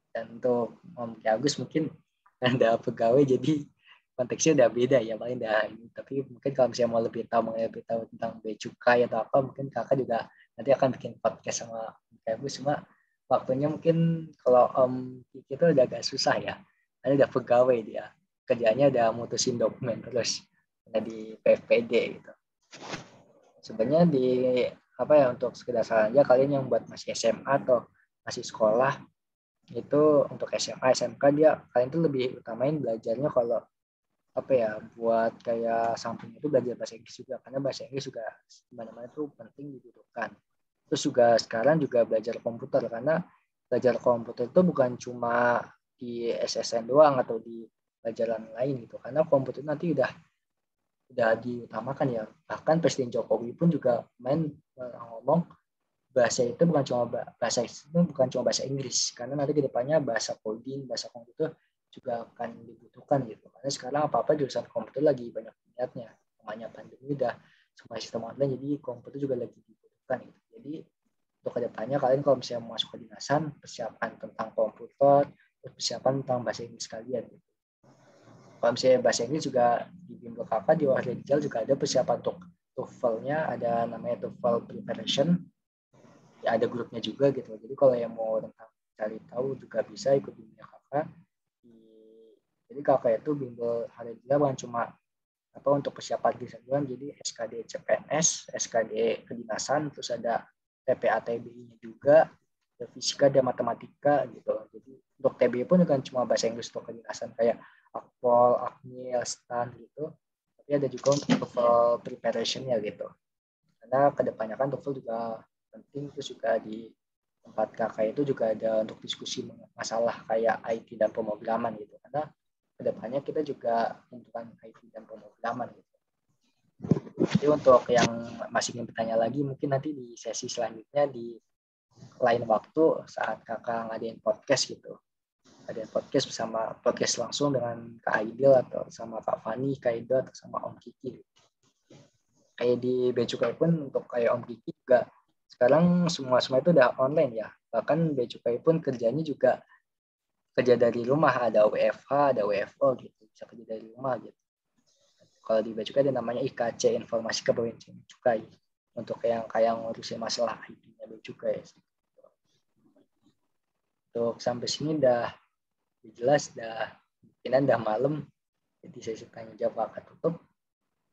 Dan untuk Om Ki Agus mungkin ada pegawai, jadi konteksnya udah beda ya, paling dah ini. Tapi mungkin kalau misalnya mau lebih tahu tentang bea cukai atau apa, mungkin kakak juga nanti akan bikin podcast sama Om Ki Agus. Cuma waktunya mungkin kalau Om Kiki itu udah agak susah ya, karena udah pegawai dia, kerjanya udah mutusin dokumen terus, udah di PFPD gitu. Sebenarnya di apa ya, untuk sekedar saran aja, kalian yang buat masih SMA atau masih sekolah itu, untuk SMA SMK dia kalian tuh lebih utamain belajarnya kalau apa ya, buat kayak samping itu belajar bahasa Inggris juga, karena bahasa Inggris juga mana-mana itu penting dibutuhkan. Terus juga sekarang juga belajar komputer, karena belajar komputer itu bukan cuma di SSN doang atau di pelajaran lain gitu, karena komputer nanti udah diutamakan ya. Bahkan Presiden Jokowi pun juga ngomong bahasa itu bukan cuma bahasa Inggris, karena nanti kedepannya bahasa coding, bahasa komputer juga akan dibutuhkan gitu. Karena sekarang apa-apa jurusan komputer lagi banyak minatnya. Namanya pandemi udah semua sistem online, jadi komputer juga lagi dibutuhkan gitu. Jadi untuk kedepannya kalian kalau misalnya mau masuk ke dinasan, persiapan tentang komputer, persiapan tentang bahasa Inggris kalian gitu. Kalau misalnya bahasa Inggris juga di bimbel kakak di Wahid Rijal juga ada persiapan untuk TOEFL-nya, ada namanya TOEFL Preparation. Ya, ada grupnya juga gitu. Jadi kalau yang mau tentang cari tahu juga bisa ikut bimbel kakak. Jadi kakak itu bimbel Wahid Rijal bukan cuma apa untuk persiapan kedinasan, jadi SKD CPNS, SKD kedinasan, terus ada TPA TBI-nya juga, ada fisika, ada matematika gitu. Jadi untuk TBI pun bukan cuma bahasa Inggris untuk kedinasan kayak Akpol, Akmil, STAN gitu, tapi ada juga untuk TOEFL preparation-nya gitu. Karena kedepannya kan TOEFL juga penting, terus juga di tempat kakak itu juga ada untuk diskusi masalah kayak IT dan pemrograman gitu. Karena kedepannya kita juga membutuhkan IT dan pemrograman gitu. Jadi untuk yang masih ingin bertanya lagi, mungkin nanti di sesi selanjutnya di lain waktu saat kakak ngadain podcast gitu. Ada podcast bersama podcast langsung dengan Kak Aidil atau sama Kak Fani, Kak Edo, atau sama Om Kiki. Kayak di Bea Cukai pun untuk kayak Om Kiki juga sekarang semua itu udah online ya. Bahkan Bea Cukai pun kerjanya juga kerja dari rumah, ada WFH, ada WFO gitu, bisa kerja dari rumah gitu. Kalau di Bea Cukai ada namanya IKC, Informasi Kebawahan Cukai, untuk yang kayak ngurusin masalah IT-nya Bea Cukai. Untuk sampai sini udah jelas, udah malam, jadi sesi tanya jawab akan tutup.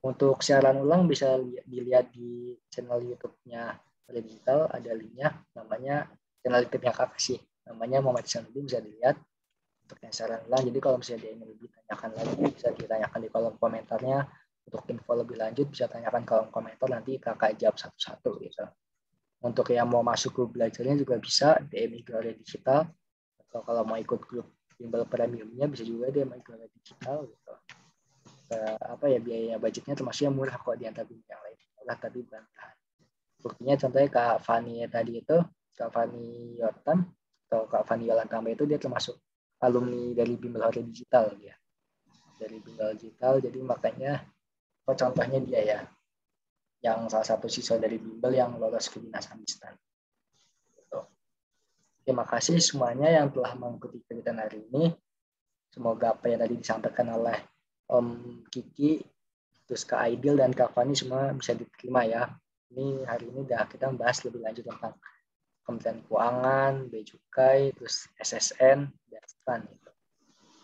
Untuk siaran ulang bisa dilihat di channel YouTube-nya Wahid Digital, ada linknya, namanya channel YouTube-nya kakak sih, namanya Muhammad Sanudin, bisa dilihat untuk yang siaran ulang. Jadi kalau misalnya dia ingin lebih tanyakan lagi, bisa ditanyakan di kolom komentarnya. Untuk info lebih lanjut bisa tanyakan kolom komentar, nanti kakak jawab satu-satu gitu. Untuk yang mau masuk grup belajarnya juga bisa DM Wahid Digital, atau kalau mau ikut grup bimbel premiumnya bisa juga dia main ke digital gitu. Apa ya, biayanya budgetnya termasuk yang murah kok di antara bimbel yang lain, murah tapi bukan tahan. Buktinya contohnya Kak Fani tadi itu, Kak Fani Yotam atau Kak Fani Yolantama itu dia termasuk alumni dari bimbel Wahid Digital dia. Dari bimbel digital, jadi makanya contohnya dia ya, yang salah satu siswa dari bimbel yang lolos ke dinasan instan. Terima kasih semuanya yang telah mengikuti kegiatan hari ini. Semoga apa yang tadi disampaikan oleh Om Kiki Terus Kak Aidil dan Kak Fani semua bisa diterima ya. Ini hari ini kita bahas lebih lanjut tentang Kementerian Keuangan, Bea Cukai, terus SSN, dan STAN.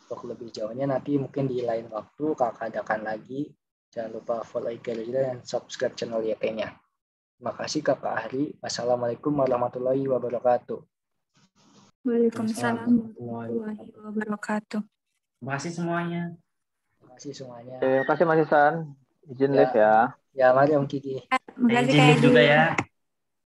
Untuk lebih jauhnya nanti mungkin di lain waktu Kakak adakan lagi. Jangan lupa follow IG dan subscribe channel YT-nya. Terima kasih Kakak Ahri. Wassalamualaikum warahmatullahi wabarakatuh. Waalaikumsalam warahmatullahi wabarakatuh. Terima kasih semuanya. Terima kasih semuanya. Terima kasih Mas Ihsan. Izin live ya. Ya, mari Om Kiki. Makasih Izin live juga Kak Edi. ya.